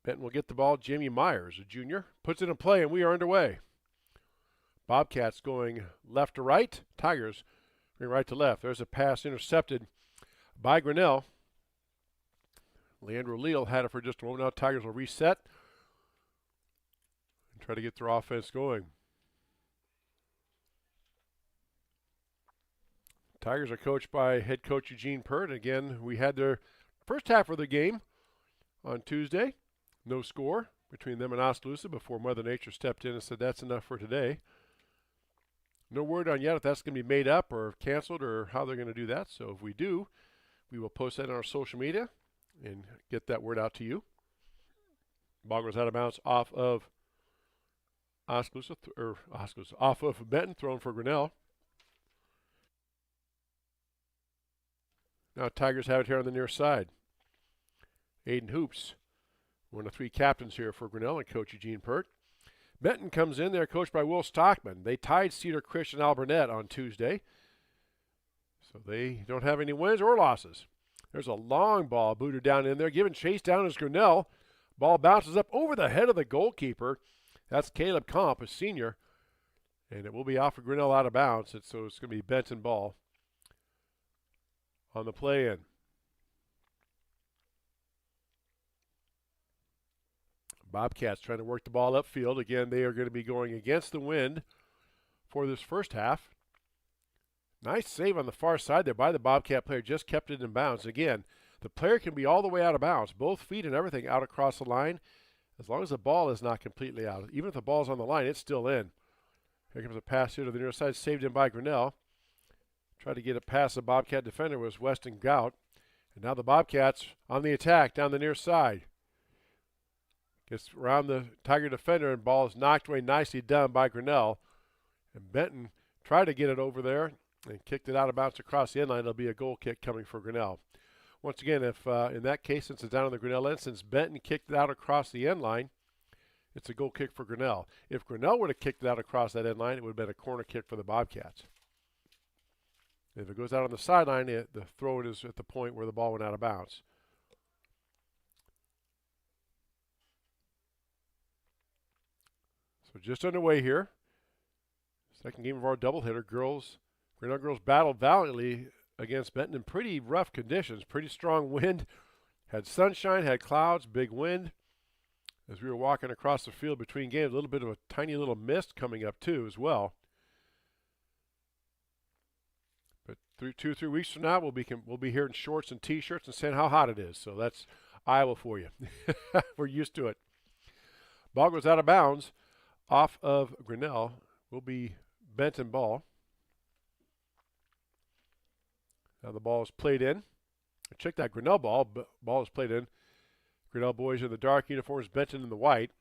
Benton will get the ball. Jamie Myers, a junior, puts it in play, and we are underway. Bobcats going left to right. Tigers going right to left. There's a pass intercepted by Grinnell. Leandro Leal had it for just a moment. Now Tigers will reset and try to get their offense going. Tigers are coached by head coach Eugene Pert. Again, we had their first half of the game on Tuesday. No score between them and Oskaloosa before Mother Nature stepped in and said that's enough for today. No word on yet if that's going to be made up or canceled or how they're going to do that. So if we do, we will post that on our social media and get that word out to you. Ball goes out of bounds off of Oskaloosa, off of Benton, thrown for Grinnell. Now Tigers have it here on the near side. Aiden Hoops, one of 3 captains here for Grinnell and Coach Eugene Pert. Benton comes in there, coached by Will Stockman. They tied Cedar Christian Alburnett on Tuesday, so they don't have any wins or losses. There's a long ball booted down in there, giving chase down is Grinnell. Ball bounces up over the head of the goalkeeper. That's Caleb Comp, a senior, and it will be off of Grinnell out of bounds, so it's going to be Benton ball on the play-in. Bobcats trying to work the ball upfield. Again, they are going to be going against the wind for this first half. Nice save on the far side there by the Bobcat player. Just kept it in bounds. Again, the player can be all the way out of bounds, both feet and everything out across the line, as long as the ball is not completely out. Even if the ball's on the line, it's still in. Here comes a pass here to the near side, saved in by Grinnell. Tried to get it past the Bobcat defender was Weston Gout. And now the Bobcats on the attack down the near side. Gets around the Tiger defender and ball is knocked away, nicely done by Grinnell. And Benton tried to get it over there and kicked it out of bounds across the end line. It'll be a goal kick coming for Grinnell. Once again, if in that case, since it's down on the Grinnell end, since Benton kicked it out across the end line, it's a goal kick for Grinnell. If Grinnell would have kicked it out across that end line, it would have been a corner kick for the Bobcats. If it goes out on the sideline, the throw is at the point where the ball went out of bounds. So just underway here. Second game of our doubleheader. Grinnell girls battled valiantly against Benton in pretty rough conditions. Pretty strong wind. Had sunshine, had clouds, big wind. As we were walking across the field between games, a little bit of a tiny little mist coming up too as well. But 2 or 3 weeks from now, we'll be here in shorts and T-shirts and saying how hot it is. So that's Iowa for you. We're used to it. Ball goes out of bounds off of Grinnell. Will be Benton ball. Now the ball is played in. Check that Grinnell ball. Ball is played in. Grinnell boys in the dark uniforms, Benton in the white.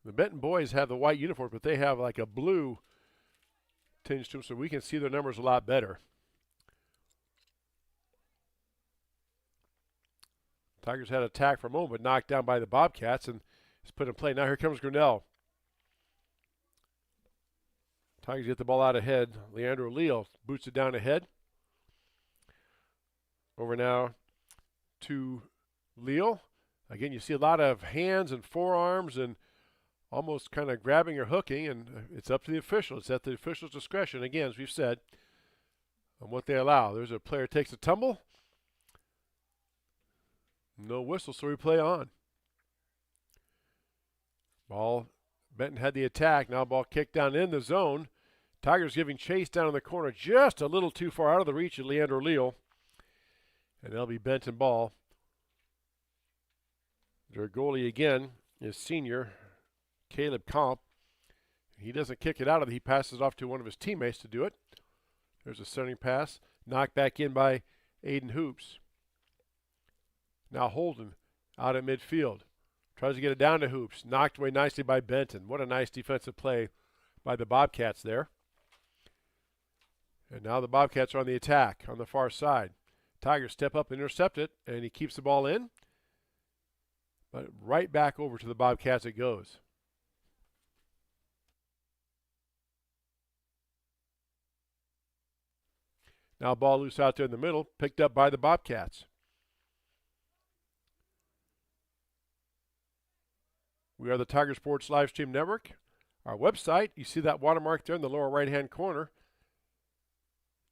The Benton boys have the white uniforms, but they have like a blue tinge to them, so we can see their numbers a lot better. Tigers had an attack for a moment, but knocked down by the Bobcats, and it's put in play. Now here comes Grinnell. Tigers get the ball out ahead. Leandro Leal boots it down ahead. Over now to Leal. Again, you see a lot of hands and forearms and almost kind of grabbing or hooking, and it's up to the official. It's at the official's discretion, again, as we've said, on what they allow. There's a player takes a tumble. No whistle, so we play on. Ball, Benton had the attack. Now ball kicked down in the zone. Tigers giving chase down in the corner, just a little too far out of the reach of Leandro Leal. And that'll be Benton ball. Their goalie again is senior Caleb Comp. He doesn't kick it out of it. He passes off to one of his teammates to do it. There's a centering pass. Knocked back in by Aiden Hoops. Now Holden out at midfield. Tries to get it down to Hoops. Knocked away nicely by Benton. What a nice defensive play by the Bobcats there. And now the Bobcats are on the attack on the far side. Tigers step up and intercept it, and he keeps the ball in. But right back over to the Bobcats it goes. Now ball loose out there in the middle, picked up by the Bobcats. We are the Tiger Sports Live Stream Network. Our website, you see that watermark there in the lower right-hand corner.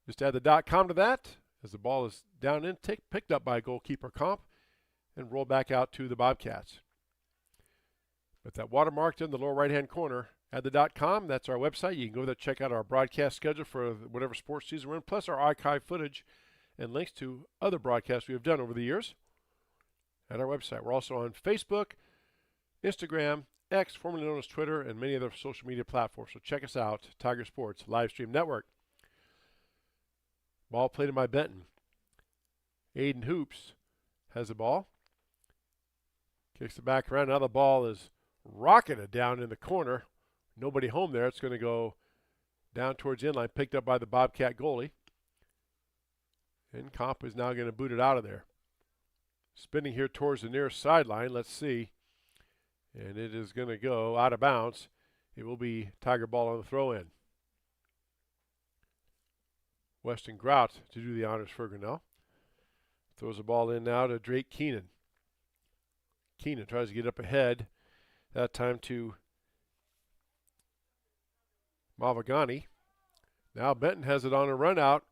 Just add the .com to that as the ball is down in, picked up by goalkeeper Comp, and roll back out to the Bobcats. But that watermark in the lower right-hand corner, add the .com. That's our website. You can go there, check out our broadcast schedule for whatever sports season we're in, plus our archive footage and links to other broadcasts we have done over the years at our website. We're also on Facebook, Instagram, X, formerly known as Twitter, and many other social media platforms. So check us out, Tiger Sports Live Stream Network. Ball played in by Benton. Aiden Hoops has the ball. Kicks it back around. Now the ball is rocketed down in the corner. Nobody home there. It's going to go down towards the inline, picked up by the Bobcat goalie. And Comp is now going to boot it out of there. Spinning here towards the near sideline. Let's see. And it is going to go out of bounds. It will be Tiger ball on the throw-in. Weston Grout to do the honors for Grinnell. Throws the ball in now to Drake Keenan. Keenan tries to get up ahead. That time to Mavagani. Now Benton has it on a run out.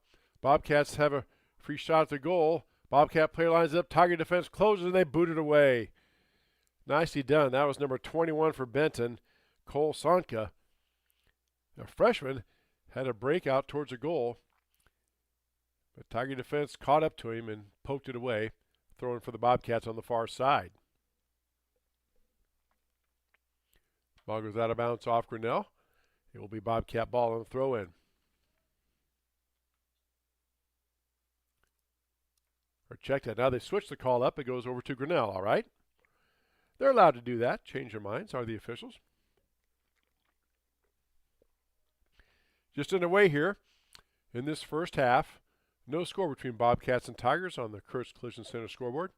Bobcats have a free shot at the goal. Bobcat player lines up. Tiger defense closes and they boot it away. Nicely done. That was number 21 for Benton, Cole Sonka. A freshman had a breakout towards the goal. But Tiger defense caught up to him and poked it away, throwing for the Bobcats on the far side. Ball goes out of bounds off Grinnell. It will be Bobcat ball on the throw-in. Or check that. Now they switch the call up. It goes over to Grinnell, all right? They're allowed to do that. Change their minds, are the officials. Just underway here in this first half. No score between Bobcats and Tigers on the Kurtz Collision Center scoreboard.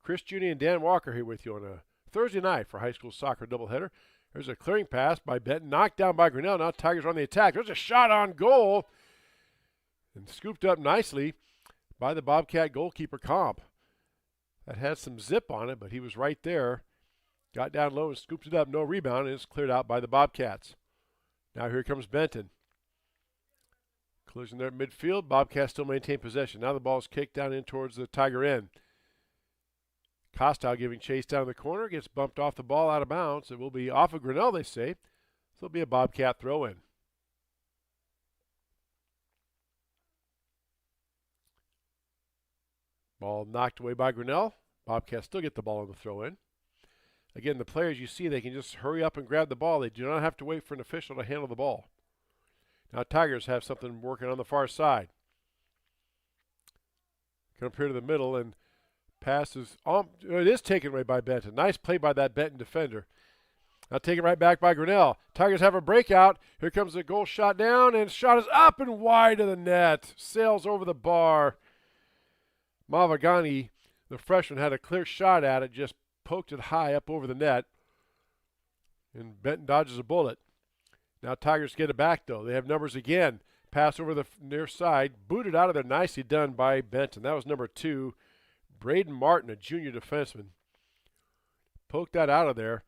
Chris Judy and Dan Walker here with you on a Thursday night for high school soccer doubleheader. There's a clearing pass by Benton, knocked down by Grinnell. Now Tigers are on the attack. There's a shot on goal. And scooped up nicely by the Bobcat goalkeeper Comp. That had some zip on it, but he was right there. Got down low and scooped it up. No rebound, and it's cleared out by the Bobcats. Now here comes Benton. Collision there at midfield. Bobcats still maintain possession. Now the ball is kicked down in towards the Tiger end. Costow giving chase down the corner, gets bumped off the ball out of bounds. It will be off of Grinnell, they say. So it'll be a Bobcat throw in. Ball knocked away by Grinnell. Bobcats still get the ball on the throw in. Again, the players you see, they can just hurry up and grab the ball. They do not have to wait for an official to handle the ball. Now Tigers have something working on the far side. Come up here to the middle, and pass is, it is taken away by Benton. Nice play by that Benton defender. Now taken right back by Grinnell. Tigers have a breakout. Here comes the goal shot down, and shot is up and wide of the net. Sails over the bar. Mavagani, the freshman, had a clear shot at it, just poked it high up over the net. And Benton dodges a bullet. Now Tigers get it back, though. They have numbers again. Pass over the near side. Booted out of there. Nicely done by Benton. That was number 2. Braden Martin, a junior defenseman. Poked that out of there.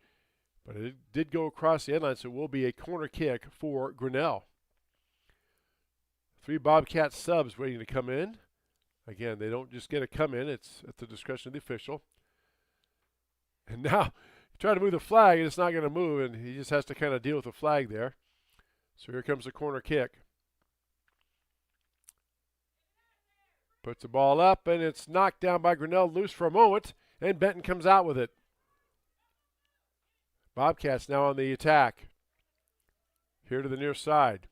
But it did go across the end line, so it will be a corner kick for Grinnell. 3 Bobcat subs waiting to come in. Again, they don't just get to come in. It's at the discretion of the official. And now, try to move the flag, and it's not going to move, and he just has to kind of deal with the flag there. So here comes the corner kick. Puts the ball up, and it's knocked down by Grinnell, loose for a moment, and Benton comes out with it. Bobcats now on the attack. Here to the near side.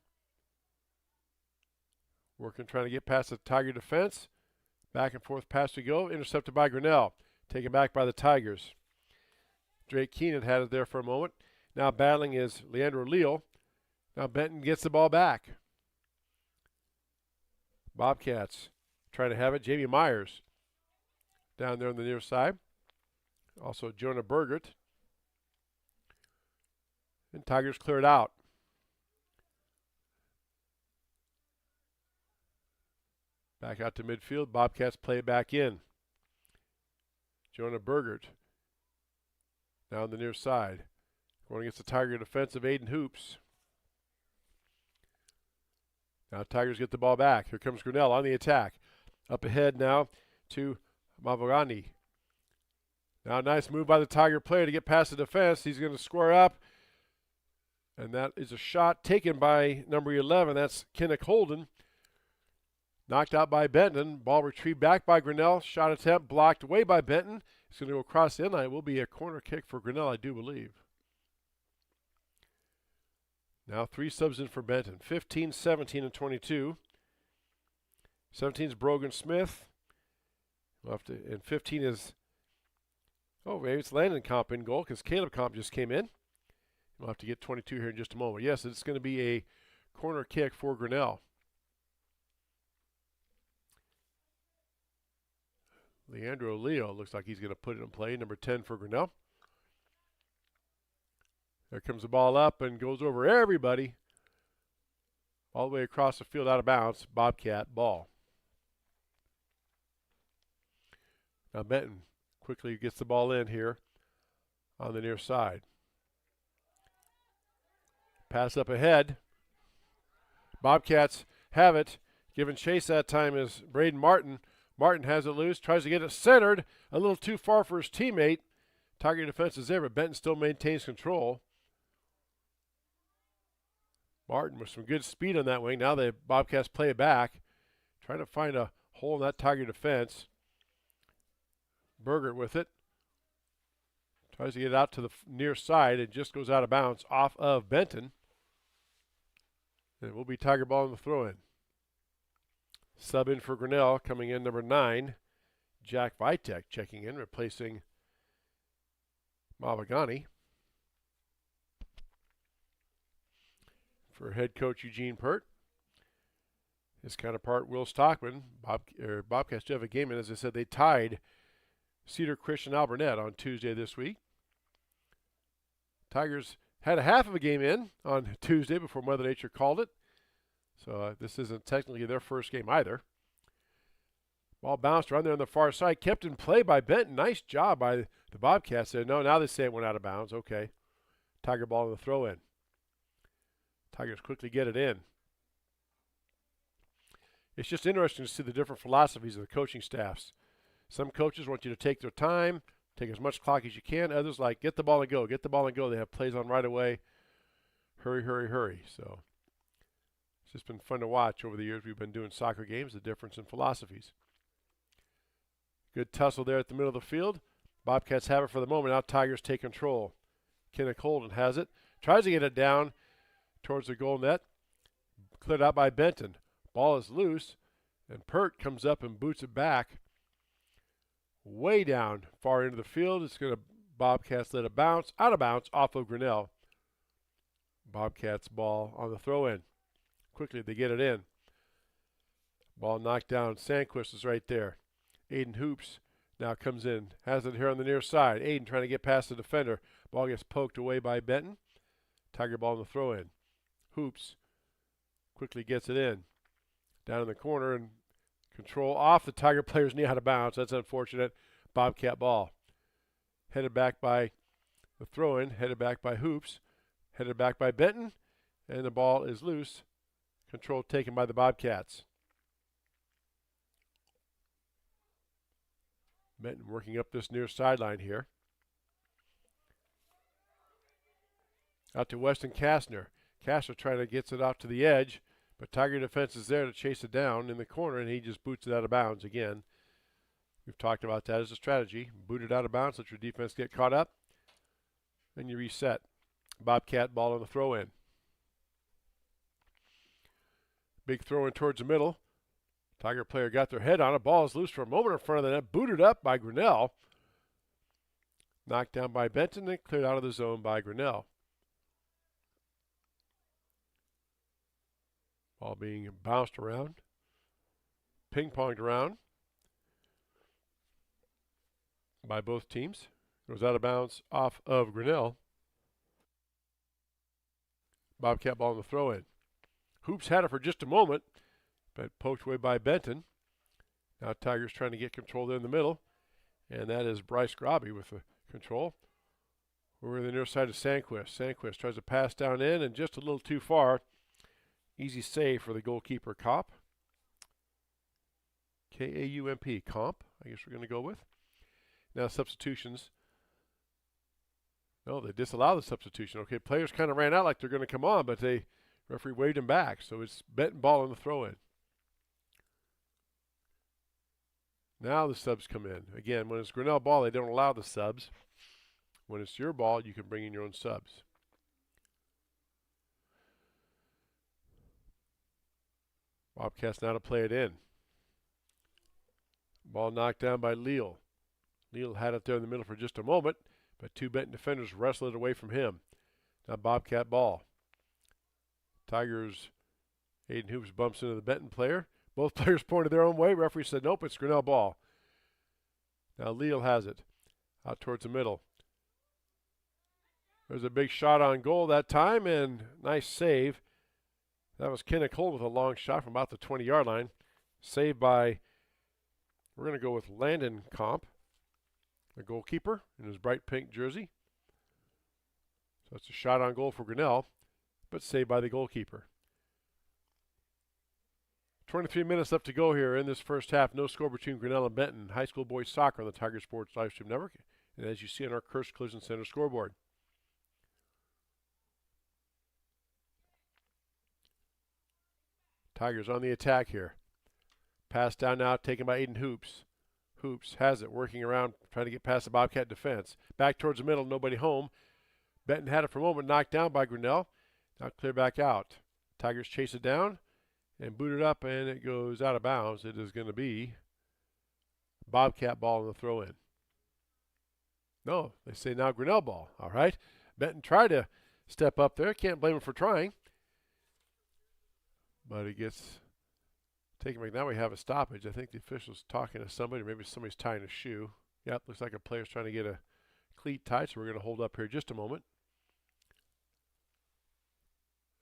Working, trying to get past the Tiger defense. Back and forth pass to go. Intercepted by Grinnell. Taken back by the Tigers. Drake Keenan had it there for a moment. Now battling is Leandro Leal. Now Benton gets the ball back. Bobcats trying to have it. Jamie Myers down there on the near side. Also Jonah Bergert. And Tigers clear it out. Back out to midfield. Bobcats play it back in. Jonah Bergert now on the near side. Going against the Tiger defensive Aiden Hoops. Now Tigers get the ball back. Here comes Grinnell on the attack. Up ahead now to Mavogani. Now nice move by the Tiger player to get past the defense. He's going to square up. And that is a shot taken by number 11. That's Kinnick Holden. Knocked out by Benton. Ball retrieved back by Grinnell. Shot attempt blocked away by Benton. It's going to go across the end line. It will be a corner kick for Grinnell, I do believe. Now 3 subs in for Benton. 15, 17, and 22. 17 is Brogan Smith. And 15 is, maybe it's Landon Comp in goal because Caleb Comp just came in. We'll have to get 22 here in just a moment. Yes, it's going to be a corner kick for Grinnell. Leandro Leo looks like he's going to put it in play, number 10 for Grinnell. There comes the ball up and goes over everybody. All the way across the field out of bounds. Bobcat ball. Now Benton quickly gets the ball in here on the near side. Pass up ahead. Bobcats have it. Given chase that time is Braden Martin. Martin has it loose, tries to get it centered. A little too far for his teammate. Tiger defense is there, but Benton still maintains control. Martin with some good speed on that wing. Now the Bobcats play it back. Trying to find a hole in that Tiger defense. Berger with it. Tries to get it out to the near side. It just goes out of bounds off of Benton. And it will be Tiger ball in the throw-in. Sub in for Grinnell, coming in number 9. Jack Vitek checking in, replacing Mavagani. For head coach Eugene Pert. His counterpart Will Stockman. Bobcats do have a game in. As I said, they tied Cedar Christian Alburnett on Tuesday this week. Tigers had a half of a game in on Tuesday before Mother Nature called it. So this isn't technically their first game either. Ball bounced around there on the far side. Kept in play by Benton. Nice job by the Bobcats there. No, now they say it went out of bounds. Okay. Tiger ball in the throw-in. Tigers quickly get it in. It's just interesting to see the different philosophies of the coaching staffs. Some coaches want you to take their time, take as much clock as you can. Others like, get the ball and go, get the ball and go. They have plays on right away. Hurry, hurry, hurry. So it's just been fun to watch over the years we've been doing soccer games, the difference in philosophies. Good tussle there at the middle of the field. Bobcats have it for the moment. Now Tigers take control. Kenneth Holden has it. Tries to get it down towards the goal net. Cleared out by Benton. Ball is loose, and Pert comes up and boots it back. Way down far into the field. It's going to Bobcats let it bounce. Out of bounds off of Grinnell. Bobcats ball on the throw-in. Quickly they get it in. Ball knocked down. Sandquist is right there. Aiden Hoops now comes in. Has it here on the near side. Aiden trying to get past the defender. Ball gets poked away by Benton. Tiger ball on the throw-in. Hoops quickly gets it in. Down in the corner and control off the Tiger player's knee out of bounds. That's unfortunate. Bobcat ball. Headed back by the throw-in. Headed back by Hoops. Headed back by Benton. And the ball is loose. Control taken by the Bobcats. Benton working up this near sideline here. Out to Weston Kastner. Kastner trying to get it out to the edge, but Tiger defense is there to chase it down in the corner, and he just boots it out of bounds again. We've talked about that as a strategy. Boot it out of bounds, let your defense get caught up, and you reset. Bobcat ball on the throw-in. Big throw in towards the middle. Tiger player got their head on it. Ball is loose for a moment in front of the net. Booted up by Grinnell. Knocked down by Benton and cleared out of the zone by Grinnell. Ball being bounced around. Ping-ponged around by both teams. Goes out of bounds off of Grinnell. Bobcat ball in the throw-in. Hoops had it for just a moment, but poked away by Benton. Now Tigers trying to get control there in the middle, and that is Bryce Grobby with the control. Over the near side of Sandquist. Sandquist tries to pass down in and just a little too far. Easy save for the goalkeeper, Comp. K-A-U-M-P, Comp, I guess we're going to go with. Now substitutions. No, they disallow the substitution. Okay, players kind of ran out like they're going to come on, but the referee waved him back, so it's Benton ball on the throw-in. Now the subs come in. Again, when it's Grinnell ball, they don't allow the subs. When it's your ball, you can bring in your own subs. Bobcats now to play it in. Ball knocked down by Leal. Leal had it there in the middle for just a moment, but two Benton defenders wrestled it away from him. Now Bobcat ball. Tigers, Aiden Hoops bumps into the Benton player. Both players pointed their own way. Referee said, nope, it's Grinnell ball. Now Leal has it. Out towards the middle. There's a big shot on goal that time, and nice save. That was Kenneth Cole with a long shot from about the 20-yard line. Saved by, we're going to go with Landon Comp, the goalkeeper in his bright pink jersey. So it's a shot on goal for Grinnell, but saved by the goalkeeper. 23 minutes left to go here in this first half. No score between Grinnell and Benton. High school boys soccer on the Tiger Sports Livestream Network. And as you see on our Kirst Collision Center scoreboard. Tigers on the attack here. Pass down now, taken by Aiden Hoops. Hoops has it, working around, trying to get past the Bobcat defense. Back towards the middle, nobody home. Benton had it for a moment, knocked down by Grinnell. Now clear back out. Tigers chase it down and boot it up, and it goes out of bounds. It is going to be Bobcat ball in the throw-in. No, they say now Grinnell ball. All right. Benton tried to step up there. Can't blame him for trying. But it gets taken back. Now we have a stoppage. I think the official's talking to somebody, or maybe somebody's tying a shoe. Yep, looks like a player's trying to get a cleat tight, so we're going to hold up here just a moment.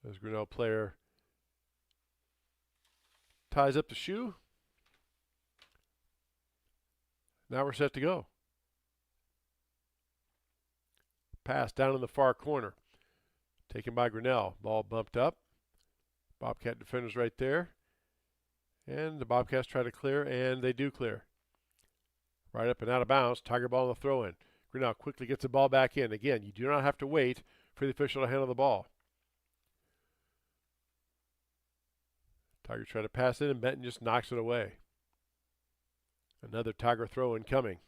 As Grinnell player ties up the shoe. Now we're set to go. Pass down in the far corner. Taken by Grinnell. Ball bumped up. Bobcat defenders right there. And the Bobcats try to clear, and they do clear. Right up and out of bounds. Tiger ball on the throw in. Grinnell quickly gets the ball back in. Again, you do not have to wait for the official to handle the ball. Tigers try to pass it, and Benton just knocks it away. Another Tiger throw in coming.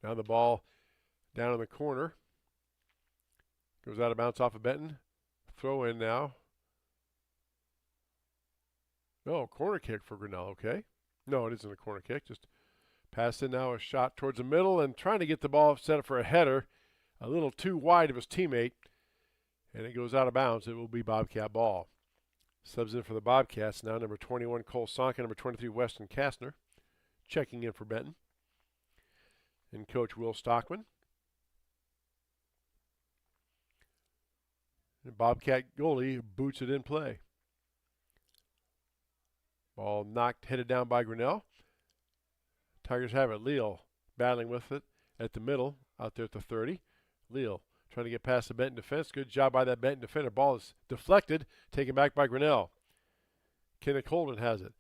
Now the ball down in the corner. Goes out of bounds off of Benton. Throw in now. Oh, corner kick for Grinnell, okay. No, it isn't a corner kick. Just pass in now, a shot towards the middle and trying to get the ball set up for a header. A little too wide of his teammate. And it goes out of bounds. It will be Bobcat ball. Subs in for the Bobcats now, number 21, Cole Sonka, number 23, Weston Kastner. Checking in for Benton. And Coach Will Stockman. And Bobcat goalie boots it in play. Ball knocked, headed down by Grinnell. Tigers have it. Leal battling with it at the middle, out there at the 30. Leal trying to get past the Benton defense. Good job by that Benton defender. Ball is deflected, taken back by Grinnell. Kenneth Holden has it.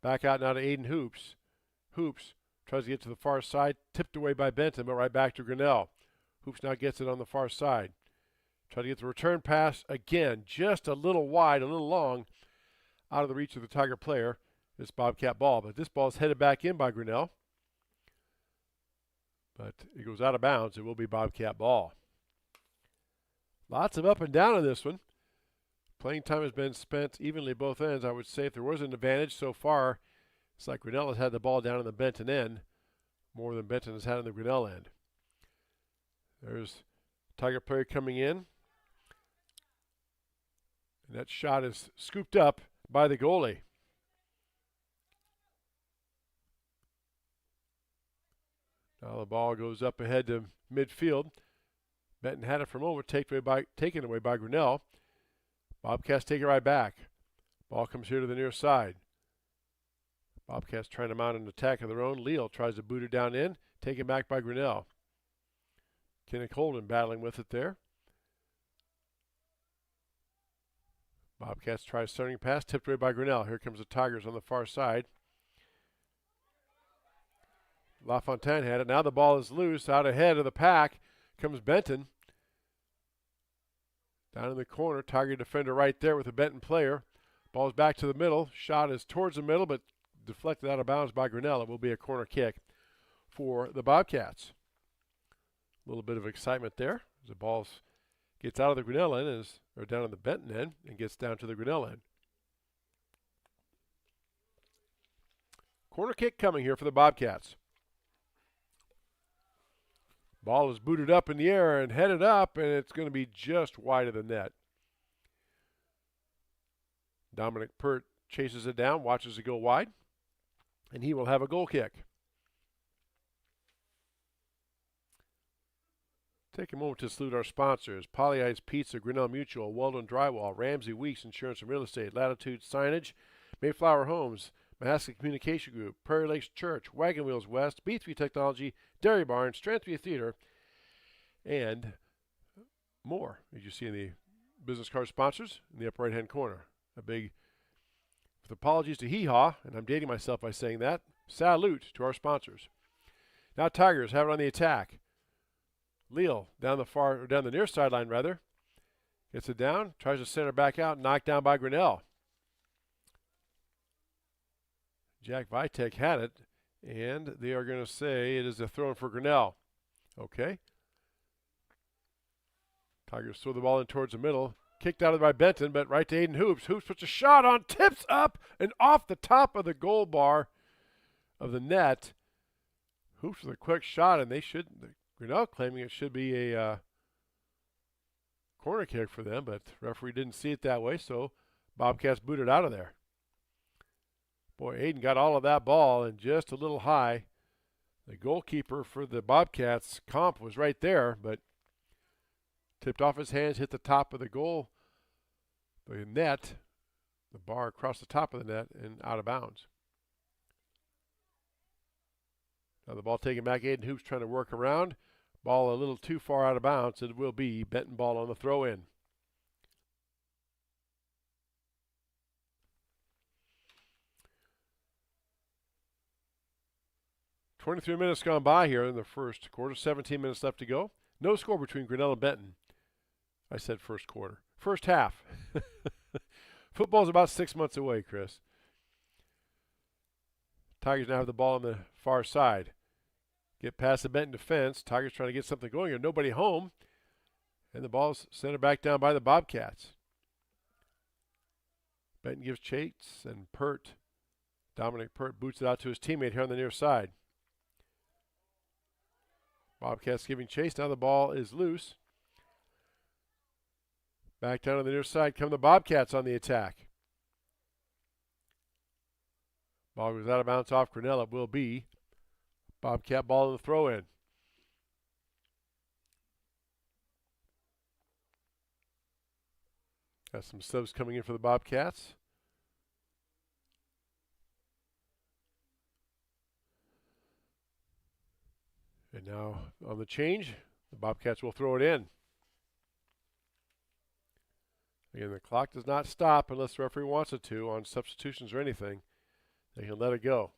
Back out now to Aiden Hoops. Hoops tries to get to the far side, tipped away by Benton, but right back to Grinnell. Hoops now gets it on the far side. Try to get the return pass again, just a little wide, a little long, out of the reach of the Tiger player. It's Bobcat ball, but this ball is headed back in by Grinnell. But it goes out of bounds. It will be Bobcat ball. Lots of up and down in this one. Playing time has been spent evenly both ends. I would say if there was an advantage so far, it's like Grinnell has had the ball down in the Benton end more than Benton has had on the Grinnell end. There's Tiger player coming in. And that shot is scooped up by the goalie. Now the ball goes up ahead to midfield. Benton had it for a moment, taken away by Grinnell. Bobcats take it right back. Ball comes here to the near side. Bobcats trying to mount an attack of their own. Leal tries to boot it down in, taken back by Grinnell. Kenneth Holden battling with it there. Bobcats try a starting pass, tipped away by Grinnell. Here comes the Tigers on the far side. LaFontaine had it. Now the ball is loose. Out ahead of the pack comes Benton. Down in the corner, Tiger defender right there with the Benton player. Ball's back to the middle. Shot is towards the middle, but deflected out of bounds by Grinnell. It will be a corner kick for the Bobcats. A little bit of excitement there as the ball gets out of the Grinnell end, or down on the Benton end, and gets down to the Grinnell end. Corner kick coming here for the Bobcats. Ball is booted up in the air and headed up, and it's going to be just wide of the net. Dominic Pert chases it down, watches it go wide, and he will have a goal kick. Take a moment to salute our sponsors: Polly Ice Pizza, Grinnell Mutual, Weldon Drywall, Ramsey Weeks Insurance and Real Estate, Latitude Signage, Mayflower Homes, Mahaska Communication Group, Prairie Lakes Church, Wagon Wheels West, B3 Technology, Dairy Barn, Strand 3 Theater, and more, as you see in the business card sponsors in the upper right-hand corner. A big, with apologies to Hee Haw, and I'm dating myself by saying that, salute to our sponsors. Now Tigers have it on the attack. Leal down the near sideline rather. Gets it down, tries to center back out, knocked down by Grinnell. Jack Vitek had it, and they are going to say it is a throw-in for Grinnell. Okay. Tigers throw the ball in towards the middle. Kicked out of by Benton, but right to Aiden Hoops. Hoops puts a shot on, tips up, and off the top of the goal bar of the net. Hoops with a quick shot, and Grinnell claiming it should be a corner kick for them, but the referee didn't see it that way, so Bobcats booted out of there. Boy, Aiden got all of that ball and just a little high. The goalkeeper for the Bobcats, Comp, was right there, but tipped off his hands, hit the top of the goal, the net, the bar across the top of the net, and out of bounds. Now the ball taken back. Aiden Hoops trying to work around. Ball a little too far out of bounds. It will be Benton ball on the throw-in. 23 minutes gone by here in the first quarter, 17 minutes left to go. No score between Grinnell and Benton. I said first quarter. First half. Football's about 6 months away, Chris. Tigers now have the ball on the far side. Get past the Benton defense. Tigers trying to get something going here. Nobody home. And the ball's centered back down by the Bobcats. Benton gives chase, and Pert, Dominic Pert, boots it out to his teammate here on the near side. Bobcats giving chase. Now the ball is loose. Back down on the near side come the Bobcats on the attack. Ball goes out of bounds off Grinnell. It will be Bobcat ball in the throw-in. Got some subs coming in for the Bobcats. And now on the change, the Bobcats will throw it in. Again, the clock does not stop unless the referee wants it to on substitutions or anything. They can let it go.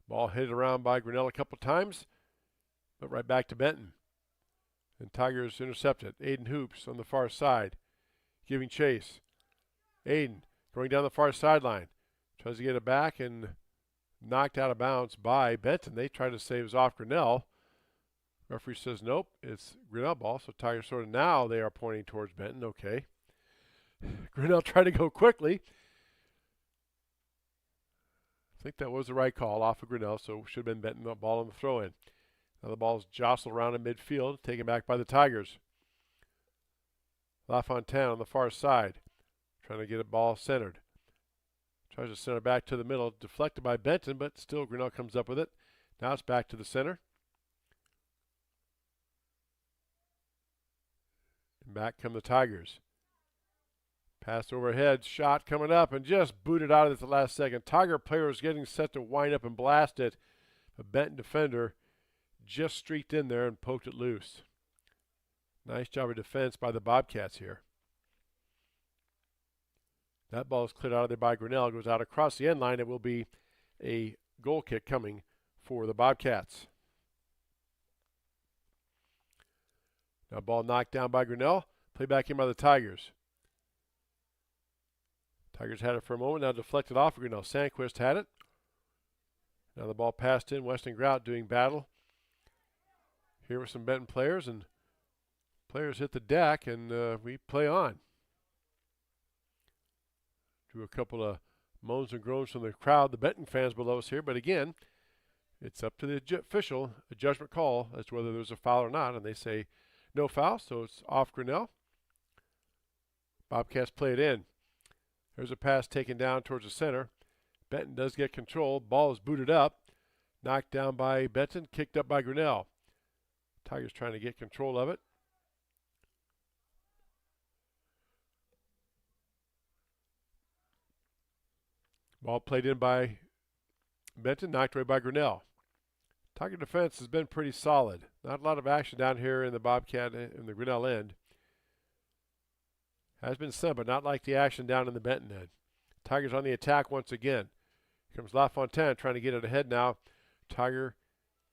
Ball hit around by Grinnell a couple times, but right back to Benton. And Tigers intercepted. Aiden Hoops on the far side, giving chase. Aiden going down the far sideline. Tries to get it back and knocked out of bounds by Benton. They try to say it was off Grinnell. Referee says nope, it's Grinnell ball. So Tigers sort of now they are pointing towards Benton. Okay. Grinnell tried to go quickly. I think that was the right call off of Grinnell, so should have been Benton the ball on the throw-in. Now the ball is jostled around in midfield, taken back by the Tigers. LaFontaine on the far side, trying to get a ball centered. Tries to center back to the middle, deflected by Benton, but still Grinnell comes up with it. Now it's back to the center. And back come the Tigers. Pass overhead, shot coming up, and just booted out of it at the last second. Tiger player was getting set to wind up and blast it. A Benton defender just streaked in there and poked it loose. Nice job of defense by the Bobcats here. That ball is cleared out of there by Grinnell. It goes out across the end line. It will be a goal kick coming for the Bobcats. Now ball knocked down by Grinnell. Play back in by the Tigers. Tigers had it for a moment. Now deflected off of Grinnell. Sandquist had it. Now the ball passed in. Weston Grout doing battle. Here with some Benton players, and players hit the deck, and we play on. Drew a couple of moans and groans from the crowd, the Benton fans below us here. But again, it's up to the official, a judgment call as to whether there's a foul or not. And they say no foul, so it's off Grinnell. Bobcats play it in. There's a pass taken down towards the center. Benton does get control. Ball is booted up. Knocked down by Benton, kicked up by Grinnell. Tigers trying to get control of it. Ball played in by Benton, knocked away by Grinnell. Tiger defense has been pretty solid. Not a lot of action down here in the Bobcat in the Grinnell end. Has been some, but not like the action down in the Benton end. Tigers on the attack once again. Here comes LaFontaine trying to get it ahead now. Tiger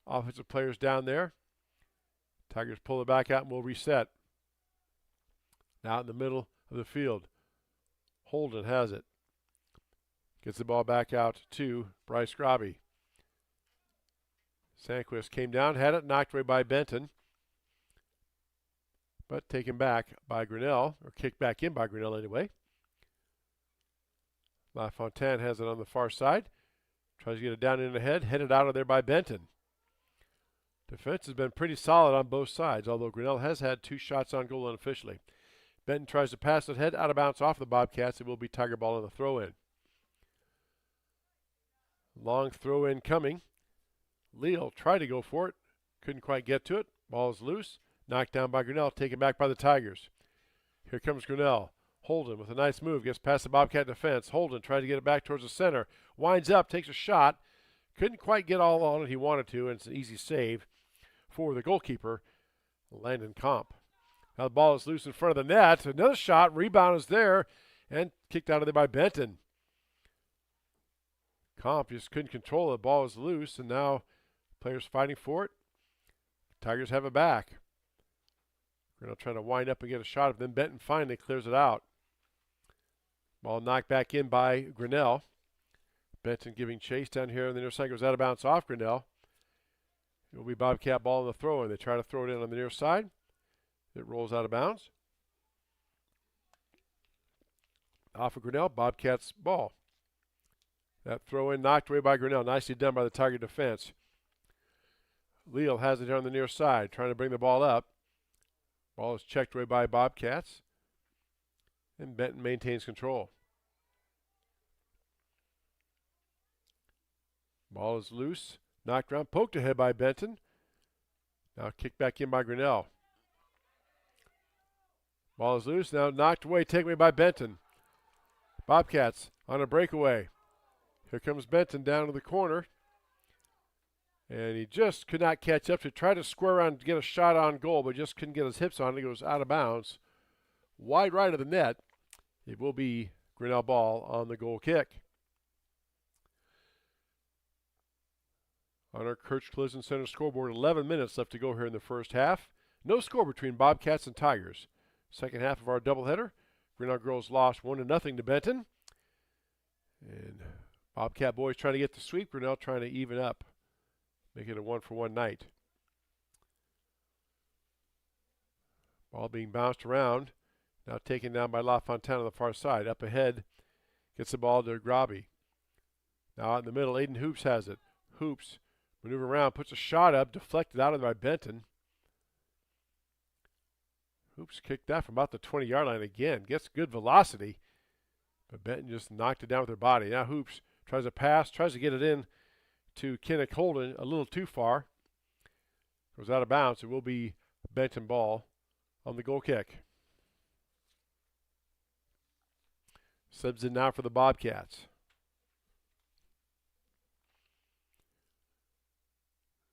offensive players down there. Tigers pull it back out and will reset. Now in the middle of the field. Holden has it. Gets the ball back out to Bryce Grobby. Sandquist came down, had it, knocked away by Benton. But taken back by Grinnell, or kicked back in by Grinnell anyway. LaFontaine has it on the far side. Tries to get it down in the head, headed out of there by Benton. Defense has been pretty solid on both sides, although Grinnell has had 2 shots on goal unofficially. Benton tries to pass it head out of bounds off the Bobcats. It will be Tiger ball on the throw-in. Long throw-in coming. Leal tried to go for it. Couldn't quite get to it. Ball is loose. Knocked down by Grinnell. Taken back by the Tigers. Here comes Grinnell. Holden with a nice move. Gets past the Bobcat defense. Holden tried to get it back towards the center. Winds up. Takes a shot. Couldn't quite get all on it he wanted to. And it's an easy save for the goalkeeper, Landon Comp. Now the ball is loose in front of the net. Another shot. Rebound is there. And kicked out of there by Benton. Comp just couldn't control it. The ball was loose, and now Players fighting for it. Tigers have it back. Grinnell trying to wind up and get a shot, but then Benton finally clears it out. Ball knocked back in by Grinnell. Benton giving chase down here, and the near side goes out of bounds off Grinnell. It will be Bobcat ball on the throw, and they try to throw it in on the near side. It rolls out of bounds. Off of Grinnell, Bobcats ball. That throw in knocked away by Grinnell. Nicely done by the Tiger defense. Leal has it here on the near side, trying to bring the ball up. Ball is checked away by Bobcats. And Benton maintains control. Ball is loose. Knocked around, poked ahead by Benton. Now kicked back in by Grinnell. Ball is loose, now knocked away, taken away by Benton. Bobcats on a breakaway. Here comes Benton down to the corner. And he just could not catch up to try to square around to get a shot on goal, but just couldn't get his hips on it. He goes out of bounds. Wide right of the net. It will be Grinnell ball on the goal kick. On our Kirch Collision Center scoreboard, 11 minutes left to go here in the first half. No score between Bobcats and Tigers. Second half of our doubleheader. Grinnell girls lost 1-0 to Benton. And Bobcat boys trying to get the sweep. Grinnell trying to even up. Make it a 1-for-1 night. Ball being bounced around. Now taken down by LaFontaine on the far side. Up ahead. Gets the ball to Grobby. Now out in the middle, Aiden Hoops has it. Hoops maneuver around, puts a shot up, deflected out of there by Benton. Hoops kicked that from about the 20-yard line again. Gets good velocity. But Benton just knocked it down with her body. Now Hoops tries to pass, tries to get it in to Kenneth Holden a little too far. Goes out of bounds. It will be Benton ball on the goal kick. Subs in now for the Bobcats.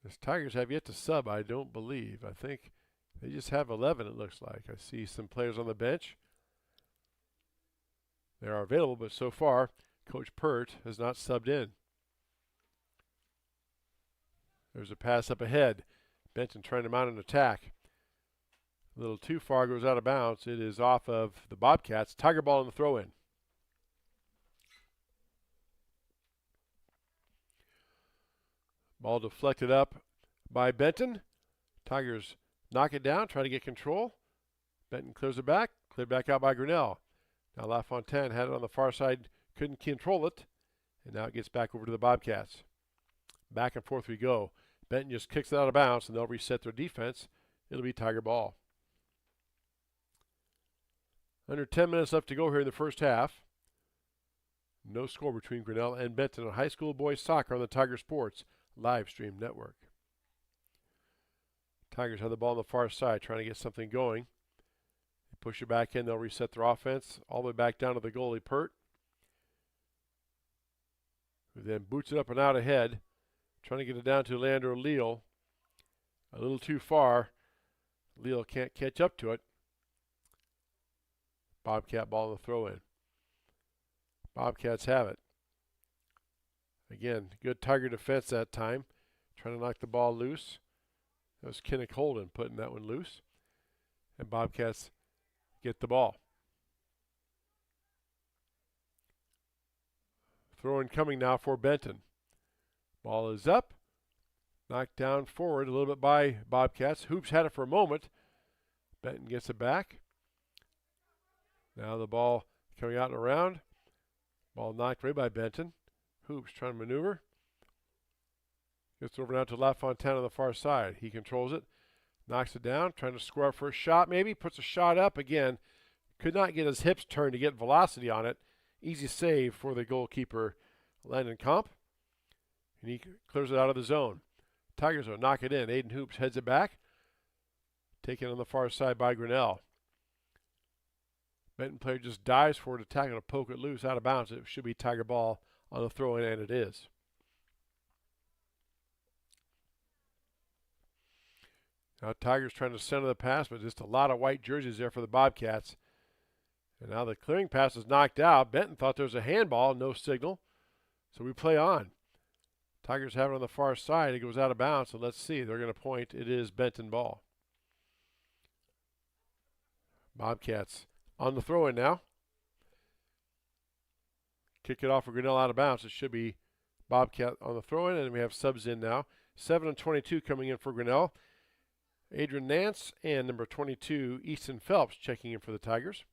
The Tigers have yet to sub, I don't believe. I think they just have 11, it looks like. I see some players on the bench. They are available, but so far, Coach Pert has not subbed in. There's a pass up ahead. Benton trying to mount an attack. A little too far, goes out of bounds. It is off of the Bobcats. Tiger ball in the throw-in. Ball deflected up by Benton. Tigers knock it down, try to get control. Benton clears it back, cleared back out by Grinnell. Now LaFontaine had it on the far side, couldn't control it, and now it gets back over to the Bobcats. Back and forth we go. Benton just kicks it out of bounds, and they'll reset their defense. It'll be Tiger ball. Under 10 minutes left to go here in the first half. No score between Grinnell and Benton on high school boys soccer on the Tiger Sports live stream network. Tigers have the ball on the far side trying to get something going. They push it back in. They'll reset their offense all the way back down to the goalie, Pert, who then boots it up and out ahead, trying to get it down to Leandro Leal. A little too far. Leal can't catch up to it. Bobcat ball in the throw-in. Bobcats have it. Again, good Tiger defense that time. Trying to knock the ball loose. That was Kenneth Holden putting that one loose. And Bobcats get the ball. Throw-in coming now for Benton. Ball is up. Knocked down forward a little bit by Bobcats. Hoops had it for a moment. Benton gets it back. Now the ball coming out and around. Ball knocked away by Benton. Hoops trying to maneuver. Gets over now to LaFontaine on the far side. He controls it. Knocks it down. Trying to score for a shot maybe. Puts a shot up again. Could not get his hips turned to get velocity on it. Easy save for the goalkeeper, Landon Comp. And he clears it out of the zone. Tigers will knock it in. Aiden Hoops heads it back. Taken on the far side by Grinnell. Benton player just dives for it, attacking to poke it loose out of bounds. It should be Tiger ball on the throw-in, and it is. Now Tigers trying to center the pass, but just a lot of white jerseys there for the Bobcats. And now the clearing pass is knocked out. Benton thought there was a handball, no signal. So we play on. Tigers have it on the far side. It goes out of bounds, and let's see. They're going to point. It is Benton ball. Bobcats on the throw-in now. Kick it off for Grinnell out of bounds. It should be Bobcat on the throw-in, and we have subs in now. 7 and 22 coming in for Grinnell. Adrian Nance and number 22, Easton Phelps, checking in for the Tigers.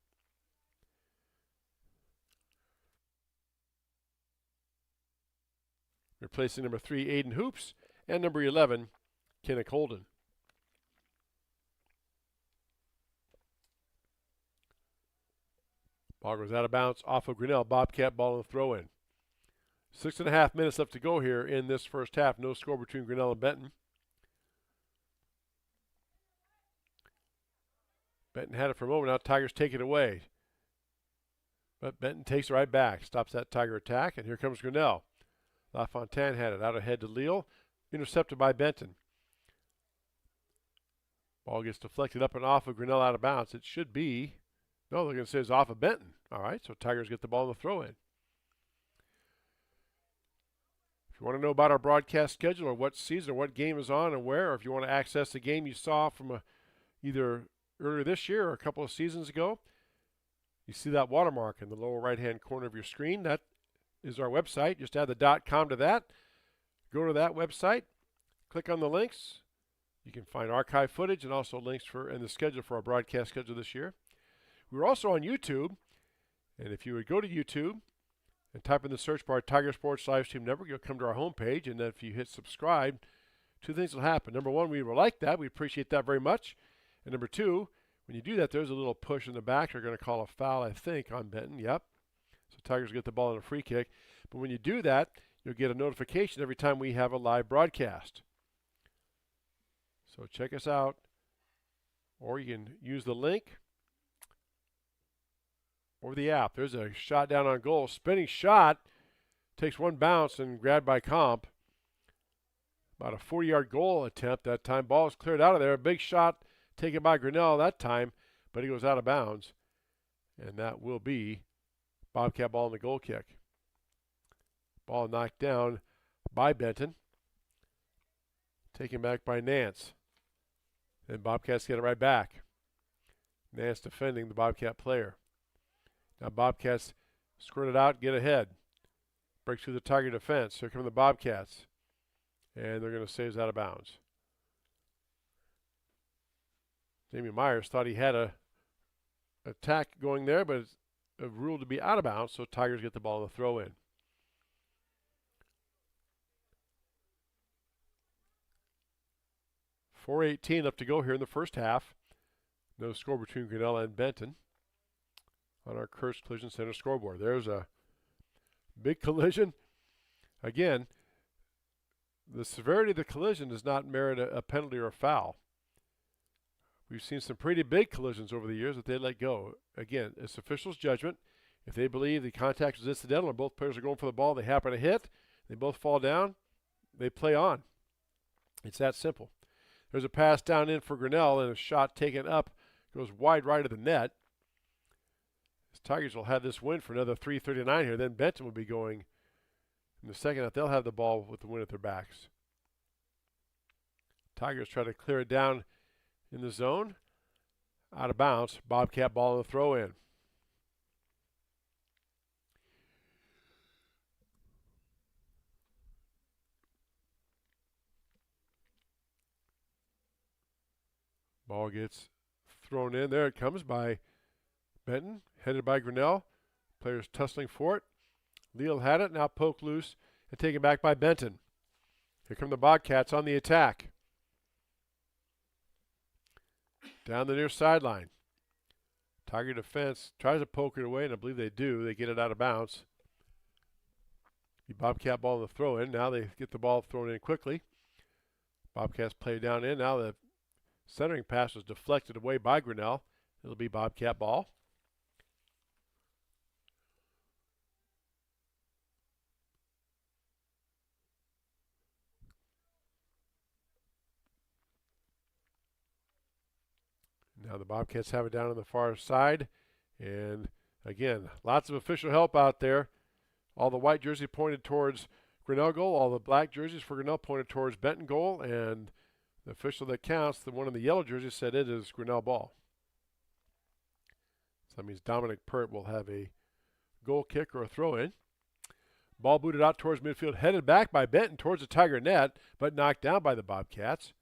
Replacing number 3, Aiden Hoops, and number 11, Kenneth Holden. Ball goes out of bounds off of Grinnell. Bobcat ball on the throw-in. 6.5 minutes left to go here in this first half. No score between Grinnell and Benton. Benton had it for a moment. Now Tigers take it away. But Benton takes it right back. Stops that Tiger attack. And here comes Grinnell. LaFontaine had it out ahead to Leal. Intercepted by Benton. Ball gets deflected up and off of Grinnell out of bounds. It should be, no, they're going to say it's off of Benton. All right, so Tigers get the ball in the throw-in. If you want to know about our broadcast schedule or what season or what game is on and where, or if you want to access the game you saw from either earlier this year or a couple of seasons ago, you see that watermark in the lower right-hand corner of your screen. That is our website. Just add the .com to that. Go to that website. Click on the links. You can find archive footage and also links and the schedule for our broadcast schedule this year. We're also on YouTube. And if you would go to YouTube and type in the search bar Tiger Sports Livestream Network, you'll come to our homepage. And then if you hit subscribe, two things will happen. Number one, we will like that. We appreciate that very much. And number two, when you do that, there's a little push in the back. They're going to call a foul, I think, on Benton. Yep. So Tigers get the ball on a free kick. But when you do that, you'll get a notification every time we have a live broadcast. So check us out. Or you can use the link or the app. There's a shot down on goal. Spinning shot. Takes one bounce and grabbed by Comp. About a 40-yard goal attempt that time. Ball is cleared out of there. A big shot taken by Grinnell that time, but he goes out of bounds. And that will be Bobcat ball in the goal kick. Ball knocked down by Benton. Taken back by Nance. Then Bobcats get it right back. Nance defending the Bobcat player. Now Bobcats squirt it out, get ahead. Breaks through the Tiger defense. Here come the Bobcats. And they're going to say it's out of bounds. Jamie Myers thought he had a attack going there, but it's ruled to be out of bounds, so Tigers get the ball in the throw-in. .418 left to go here in the first half. No score between Grinnell and Benton on our Kurtz Collision Center scoreboard. There's a big collision. Again, the severity of the collision does not merit a penalty or a foul. We've seen some pretty big collisions over the years that they let go. Again, it's officials' judgment. If they believe the contact was incidental and both players are going for the ball, they happen to hit, they both fall down, they play on. It's that simple. There's a pass down in for Grinnell and a shot taken up, goes wide right of the net. The Tigers will have this win for another 3:39 here. Then Benton will be going in the second half. They'll have the ball with the win at their backs. Tigers try to clear it down in the zone. Out of bounds. Bobcat ball in the throw-in. Ball gets thrown in. There it comes by Benton, headed by Grinnell. Players tussling for it. Leal had it, now poked loose and taken back by Benton. Here come the Bobcats on the attack. Down the near sideline. Tiger defense tries to poke it away, and I believe they do. They get it out of bounds. The Bobcat ball in the throw-in. Now they get the ball thrown in quickly. Bobcats play down in. Now the centering pass was deflected away by Grinnell. It'll be Bobcat ball. Now the Bobcats have it down on the far side. And again, lots of official help out there. All the white jersey pointed towards Grinnell goal. All the black jerseys for Grinnell pointed towards Benton goal, and the official that counts, the one in the yellow jersey, said it is Grinnell ball. So that means Dominic Pert will have a goal kick or a throw in. Ball booted out towards midfield, headed back by Benton towards the Tiger net, but knocked down by the Bobcats.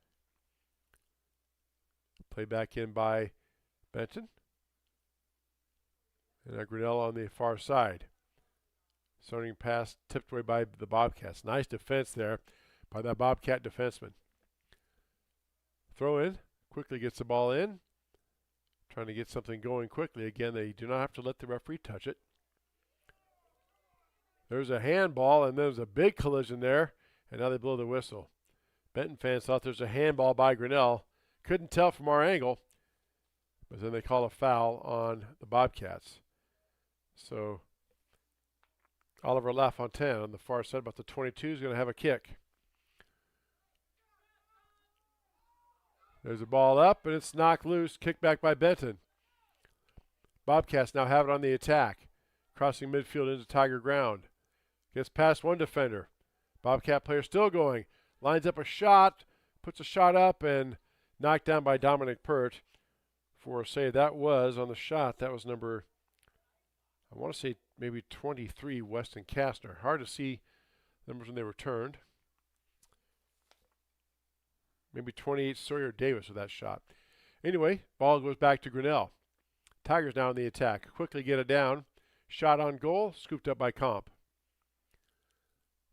Played back in by Benton. And Grinnell on the far side. Starting pass tipped away by the Bobcats. Nice defense there by that Bobcat defenseman. Throw in. Quickly gets the ball in. Trying to get something going quickly. Again, they do not have to let the referee touch it. There's a handball, and there's a big collision there, and now they blow the whistle. Benton fans thought there's a handball by Grinnell. Couldn't tell from our angle, but then they call a foul on the Bobcats. So Oliver LaFontaine on the far side, about the 22, is going to have a kick. There's a ball up, and it's knocked loose. Kicked back by Benton. Bobcats now have it on the attack. Crossing midfield into Tiger ground. Gets past one defender. Bobcat player still going. Lines up a shot. Puts a shot up and knocked down by Dominic Pert. For a save. That was on the shot. That was number, I want to say maybe 23, Weston Kastner. Hard to see numbers when they returned. Maybe 28, Sawyer Davis with that shot. Anyway, ball goes back to Grinnell. Tigers now in the attack. Quickly get it down. Shot on goal. Scooped up by Comp.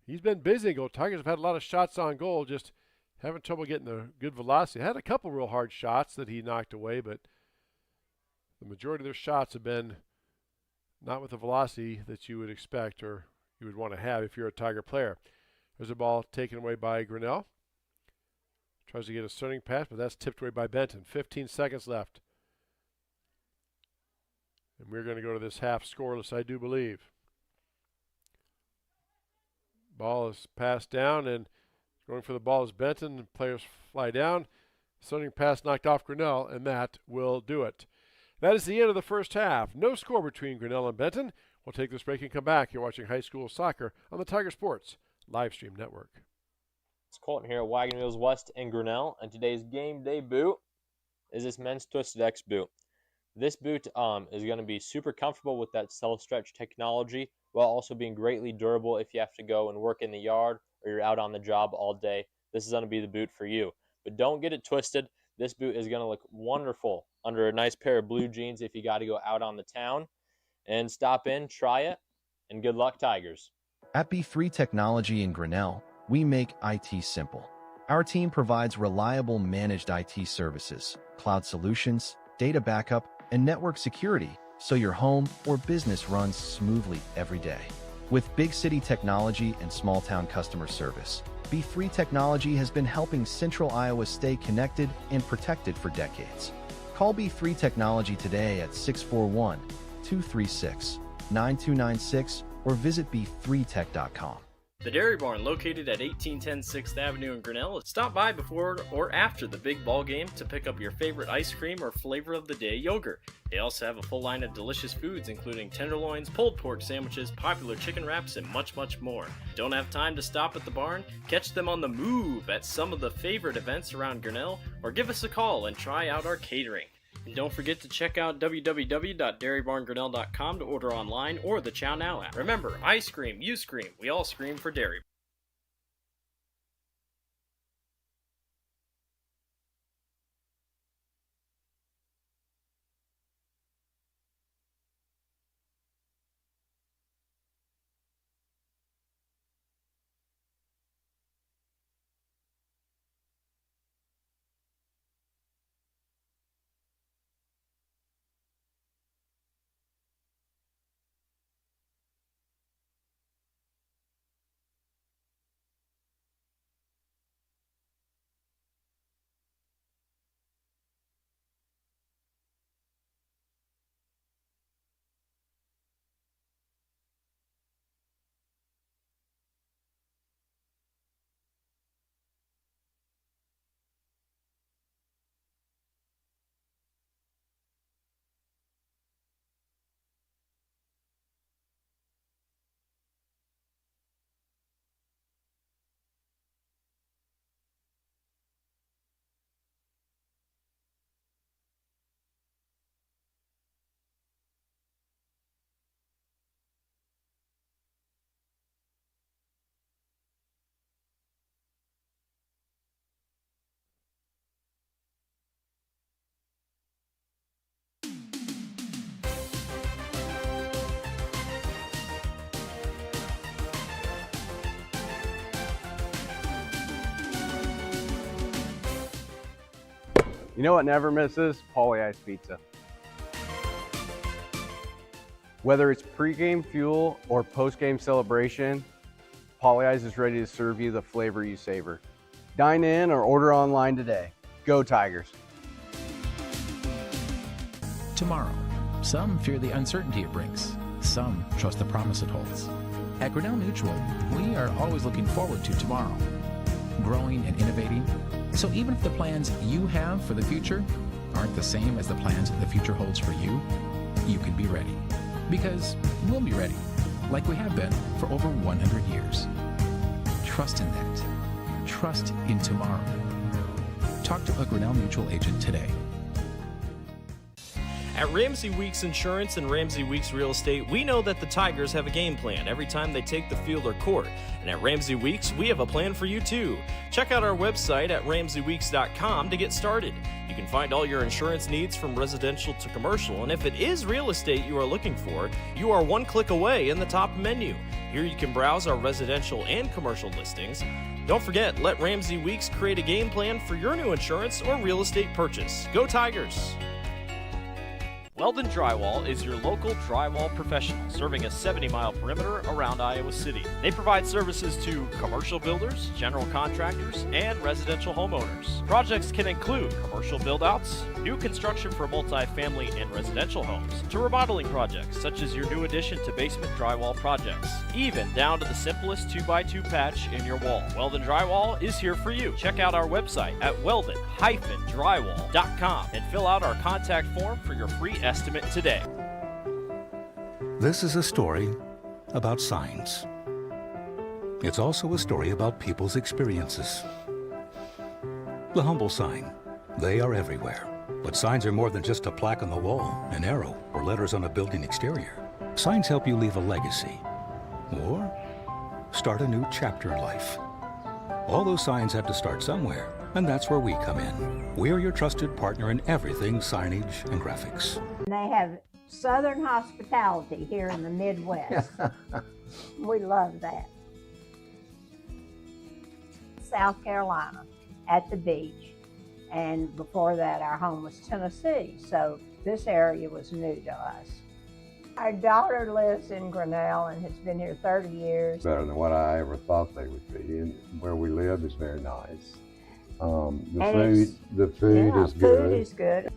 He's been busy in goal. Tigers have had a lot of shots on goal. Just having trouble getting the good velocity. Had a couple real hard shots that he knocked away, but the majority of their shots have been not with the velocity that you would expect or you would want to have if you're a Tiger player. There's a ball taken away by Grinnell. Tries to get a starting pass, but that's tipped away by Benton. 15 seconds left. And we're going to go to this half scoreless, I do believe. Ball is passed down, and going for the ball is Benton. Players fly down. Starting pass knocked off Grinnell, and that will do it. That is the end of the first half. No score between Grinnell and Benton. We'll take this break and come back. You're watching high school soccer on the Tiger Sports Livestream Network. It's Colton here at Wagon Wheels West in Grinnell, and today's game day boot is this men's Twisted X boot. This boot is going to be super comfortable with that self-stretch technology while also being greatly durable if you have to go and work in the yard or you're out on the job all day. This is going to be the boot for you. But don't get it twisted. This boot is going to look wonderful under a nice pair of blue jeans if you got to go out on the town. And stop in, try it, and good luck, Tigers. At B3 Technology in Grinnell, we make IT simple. Our team provides reliable managed IT services, cloud solutions, data backup, and network security so your home or business runs smoothly every day. With big city technology and small town customer service, B3 Technology has been helping Central Iowa stay connected and protected for decades. Call B3 Technology today at 641-236-9296 or visit b3tech.com. The Dairy Barn, located at 1810 6th Avenue in Grinnell, stop by before or after the big ball game to pick up your favorite ice cream or flavor of the day yogurt. They also have a full line of delicious foods, including tenderloins, pulled pork sandwiches, popular chicken wraps, and much, much more. Don't have time to stop at the barn? Catch them on the move at some of the favorite events around Grinnell, or give us a call and try out our catering. And don't forget to check out www.dairybarngrinnell.com to order online or the Chow Now app. Remember, I scream, you scream, we all scream for Dairy. You know what never misses? Paulie Ice Pizza. Whether it's pre-game fuel or post-game celebration, Paulie Ice is ready to serve you the flavor you savor. Dine in or order online today. Go Tigers! Tomorrow. Some fear the uncertainty it brings. Some trust the promise it holds. At Grinnell Mutual, we are always looking forward to tomorrow, growing and innovating. So even if the plans you have for the future aren't the same as the plans the future holds for you, you can be ready. Because we'll be ready, like we have been for over 100 years. Trust in that. Trust in tomorrow. Talk to a Grinnell Mutual agent today. At Ramsey Weeks Insurance and Ramsey Weeks Real Estate, we know that the Tigers have a game plan every time they take the field or court. And at Ramsey Weeks, we have a plan for you too. Check out our website at RamseyWeeks.com to get started. You can find all your insurance needs from residential to commercial, and if it is real estate you are looking for, you are one click away in the top menu. Here you can browse our residential and commercial listings. Don't forget, let Ramsey Weeks create a game plan for your new insurance or real estate purchase. Go Tigers! Weldon Drywall is your local drywall professional, serving a 70-mile perimeter around Iowa City. They provide services to commercial builders, general contractors, and residential homeowners. Projects can include commercial build-outs, new construction for multi-family and residential homes, to remodeling projects such as your new addition to basement drywall projects, even down to the simplest 2x2 patch in your wall. Weldon Drywall is here for you. Check out our website at weldon-drywall.com and fill out our contact form for your free estimate today. This is a story about signs. It's also a story about people's experiences. The humble sign. They are everywhere. But signs are more than just a plaque on the wall, an arrow, or letters on a building exterior. Signs help you leave a legacy or start a new chapter in life. All those signs have to start somewhere, and that's where we come in. We're your trusted partner in everything signage and graphics. They have Southern hospitality here in the Midwest. We love that. South Carolina, at the beach. And before that, our home was Tennessee. So this area was new to us. Our daughter lives in Grinnell and has been here 30 years. Better than what I ever thought they would be. And where we live is very nice. The food is good. Food is good.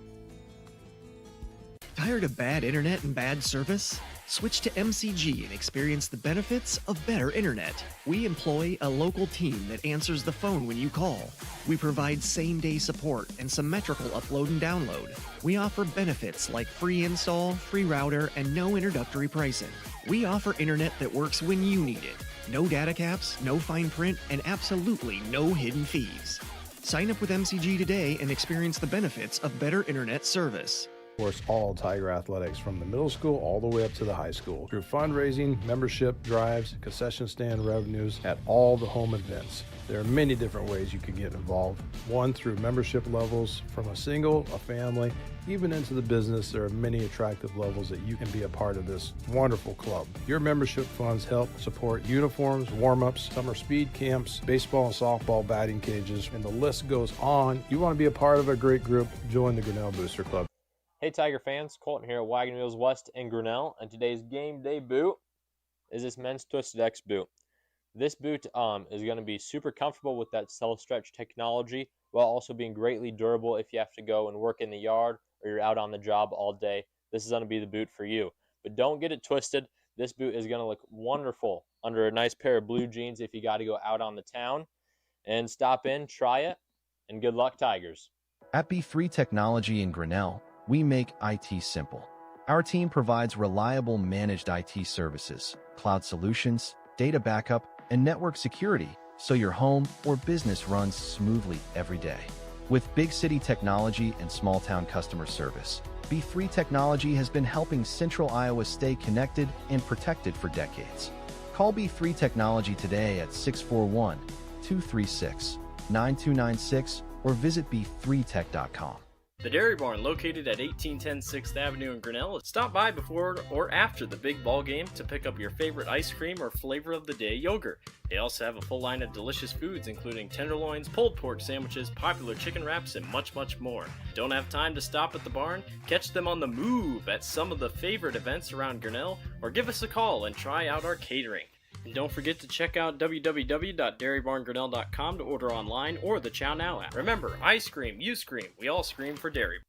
Tired of bad internet and bad service? Switch to MCG and experience the benefits of better internet. We employ a local team that answers the phone when you call. We provide same-day support and symmetrical upload and download. We offer benefits like free install, free router, and no introductory pricing. We offer internet that works when you need it. No data caps, no fine print, and absolutely no hidden fees. Sign up with MCG today and experience the benefits of better internet service. Of course, all Tiger athletics from the middle school all the way up to the high school through fundraising, membership, drives, concession stand revenues at all the home events. There are many different ways you can get involved. One, through membership levels from a single, a family, even into the business. There are many attractive levels that you can be a part of this wonderful club. Your membership funds help support uniforms, warm-ups, summer speed camps, baseball and softball batting cages, and the list goes on. You want to be a part of a great group, join the Grinnell Booster Club. Hey Tiger fans, Colton here at Wagon Wheels West in Grinnell, and today's game day boot is this men's Twisted X boot. This boot is going to be super comfortable with that cell stretch technology, while also being greatly durable if you have to go and work in the yard or you're out on the job all day. This is going to be the boot for you. But don't get it twisted. This boot is going to look wonderful under a nice pair of blue jeans if you got to go out on the town. And stop in, try it, and good luck, Tigers. At B3 Technology in Grinnell, we make IT simple. Our team provides reliable managed IT services, cloud solutions, data backup, and network security so your home or business runs smoothly every day. With big city technology and small town customer service, B3 Technology has been helping Central Iowa stay connected and protected for decades. Call B3 Technology today at 641-236-9296 or visit b3tech.com. The Dairy Barn, located at 1810 6th Avenue in Grinnell. Stop by before or after the big ball game to pick up your favorite ice cream or flavor of the day yogurt. They also have a full line of delicious foods, including tenderloins, pulled pork sandwiches, popular chicken wraps, and much, much more. Don't have time to stop at the barn? Catch them on the move at some of the favorite events around Grinnell, or give us a call and try out our catering. And don't forget to check out www.dairybarngrinnell.com to order online or the Chow Now app. Remember, I scream, you scream, we all scream for Dairy.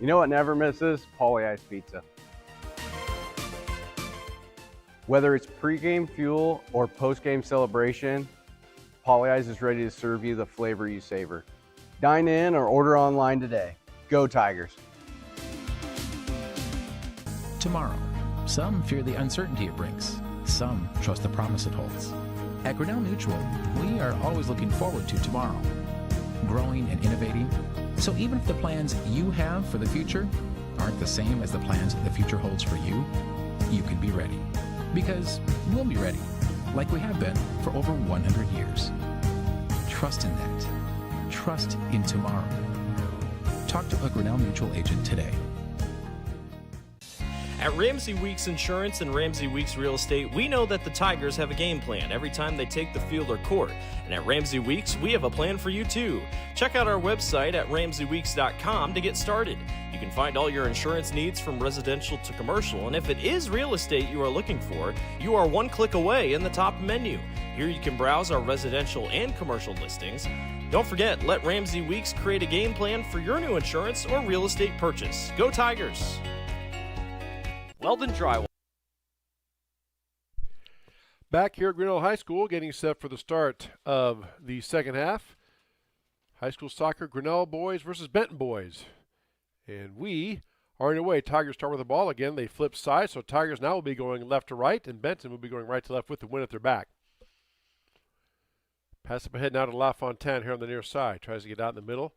You know what never misses? Pauly Ice Pizza. Whether it's pregame fuel or postgame celebration, Pauly Ice is ready to serve you the flavor you savor. Dine in or order online today. Go Tigers. Tomorrow, some fear the uncertainty it brings. Some trust the promise it holds. At Grinnell Mutual, we are always looking forward to tomorrow, growing and innovating. So even if the plans you have for the future aren't the same as the plans the future holds for you, you can be ready. Because we'll be ready, like we have been for over 100 years. Trust in that. Trust in tomorrow. Talk to a Grinnell Mutual agent today. At Ramsey Weeks Insurance and Ramsey Weeks Real Estate, we know that the Tigers have a game plan every time they take the field or court. And at Ramsey Weeks, we have a plan for you too. Check out our website at ramseyweeks.com to get started. You can find all your insurance needs from residential to commercial, and if it is real estate you are looking for, you are one click away in the top menu. Here you can browse our residential and commercial listings. Don't forget, let Ramsey Weeks create a game plan for your new insurance or real estate purchase. Go Tigers! Weldon Drywall. Back here at Grinnell High School, getting set for the start of the second half. High school soccer, Grinnell boys versus Benton boys. And we are underway. Tigers start with the ball again. They flip sides, so Tigers now will be going left to right, and Benton will be going right to left with the win at their back. Pass up ahead now to LaFontaine here on the near side. Tries to get out in the middle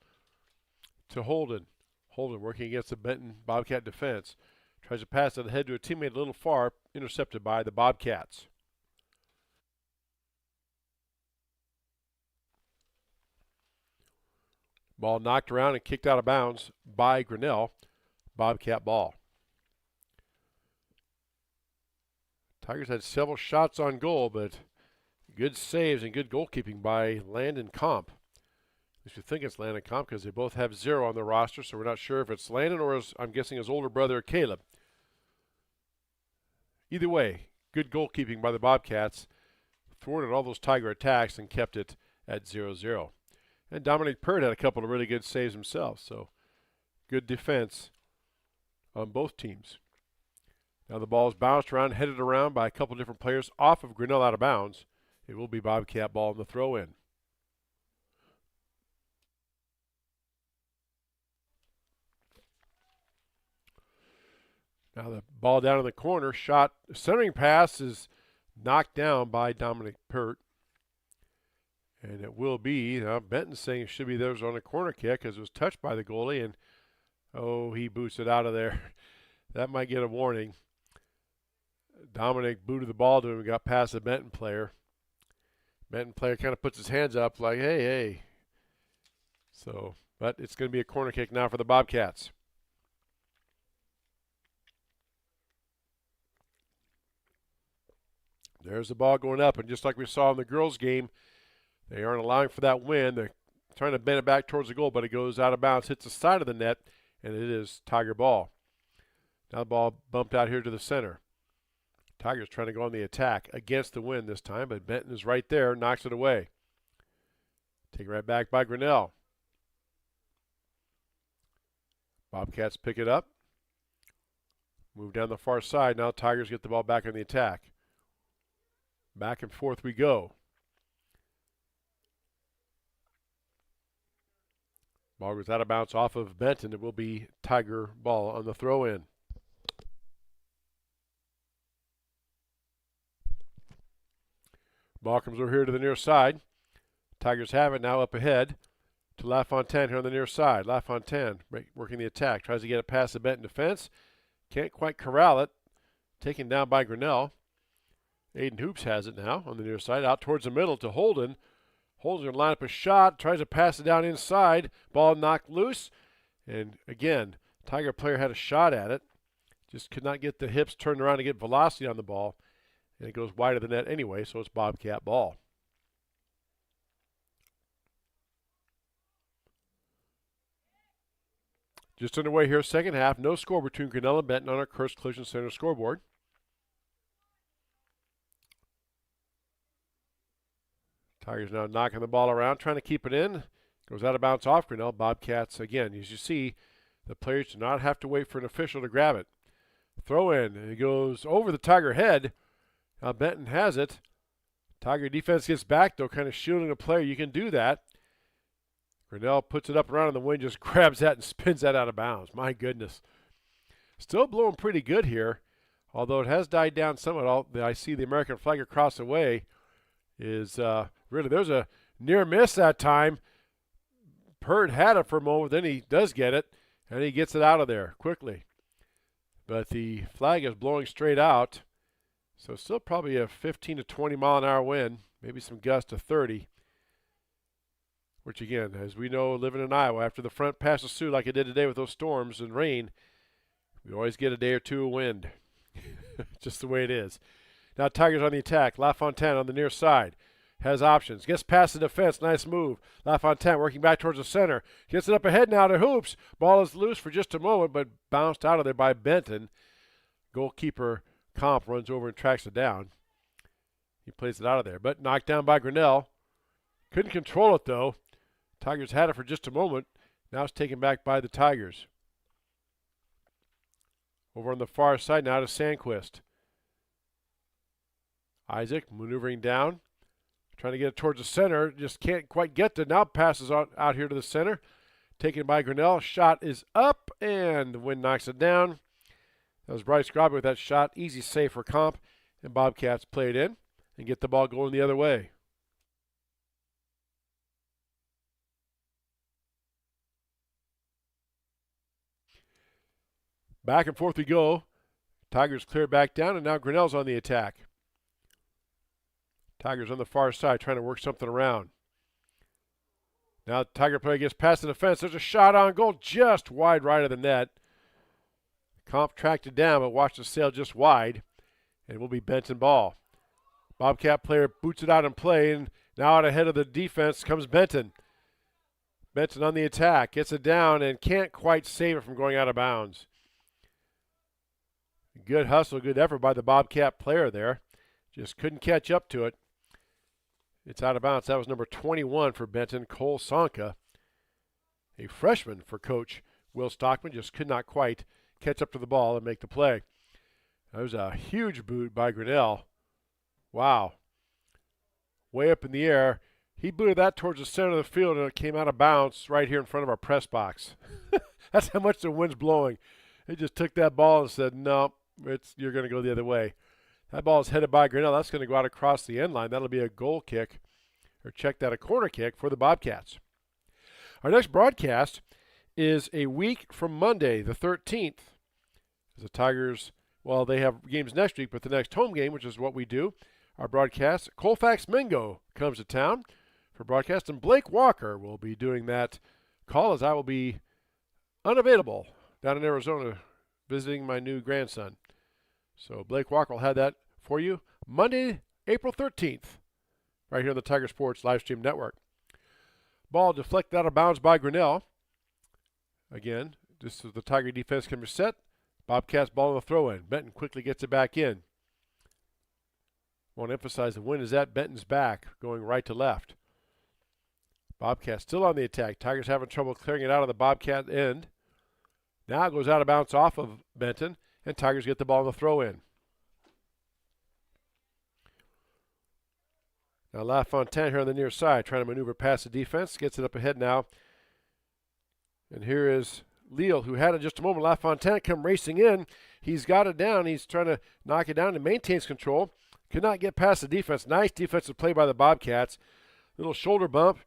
to Holden. Holden working against the Benton Bobcat defense. Tries to pass it ahead to a teammate a little far, intercepted by the Bobcats. Ball knocked around and kicked out of bounds by Grinnell. Bobcat ball. Tigers had several shots on goal, but good saves and good goalkeeping by Landon Comp. At least we think it's Landon Comp because they both have 0 on their roster, so we're not sure if it's Landon or I'm guessing his older brother Caleb. Either way, good goalkeeping by the Bobcats. Thwarted all those Tiger attacks and kept it at 0-0. And Dominic Pert had a couple of really good saves himself, so good defense on both teams. Now the ball is bounced around, headed around by a couple of different players off of Grinnell out of bounds. It will be Bobcat ball in the throw-in. Now the ball down in the corner, shot, centering pass is knocked down by Dominic Pert. And it will be, Benton saying it should be theirs on a corner kick as it was touched by the goalie, and he boots it out of there. That might get a warning. Dominic booted the ball to him and got past the Benton player. Benton player kind of puts his hands up like, hey. So, but it's going to be a corner kick now for the Bobcats. There's the ball going up, and just like we saw in the girls' game, they aren't allowing for that win. They're trying to bend it back towards the goal, but it goes out of bounds, hits the side of the net, and it is Tiger ball. Now the ball bumped out here to the center. Tigers trying to go on the attack against the wind this time, but Benton is right there, knocks it away. Taken right back by Grinnell. Bobcats pick it up. Move down the far side. Now Tigers get the ball back on the attack. Back and forth we go. Ball goes out of bounds off of Benton. It will be Tiger ball on the throw-in. Ball comes over here to the near side. Tigers have it now up ahead to LaFontaine here on the near side. LaFontaine working the attack. Tries to get it past the Benton defense. Can't quite corral it. Taken down by Grinnell. Aiden Hoops has it now on the near side. Out towards the middle to Holden. Holden's going to line up a shot. Tries to pass it down inside. Ball knocked loose. And again, Tiger player had a shot at it. Just could not get the hips turned around to get velocity on the ball. And it goes wide of the net anyway, so it's Bobcat ball. Just underway here, second half. No score between Grinnell and Benton on our Kursk Collision Center scoreboard. Tigers now knocking the ball around, trying to keep it in. Goes out of bounds off Grinnell. Bobcats, again, as you see, the players do not have to wait for an official to grab it. Throw in, and it goes over the Tiger head. Now Benton has it. Tiger defense gets back, though, kind of shielding the player. You can do that. Grinnell puts it up around in the wind, just grabs that and spins that out of bounds. My goodness. Still blowing pretty good here, although it has died down somewhat. I see the American flag across the way is really, there's a near miss that time. Perd had it for a moment, then he does get it, and he gets it out of there quickly. But the flag is blowing straight out, so still probably a 15 to 20 mile an hour wind, maybe some gusts to 30. Which again, as we know, living in Iowa, after the front passes through like it did today with those storms and rain, we always get a day or two of wind. Just the way it is. Now Tigers on the attack. LaFontaine on the near side. Has options. Gets past the defense. Nice move. LaFontaine working back towards the center. Gets it up ahead now to Hoops. Ball is loose for just a moment, but bounced out of there by Benton. Goalkeeper Comp runs over and tracks it down. He plays it out of there, but knocked down by Grinnell. Couldn't control it, though. Tigers had it for just a moment. Now it's taken back by the Tigers. Over on the far side now to Sandquist. Isaac maneuvering down. Trying to get it towards the center. Just can't quite get there. Now passes out here to the center. Taken by Grinnell. Shot is up and the wind knocks it down. That was Bryce Grobby with that shot. Easy save for Comp. And Bobcats play it in and get the ball going the other way. Back and forth we go. Tigers clear back down, and now Grinnell's on the attack. Tigers on the far side trying to work something around. Now the Tiger player gets past the defense. There's a shot on goal just wide right of the net. Comp tracked it down, but watched it sail just wide, and it will be Benton ball. Bobcat player boots it out in play, and now out ahead of the defense comes Benton. Benton on the attack, gets it down, and can't quite save it from going out of bounds. Good hustle, good effort by the Bobcat player there. Just couldn't catch up to it. It's out of bounds. That was number 21 for Benton, Cole Sonka. A freshman for Coach Will Stockman. Just could not quite catch up to the ball and make the play. That was a huge boot by Grinnell. Wow. Way up in the air. He booted that towards the center of the field, and it came out of bounds right here in front of our press box. That's how much the wind's blowing. He just took that ball and said, no, you're going to go the other way. That ball is headed by Grinnell. That's going to go out across the end line. That'll be a goal kick, or check that, a corner kick for the Bobcats. Our next broadcast is a week from Monday, the 13th. As the Tigers, well, they have games next week, but the next home game, which is what we do, our broadcast, Colfax Mingo comes to town for broadcast, and Blake Walker will be doing that call as I will be unavailable down in Arizona visiting my new grandson. So Blake Walker will have that for you Monday, April 13th, right here on the Tiger Sports Livestream Network. Ball deflected out of bounds by Grinnell. Again, just as the Tiger defense can reset, Bobcats ball on the throw-in. Benton quickly gets it back in. I want to emphasize the wind is at Benton's back, going right to left. Bobcats still on the attack. Tigers having trouble clearing it out of the Bobcat end. Now it goes out of bounds off of Benton, and Tigers get the ball on the throw-in. Now LaFontaine here on the near side, trying to maneuver past the defense. Gets it up ahead now And here is Leal, who had it just a moment. LaFontaine come racing in. He's got it down. He's trying to knock it down and maintains control. Could not get past the defense. Nice defensive play by the Bobcats. Little shoulder bump.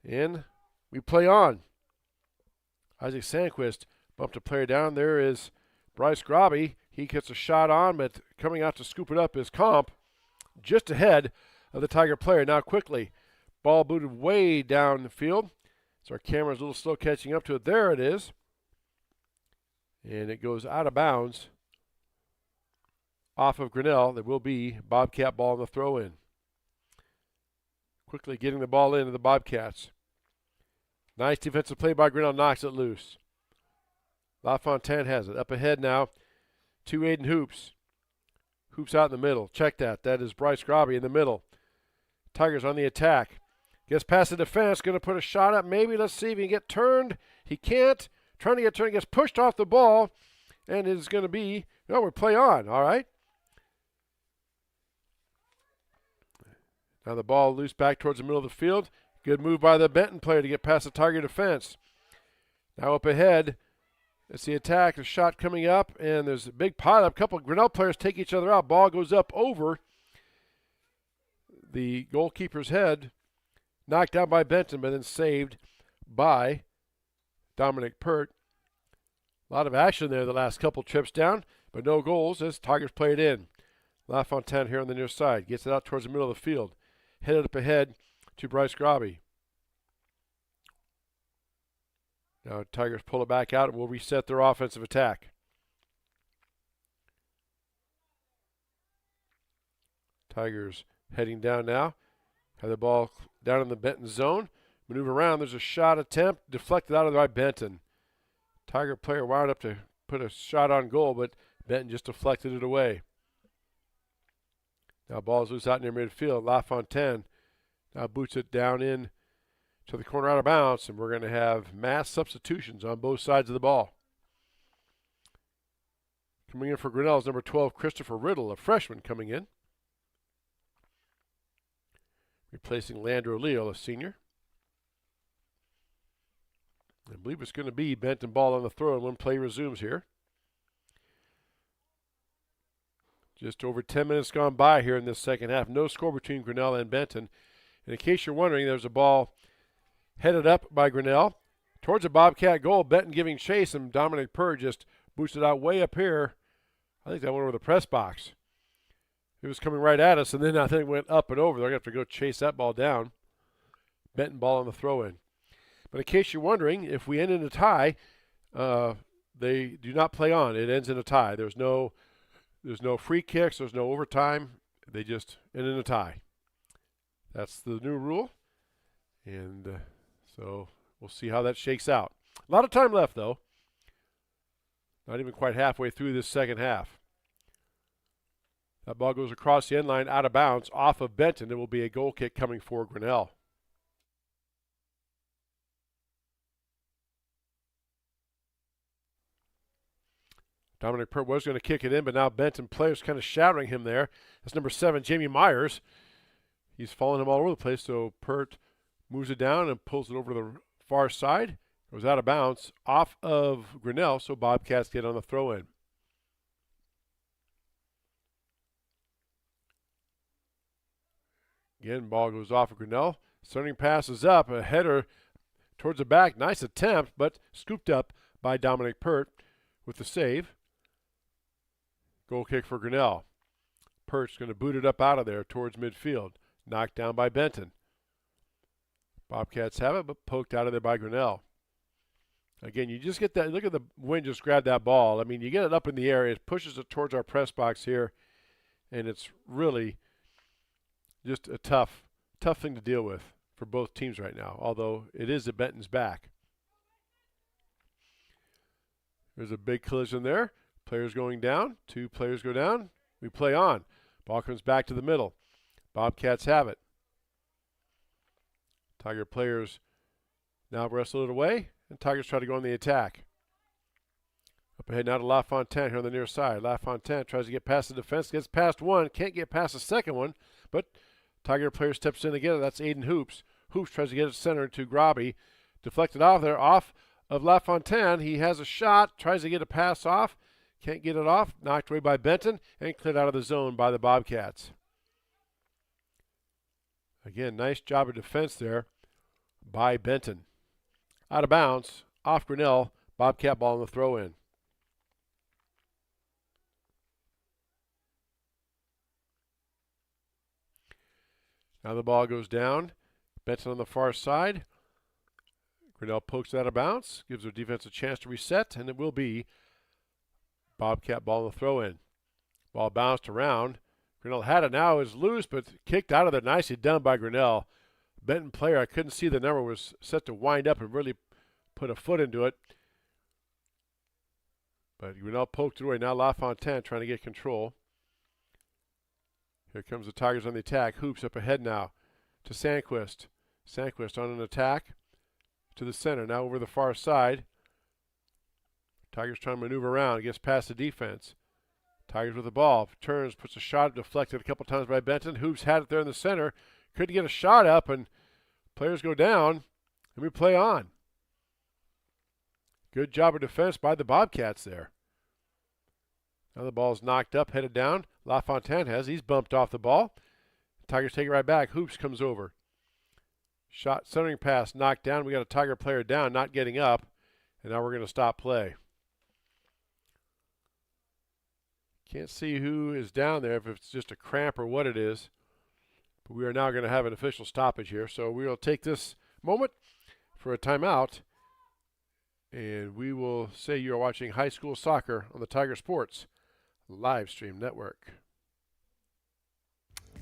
And we play on. Isaac Sandquist bumped a player down. There is Bryce Grobby. He gets a shot on, but coming out to scoop it up is Comp, just ahead of the Tiger player. Now quickly, ball booted way down the field. So our camera's a little slow catching up to it. There it is. And it goes out of bounds off of Grinnell. There will be Bobcat ball in the throw-in. Quickly getting the ball into the Bobcats. Nice defensive play by Grinnell, knocks it loose. LaFontaine has it. Up ahead now to Aiden Hoops. Hoops out in the middle. Check that. That is Bryce Grobby in the middle. Tigers on the attack. Gets past the defense. Going to put a shot up. Maybe. Let's see if he can get turned. He can't. Trying to get turned. Gets pushed off the ball. And it is going to be, no, we play on. All right. Now the ball loose back towards the middle of the field. Good move by the Benton player to get past the Tiger defense. Now up ahead, it's the attack. A shot coming up, and there's a big pile up. A couple of Grinnell players take each other out. Ball goes up over the goalkeeper's head. Knocked down by Benton, but then saved by Dominic Pert. A lot of action there the last couple trips down, but no goals as Tigers play it in. LaFontaine here on the near side. Gets it out towards the middle of the field. Headed up ahead to Bryce Grobby. Now Tigers pull it back out and will reset their offensive attack. Tigers heading down now. Have the ball down in the Benton zone. Maneuver around. There's a shot attempt deflected out of by Benton. Tiger player wound up to put a shot on goal, but Benton just deflected it away. Now ball is loose out near midfield. LaFontaine now boots it down in to the corner out of bounds, and we're going to have mass substitutions on both sides of the ball. Coming in for Grinnell is number 12, Christopher Riddle, a freshman coming in. Replacing Landro Leal, a senior. I believe it's going to be Benton ball on the throw, and when play resumes here. Just over 10 minutes gone by here in this second half. No score between Grinnell and Benton. And in case you're wondering, there's a ball headed up by Grinnell towards a Bobcat goal. Benton giving chase, and Dominic Purr just boosted out way up here. I think that went over the press box. It was coming right at us, and then I think it went up and over. They're going to have to go chase that ball down. Benton ball on the throw-in. But in case you're wondering, if we end in a tie, they do not play on. It ends in a tie. There's no free kicks. There's no overtime. They just end in a tie. That's the new rule. And so we'll see how that shakes out. A lot of time left, though. Not even quite halfway through this second half. That ball goes across the end line, out of bounds, off of Benton. It will be a goal kick coming for Grinnell. Dominic Pert was going to kick it in, but now Benton players kind of shouting him there. That's number 7, Jamie Myers. He's following him all over the place, so Pert moves it down and pulls it over to the far side. Goes out of bounds, off of Grinnell, so Bobcats get on the throw-in. Again, ball goes off of Grinnell. Starting pass is up, a header towards the back. Nice attempt, but scooped up by Dominic Pert with the save. Goal kick for Grinnell. Pert's going to boot it up out of there towards midfield. Knocked down by Benton. Bobcats have it, but poked out of there by Grinnell. Again, you just get that. Look at the wind just grab that ball. I mean, you get it up in the air. It pushes it towards our press box here, and it's really just a tough thing to deal with for both teams right now, although it is at Benton's back. There's a big collision there. Players going down. 2 players go down. We play on. Ball comes back to the middle. Bobcats have it. Tiger players now wrestle it away, and Tigers try to go on the attack. Up ahead now to LaFontaine here on the near side. LaFontaine tries to get past the defense, gets past one, can't get past the second one, but Tiger player steps in again. That's Aiden Hoops. Hoops tries to get it center to Grobby. Deflected off there, off of LaFontaine. He has a shot, tries to get a pass off, can't get it off, knocked away by Benton, and cleared out of the zone by the Bobcats. Again, nice job of defense there by Benton. Out of bounds, off Grinnell, Bobcat ball on the throw-in. Now the ball goes down. Benton on the far side. Grinnell pokes it out of bounds, gives their defense a chance to reset, and it will be Bobcat ball on the throw-in. Ball bounced around. Grinnell had it now, is loose, but kicked out of there. Nicely done by Grinnell. Benton player, I couldn't see the number, was set to wind up and really put a foot into it. But Grinnell poked it away. Now LaFontaine trying to get control. Here comes the Tigers on the attack. Hoops up ahead now to Sandquist. Sandquist on an attack to the center. Now over the far side. Tigers trying to maneuver around. Gets past the defense. Tigers with the ball. Turns, puts a shot, deflected a couple times by Benton. Hoops had it there in the center. Couldn't get a shot up, and players go down, and we play on. Good job of defense by the Bobcats there. Now the ball's knocked up, headed down. LaFontaine has. He's bumped off the ball. Tigers take it right back. Hoops comes over. Shot, centering pass, knocked down. We got a Tiger player down, not getting up. And now we're going to stop play. Can't see who is down there, if it's just a cramp or what it is. But we are now going to have an official stoppage here. So we will take this moment for a timeout. And we will say you are watching high school soccer on the Tiger Sports live stream network.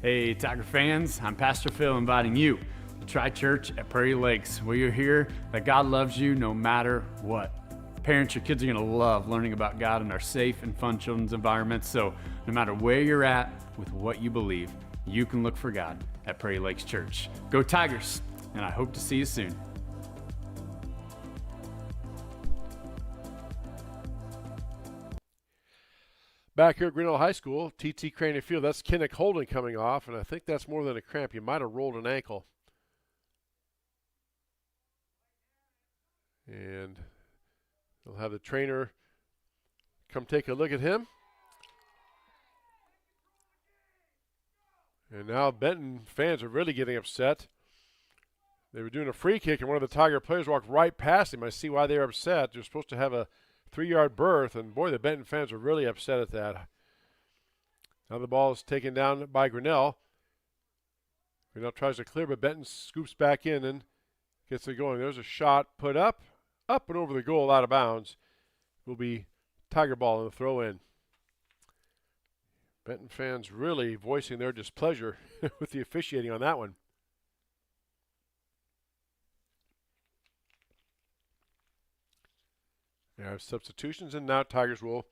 Hey, Tiger fans, I'm Pastor Phil inviting you to Tri Church at Prairie Lakes, where you'll hear that God loves you no matter what. Parents, your kids are going to love learning about God in our safe and fun children's environments. So no matter where you're at with what you believe, you can look for God at Prairie Lakes Church. Go Tigers, and I hope to see you soon. Back here at Grinnell High School, TT Crane Field, that's Kinnick Holden coming off, and I think that's more than a cramp. You might have rolled an ankle. And they'll have the trainer come take a look at him. And now Benton fans are really getting upset. They were doing a free kick, and one of the Tiger players walked right past him. I see why they're upset. They're supposed to have a 3-yard berth, and boy, the Benton fans are really upset at that. Now the ball is taken down by Grinnell. Grinnell tries to clear, but Benton scoops back in and gets it going. There's a shot put up and over the goal, out of bounds. Will be Tiger ball in the throw-in. Benton fans really voicing their displeasure with the officiating on that one. There are substitutions, and now Tigers will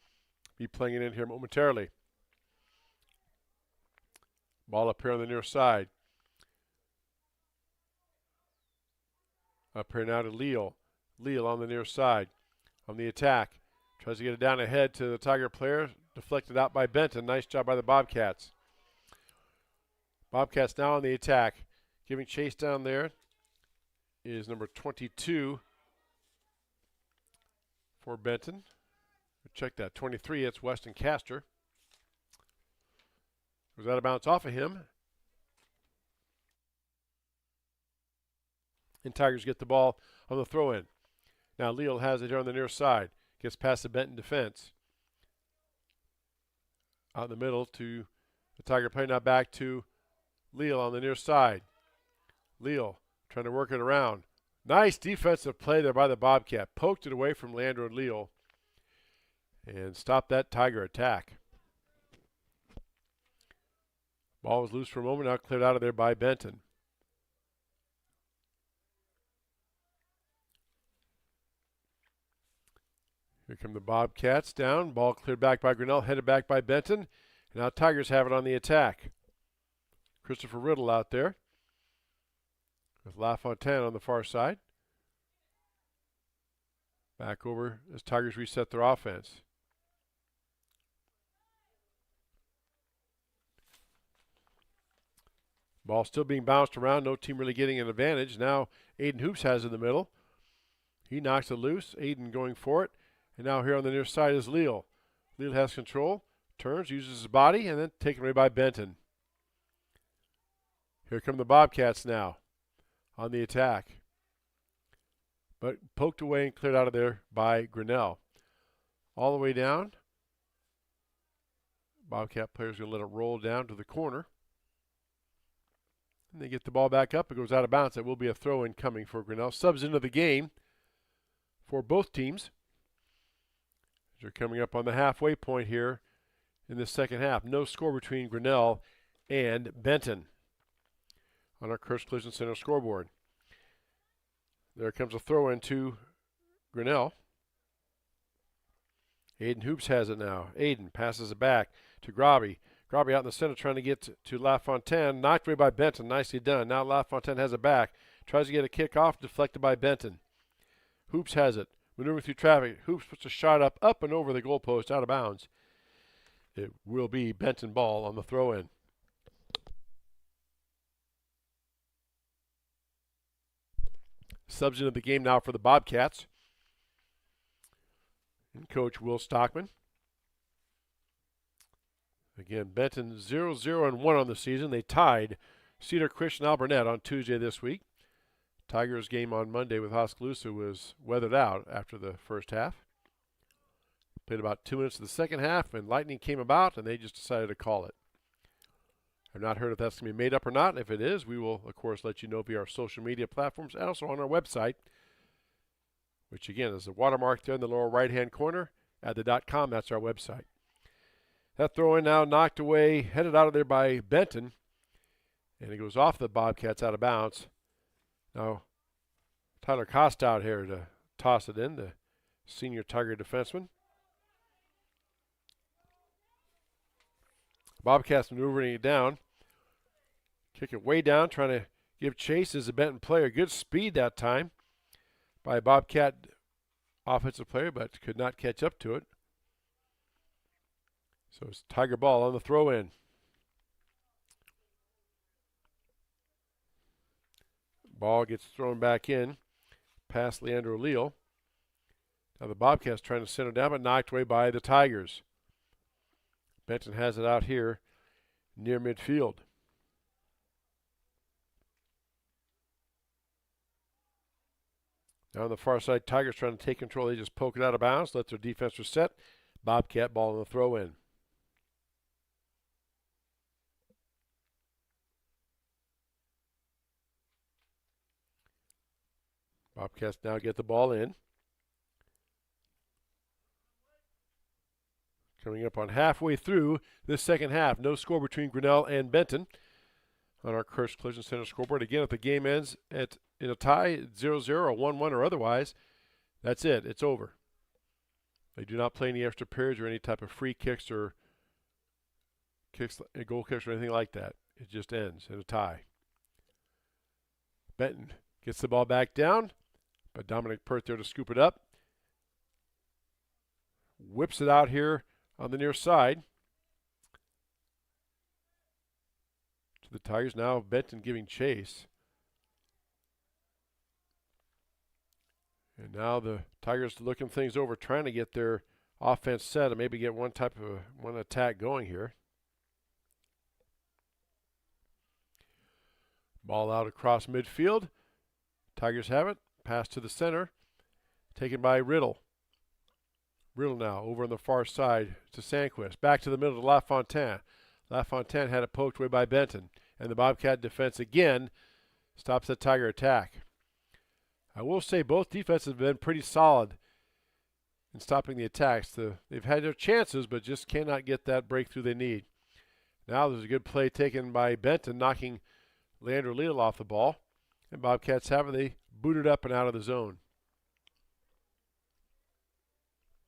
be playing it in here momentarily. Ball up here on the near side. Up here now to Leal. Leal on the near side. On the attack. Tries to get it down ahead to the Tiger player. Deflected out by Benton. Nice job by the Bobcats. Bobcats now on the attack. Giving chase down there is number 22 for Benton. Check that. 23, it's Weston Castor. Was out of bounds off of him. And Tigers get the ball on the throw-in. Now Leal has it here on the near side. Gets past the Benton defense. Out in the middle to the Tiger play. Now back to Leal on the near side. Leal trying to work it around. Nice defensive play there by the Bobcat. Poked it away from Leandro and Leal and stopped that Tiger attack. Ball was loose for a moment. Now cleared out of there by Benton. Here come the Bobcats down. Ball cleared back by Grinnell, headed back by Benton. And now Tigers have it on the attack. Christopher Riddle out there with LaFontaine on the far side. Back over as Tigers reset their offense. Ball still being bounced around. No team really getting an advantage. Now Aiden Hoops has it in the middle. He knocks it loose. Aiden going for it. And now here on the near side is Leal. Leal has control, turns, uses his body, and then taken away by Benton. Here come the Bobcats now on the attack. But poked away and cleared out of there by Grinnell. All the way down. Bobcat player's going to let it roll down to the corner. And they get the ball back up. It goes out of bounds. That will be a throw-in coming for Grinnell. Subs into the game for both teams. They're coming up on the halfway point here in the second half. No score between Grinnell and Benton on our Kurtz Collision Center scoreboard. There comes a throw-in to Grinnell. Aiden Hoops has it now. Aiden passes it back to Grobby. Grobby out in the center trying to get to LaFontaine. Knocked away by Benton. Nicely done. Now LaFontaine has it back. Tries to get a kick off. Deflected by Benton. Hoops has it. Maneuvering through traffic. Hoops puts a shot up and over the goalpost, out of bounds. It will be Benton ball on the throw-in. Subs into the game now for the Bobcats. And Coach Will Stockman. Again, Benton 0-0-1 on the season. They tied Cedar Christian Alburnett on Tuesday this week. Tigers game on Monday with Oskaloosa was weathered out after the first half. Played about 2 minutes of the second half, and lightning came about, and they just decided to call it. I've not heard if that's going to be made up or not. If it is, we will, of course, let you know via our social media platforms and also on our website, which, again, is the watermark there in the lower right-hand corner at the .com. That's our website. That throw-in now knocked away, headed out of there by Benton, and it goes off the Bobcats out of bounds. Now, Tyler Costa out here to toss it in, the senior Tiger defenseman. Bobcats maneuvering it down. Kick it way down, trying to give chase as a Benton player. Good speed that time by a Bobcat offensive player, but could not catch up to it. So it's Tiger ball on the throw-in. Ball gets thrown back in past Leandro Leal. Now the Bobcats trying to center down, but knocked away by the Tigers. Benton has it out here near midfield. Now on the far side, Tigers trying to take control. They just poke it out of bounds, let their defense reset. Bobcat ball on the throw-in. Bobcats now get the ball in. Coming up on halfway through this second half. No score between Grinnell and Benton on our Kurtz Collision Center scoreboard. Again, if the game ends in a tie, 0-0 or 1-1 or otherwise, that's it. It's over. They do not play any extra periods or any type of free kicks or goal kicks or anything like that. It just ends in a tie. Benton gets the ball back down, but Dominic Pert there to scoop it up. Whips it out here on the near side to the Tigers. Now Benton giving chase. And now the Tigers looking things over, trying to get their offense set and maybe get one attack going here. Ball out across midfield. Tigers have it. Pass to the center. Taken by Riddle. Riddle now over on the far side to Sandquist. Back to the middle to LaFontaine. LaFontaine had it poked away by Benton. And the Bobcat defense again stops the Tiger attack. I will say both defenses have been pretty solid in stopping the attacks. They've had their chances, but just cannot get that breakthrough they need. Now there's a good play taken by Benton, knocking Leandro Leal off the ball. And Bobcats have it. They booted up and out of the zone.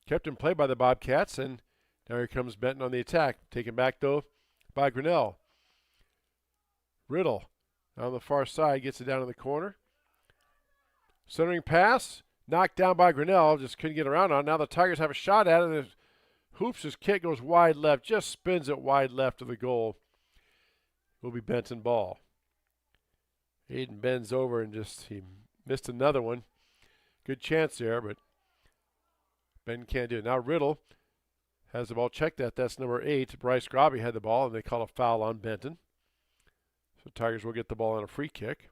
Kept in play by the Bobcats, and now here comes Benton on the attack. Taken back, though, by Grinnell. Riddle on the far side gets it down in the corner. Centering pass, knocked down by Grinnell, just couldn't get around on. Now the Tigers have a shot at it, and Hoops' kick goes wide left, just spins it wide left of the goal. It will be Benton ball. Aiden bends over and he missed another one. good chance there, but Benton can't do it. Now Riddle has the ball. Check that. That's number 8. Bryce Grobby had the ball, and they call a foul on Benton. So Tigers will get the ball on a free kick.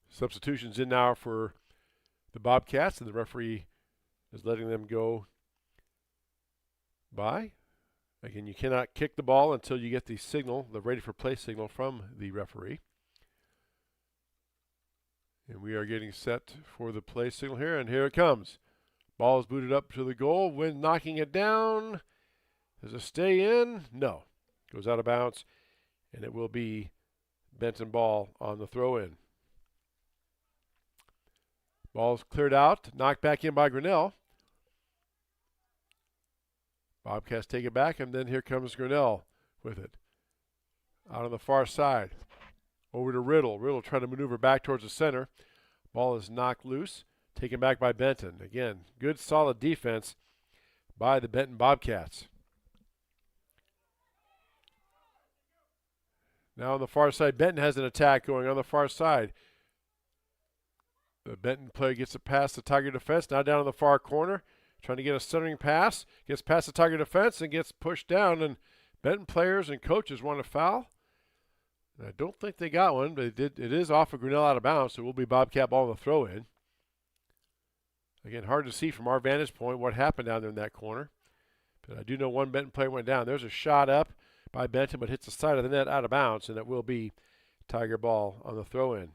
Substitutions in now for the Bobcats, and the referee is letting them go by. Again, you cannot kick the ball until you get the signal, the ready for play signal from the referee. And we are getting set for the play signal here, and here it comes. Ball is booted up to the goal. Wind knocking it down. Does it stay in? No. Goes out of bounds, and it will be Benton ball on the throw-in. Ball's cleared out, knocked back in by Grinnell. Bobcats take it back, and then here comes Grinnell with it. Out on the far side. Over to Riddle. Riddle trying to maneuver back towards the center. Ball is knocked loose. Taken back by Benton. Again, good solid defense by the Benton Bobcats. Now on the far side, Benton has an attack going on the far side. The Benton player gets it past the Tiger defense. Now down in the far corner. Trying to get a centering pass. Gets past the Tiger defense and gets pushed down. And Benton players and coaches want a foul. And I don't think they got one, but it is off of Grinnell out of bounds, so it will be Bobcat ball on the throw-in. Again, hard to see from our vantage point what happened down there in that corner. But I do know one Benton player went down. There's a shot up by Benton, but hits the side of the net out of bounds, and it will be Tiger ball on the throw-in.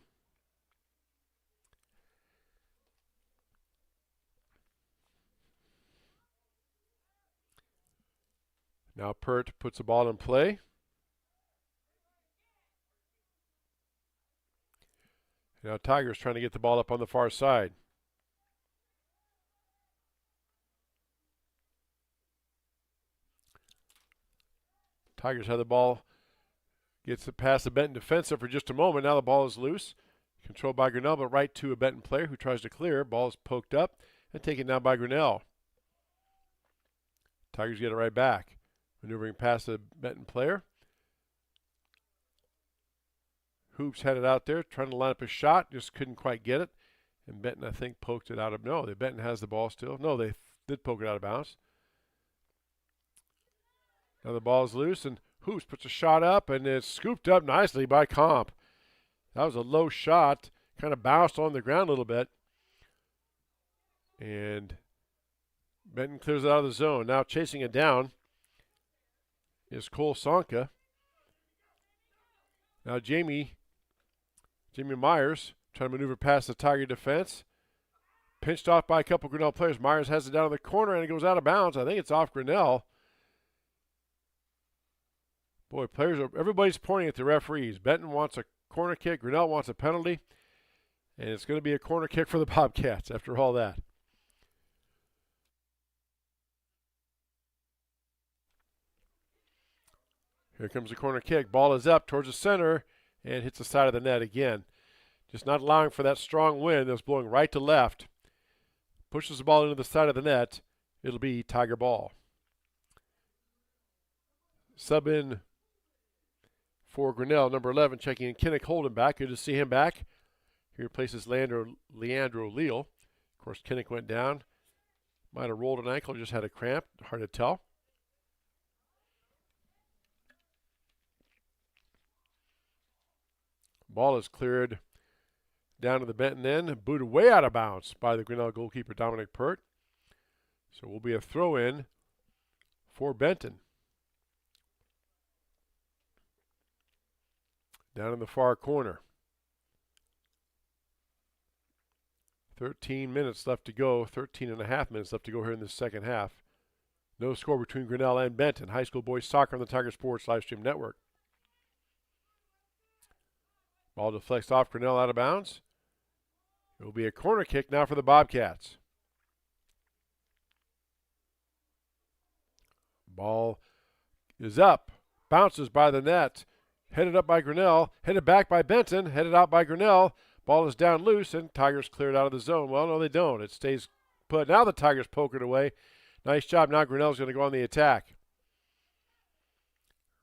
Now Pert puts the ball in play. Now Tigers trying to get the ball up on the far side. Tigers have the ball. Gets it past the Benton defensive for just a moment. Now the ball is loose. Controlled by Grinnell, but right to a Benton player who tries to clear. Ball is poked up and taken down by Grinnell. Tigers get it right back. Maneuvering past the Benton player. Hoops had it out there, trying to line up a shot, just couldn't quite get it. And Benton, I think, poked it out of, no, Benton has the ball still. No, they did poke it out of bounds. Now the ball is loose, and Hoops puts a shot up, and it's scooped up nicely by Comp. That was a low shot, kind of bounced on the ground a little bit. And Benton clears it out of the zone. Now chasing it down is Cole Sonka. Now Jamie Myers trying to maneuver past the Tiger defense. Pinched off by a couple Grinnell players. Myers has it down in the corner, and it goes out of bounds. I think it's off Grinnell. Boy, everybody's pointing at the referees. Benton wants a corner kick. Grinnell wants a penalty. And it's going to be a corner kick for the Bobcats after all that. Here comes the corner kick. Ball is up towards the center and hits the side of the net again. Just not allowing for that strong wind that was blowing right to left. Pushes the ball into the side of the net. It'll be Tiger ball. Sub in for Grinnell, number 11, checking in Kinnick Holden back. Good to see him back. He replaces Leandro Leal. Of course, Kinnick went down. Might have rolled an ankle, just had a cramp. Hard to tell. Ball is cleared down to the Benton end. Booted way out of bounds by the Grinnell goalkeeper, Dominic Pert. So it will be a throw-in for Benton. Down in the far corner. 13 minutes left to go. 13 and a half minutes left to go here in the second half. No score between Grinnell and Benton. High school boys soccer on the Tiger Sports Livestream Network. Ball deflects off Grinnell out of bounds. It will be a corner kick now for the Bobcats. Ball is up. Bounces by the net. Headed up by Grinnell. Headed back by Benton. Headed out by Grinnell. Ball is down loose, and Tigers cleared out of the zone. Well, no, they don't. It stays put. Now the Tigers poke it away. Nice job. Now Grinnell's going to go on the attack.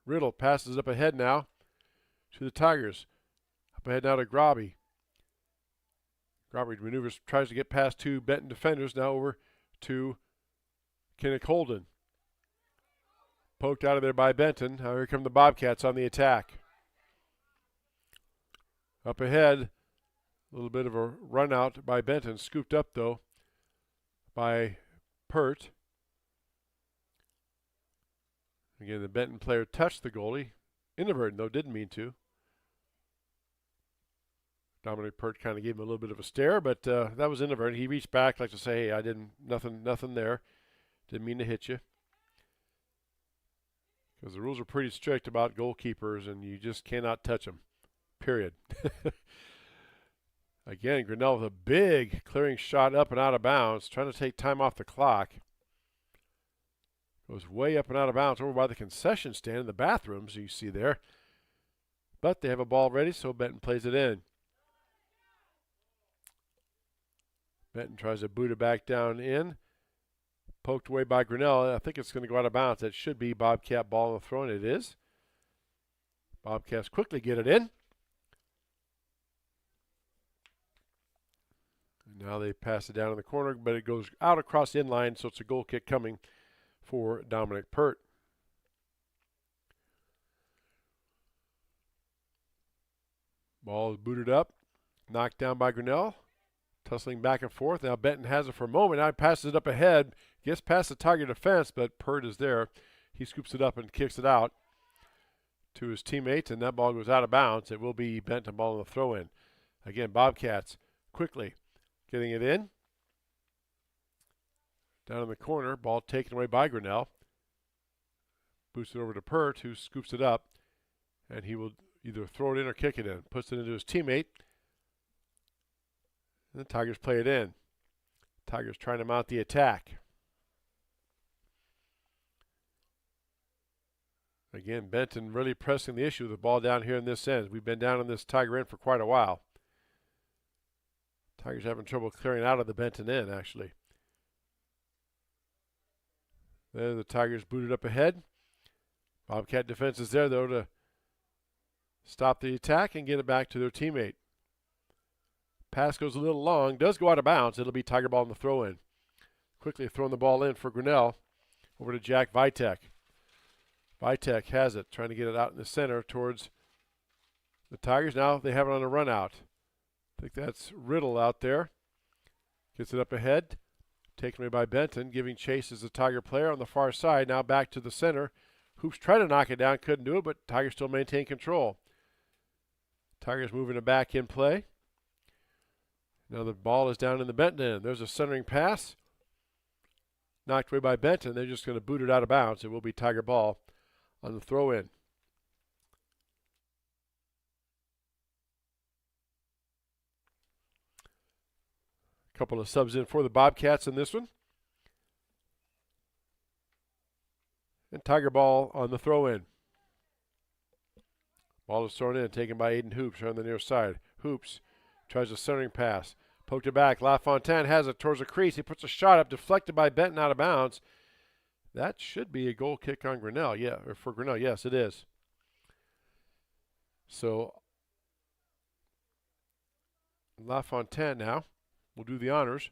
Riddle passes up ahead now to the Tigers. Up ahead now to Grobby. Grobby maneuvers, tries to get past two Benton defenders. Now over to Kenneth Holden. Poked out of there by Benton. Now here come the Bobcats on the attack. Up ahead, a little bit of a run out by Benton. Scooped up, though, by Pert. Again, the Benton player touched the goalie. Inadvertent, though, didn't mean to. Dominic Pert kind of gave him a little bit of a stare, but that was inadvertent. He reached back like to say, hey, I didn't, nothing there. Didn't mean to hit you. Because the rules are pretty strict about goalkeepers, and you just cannot touch them, period. Again, Grinnell with a big clearing shot up and out of bounds, trying to take time off the clock. Goes way up and out of bounds over by the concession stand in the bathrooms you see there. But they have a ball ready, so Benton plays it in. Benton tries to boot it back down in. Poked away by Grinnell. I think it's going to go out of bounds. That should be Bobcat ball on the throw, and it is. Bobcats quickly get it in. And now they pass it down in the corner, but it goes out across the inline, so it's a goal kick coming for Dominic Pert. Ball is booted up, knocked down by Grinnell. Tussling back and forth. Now Benton has it for a moment. Now he passes it up ahead. Gets past the Tiger defense, but Pert is there. He scoops it up and kicks it out to his teammates, and that ball goes out of bounds. It will be Benton ball on the throw-in. Again, Bobcats quickly getting it in. Down in the corner, ball taken away by Grinnell. Boosted over to Pert, who scoops it up, and he will either throw it in or kick it in. Puts it into his teammate. And the Tigers play it in. Tigers trying to mount the attack. Again, Benton really pressing the issue with the ball down here in this end. We've been down in this Tiger end for quite a while. Tigers having trouble clearing out of the Benton end, actually. There the Tigers booted up ahead. Bobcat defense is there, though, to stop the attack and get it back to their teammate. Pass goes a little long, does go out of bounds. It'll be Tiger ball in the throw-in. Quickly throwing the ball in for Grinnell. Over to Jack Vitek. Vitek has it, trying to get it out in the center towards the Tigers. Now they have it on a run out. I think that's Riddle out there. Gets it up ahead. Taken away by Benton, giving chase as the Tiger player on the far side. Now back to the center. Hoops tried to knock it down, couldn't do it, but Tigers still maintain control. Tigers moving it back in play. Now the ball is down in the Benton end. There's a centering pass. Knocked away by Benton. They're just going to boot it out of bounds. It will be Tiger ball on the throw-in. A couple of subs in for the Bobcats in this one. And Tiger ball on the throw-in. Ball is thrown in, taken by Aiden Hoops on the near side. Hoops tries a centering pass. Poked it back. LaFontaine has it towards the crease. He puts a shot up, deflected by Benton out of bounds. That should be a goal kick on Grinnell. Yeah, or for Grinnell. Yes, it is. So LaFontaine now will do the honors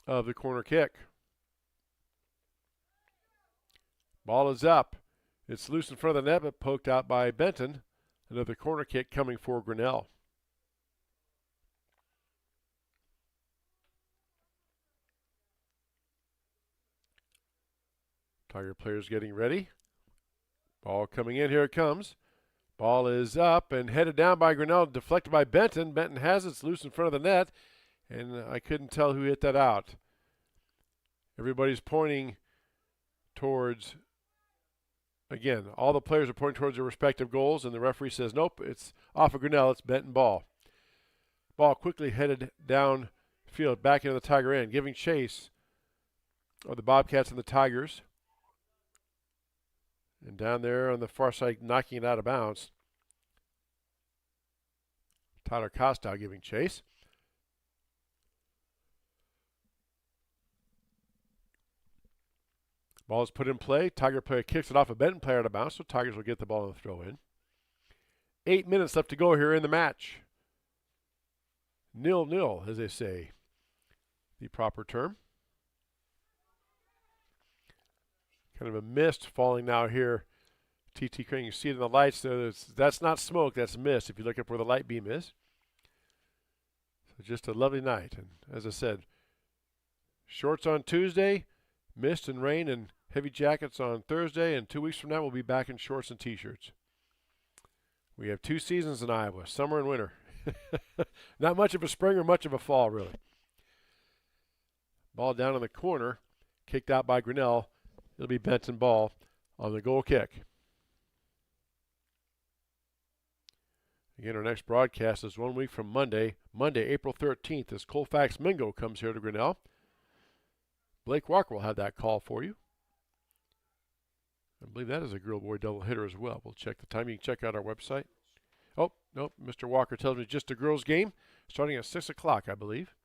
of the corner kick. Ball is up. It's loose in front of the net, but poked out by Benton. Another corner kick coming for Grinnell. Tiger players getting ready. Ball coming in. Here it comes. Ball is up and headed down by Grinnell. Deflected by Benton. Benton has it. It's loose in front of the net. And I couldn't tell who hit that out. Everybody's pointing towards, again, all the players are pointing towards their respective goals. And the referee says, nope, it's off of Grinnell. It's Benton ball. Ball quickly headed down field back into the Tiger end. Giving chase of the Bobcats and the Tigers. And down there on the far side, knocking it out of bounds. Tyler Kostow giving chase. Ball is put in play. Tiger player kicks it off a Benton player out of bounds, so Tigers will get the ball on the throw in. 8 minutes left to go here in the match. 0-0, as they say, the proper term. Kind of a mist falling now here. TT Crane, you see it in the lights there. That's not smoke, that's mist if you look up where the light beam is. So just a lovely night. And as I said, shorts on Tuesday, mist and rain and heavy jackets on Thursday, and 2 weeks from now we'll be back in shorts and T-shirts. We have 2 seasons in Iowa, summer and winter. Not much of a spring or much of a fall, really. Ball down in the corner, kicked out by Grinnell. It'll be Benton ball on the goal kick. Again, our next broadcast is 1 week from Monday, April 13th, as Colfax Mingo comes here to Grinnell. Blake Walker will have that call for you. I believe that is a girl-boy double hitter as well. We'll check the time. You can check out our website. Oh, nope, Mr. Walker tells me just a girls' game, starting at 6 o'clock, I believe.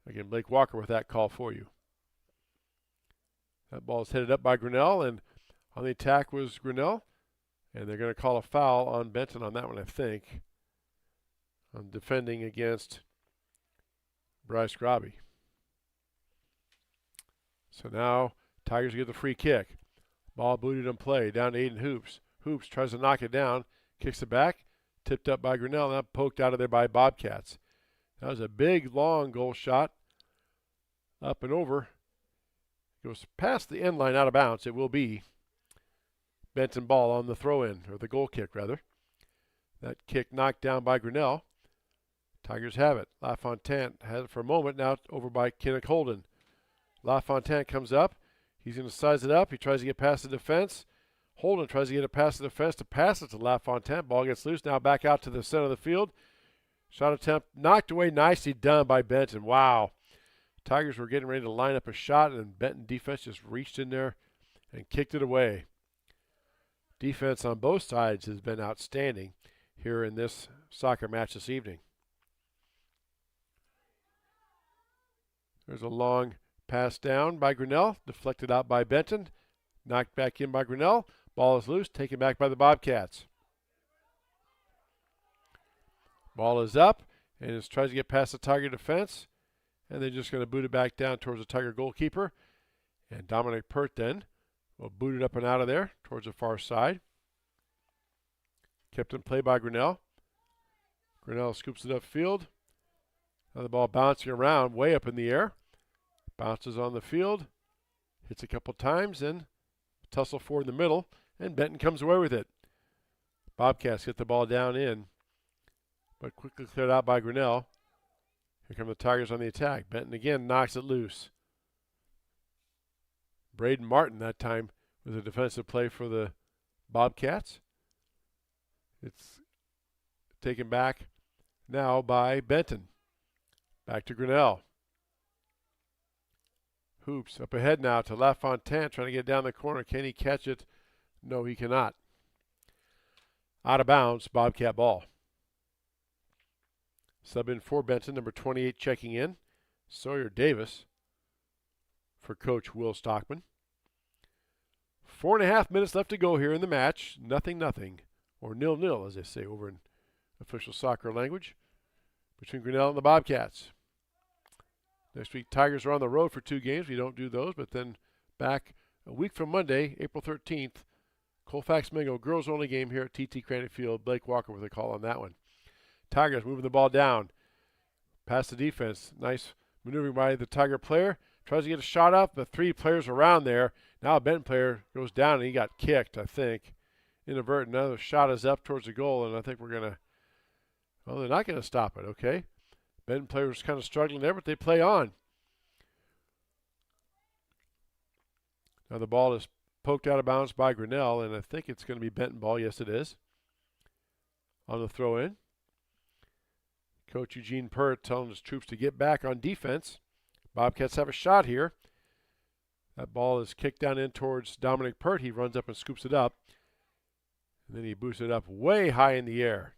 Again, Blake Walker with that call for you. That ball is headed up by Grinnell, and on the attack was Grinnell. And they're going to call a foul on Benton on that one, I think. On defending against Bryce Grobby. So now Tigers get the free kick. Ball booted in play, down to Aiden Hoops. Hoops tries to knock it down, kicks it back, tipped up by Grinnell, now poked out of there by Bobcats. That was a big, long goal shot. Up and over. Goes past the end line, out of bounds. It will be Benton ball on the throw-in, or the goal kick, rather. That kick knocked down by Grinnell. Tigers have it. LaFontaine has it for a moment, now over by Kinnick Holden. LaFontaine comes up. He's going to size it up. He tries to get past the defense. Holden tries to get it past the defense to pass it to LaFontaine. Ball gets loose, now back out to the center of the field. Shot attempt knocked away, nicely done by Benton. Wow. Tigers were getting ready to line up a shot, and Benton defense just reached in there and kicked it away. Defense on both sides has been outstanding here in this soccer match this evening. There's a long pass down by Grinnell, deflected out by Benton, knocked back in by Grinnell. Ball is loose, taken back by the Bobcats. Ball is up, and it tries to get past the Tiger defense, and they're just going to boot it back down towards the Tiger goalkeeper. And Dominic Pert then will boot it up and out of there towards the far side. Kept in play by Grinnell. Grinnell scoops it upfield. Now the ball bouncing around way up in the air. Bounces on the field. Hits a couple times and tussle forward in the middle. And Benton comes away with it. Bobcats get the ball down in, but quickly cleared out by Grinnell. Here come the Tigers on the attack. Benton again knocks it loose. Braden Martin that time with a defensive play for the Bobcats. It's taken back now by Benton. Back to Grinnell. Hoops up ahead now to LaFontaine, trying to get down the corner. Can he catch it? No, he cannot. Out of bounds, Bobcat ball. Sub in for Benton, number 28 checking in. Sawyer Davis for Coach Will Stockman. 4.5 minutes left to go here in the match. 0-0, or 0-0 as they say over in official soccer language, between Grinnell and the Bobcats. Next week, Tigers are on the road for 2 games. We don't do those, but then back a week from Monday, April 13th, Colfax Mingo girls only game here at TT Crane Field. Blake Walker with a call on that one. Tigers moving the ball down. Past the defense. Nice maneuvering by the Tiger player. Tries to get a shot up, but 3 players around there. Now a Benton player goes down and he got kicked, I think. Inadvertent. Another shot is up towards the goal, and I think we're going to, well, they're not going to stop it, okay? Benton player was kind of struggling there, but they play on. Now the ball is poked out of bounds by Grinnell, and I think it's going to be Benton ball. Yes, it is. On the throw-in. Coach Eugene Pert telling his troops to get back on defense. Bobcats have a shot here. That ball is kicked down in towards Dominic Pert. He runs up and scoops it up. And then he boosts it up way high in the air.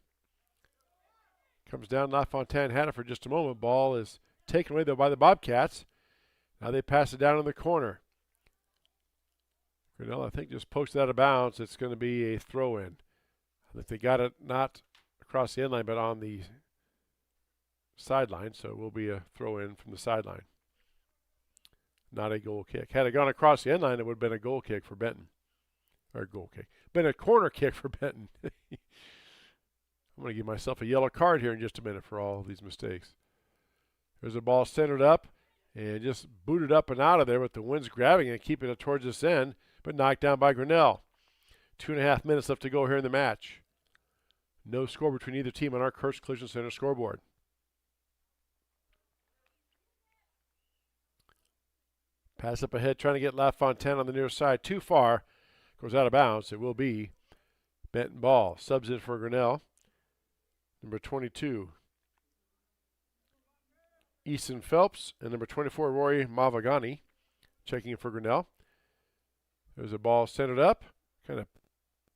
Comes down. LaFontaine had it for just a moment. Ball is taken away though by the Bobcats. Now they pass it down in the corner. Grinnell, I think, just poked it out of bounds. It's going to be a throw-in. I think they got it not across the end line, but on the sideline, so it will be a throw-in from the sideline. Not a goal kick. Had it gone across the end line, it would have been a goal kick for Benton. Or a goal kick. Been a corner kick for Benton. I'm going to give myself a yellow card here in just a minute for all of these mistakes. There's a ball centered up and just booted up and out of there with the winds grabbing it and keeping it towards this end, but knocked down by Grinnell. 2.5 minutes left to go here in the match. No score between either team on our Kurtz Collision Center scoreboard. Pass up ahead, trying to get LaFontaine on the near side. Too far. Goes out of bounds. It will be Benton ball. Subs in for Grinnell. Number 22, Easton Phelps, and number 24, Rory Mavagani, checking in for Grinnell. There's a ball centered up. Kind of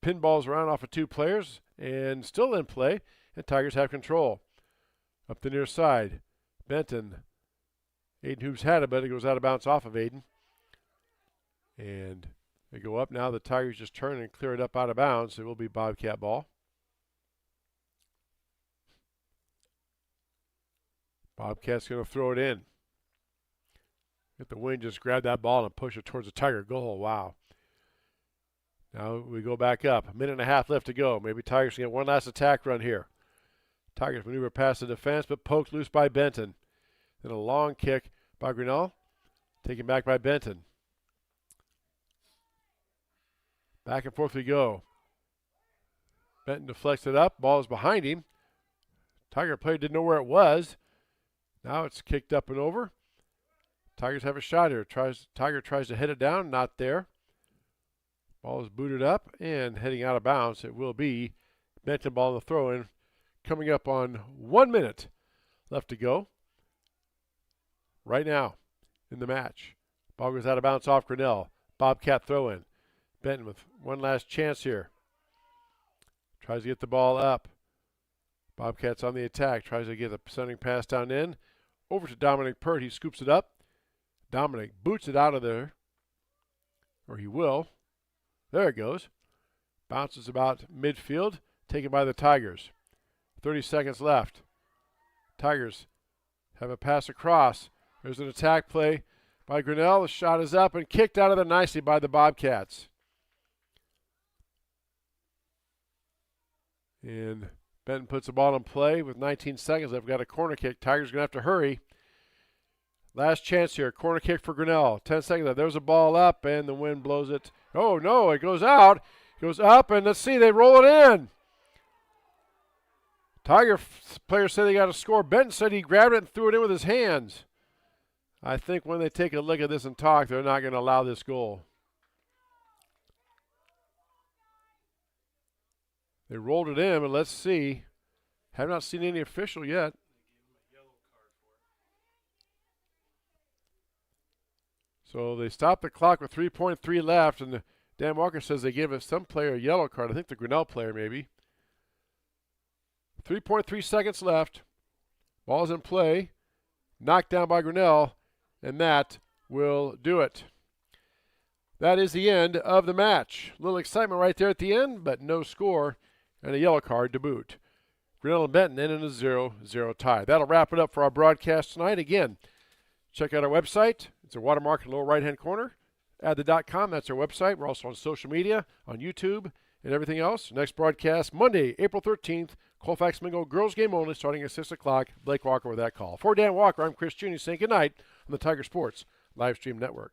pinballs around off of two players, and still in play, and Tigers have control. Up the near side, Benton. Aiden Hoops had it, but it goes out of bounds off of Aiden. And they go up now. The Tigers just turn and clear it up out of bounds. It will be Bobcat ball. Bobcat's going to throw it in. Get the wind, just grab that ball and push it towards the Tiger goal. Wow. Now we go back up. 1.5 minutes left to go. Maybe Tigers can get one last attack run here. Tigers maneuver past the defense, but poked loose by Benton. Then a long kick by Grinnell. Taken back by Benton. Back and forth we go. Benton deflects it up. Ball is behind him. Tiger player didn't know where it was. Now it's kicked up and over. Tigers have a shot here. Tiger tries to hit it down. Not there. Ball is booted up and heading out of bounds. It will be Benton ball in the throw-in. Coming up on 1 minute left to go. Right now in the match. Ball goes out of bounds off Grinnell. Bobcat throw-in. Benton with one last chance here. Tries to get the ball up. Bobcat's on the attack. Tries to get a sending pass down in. Over to Dominic Pert. He scoops it up. Dominic boots it out of there. Or he will. There it goes. Bounces about midfield. Taken by the Tigers. 30 seconds left. Tigers have a pass across. There's an attack play by Grinnell. The shot is up and kicked out of there nicely by the Bobcats. And Benton puts the ball in play with 19 seconds left. We've got a corner kick. Tigers going to have to hurry. Last chance here. Corner kick for Grinnell. 10 seconds left. There's a ball up, and the wind blows it. Oh, no, it goes out. It goes up, and let's see, they roll it in. Tiger players say they got to score. Benton said he grabbed it and threw it in with his hands. I think when they take a look at this and talk, they're not going to allow this goal. They rolled it in, but let's see. Have not seen any official yet. So they stopped the clock with 3.3 left, and Dan Walker says they gave some player a yellow card. I think the Grinnell player maybe. 3.3 seconds left. Ball's in play. Knocked down by Grinnell, and that will do it. That is the end of the match. A little excitement right there at the end, but no score and a yellow card to boot. Grinnell and Benton in a 0-0 tie. That'll wrap it up for our broadcast tonight. Again, check out our website. It's a watermark in the lower right-hand corner. Add.com, that's our website. We're also on social media, on YouTube, and everything else. Next broadcast, Monday, April 13th, Colfax Mingo girls game only, starting at 6 o'clock. Blake Walker with that call. For Dan Walker, I'm Chris Junior saying good night on the Tiger Sports Livestream Network.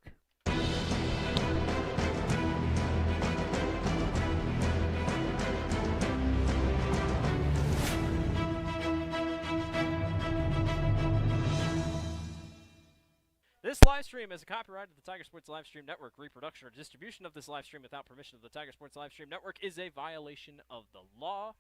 This live stream is a copyright of the Tiger Sports Livestream Network. Reproduction or distribution of this live stream without permission of the Tiger Sports Livestream Network is a violation of the law.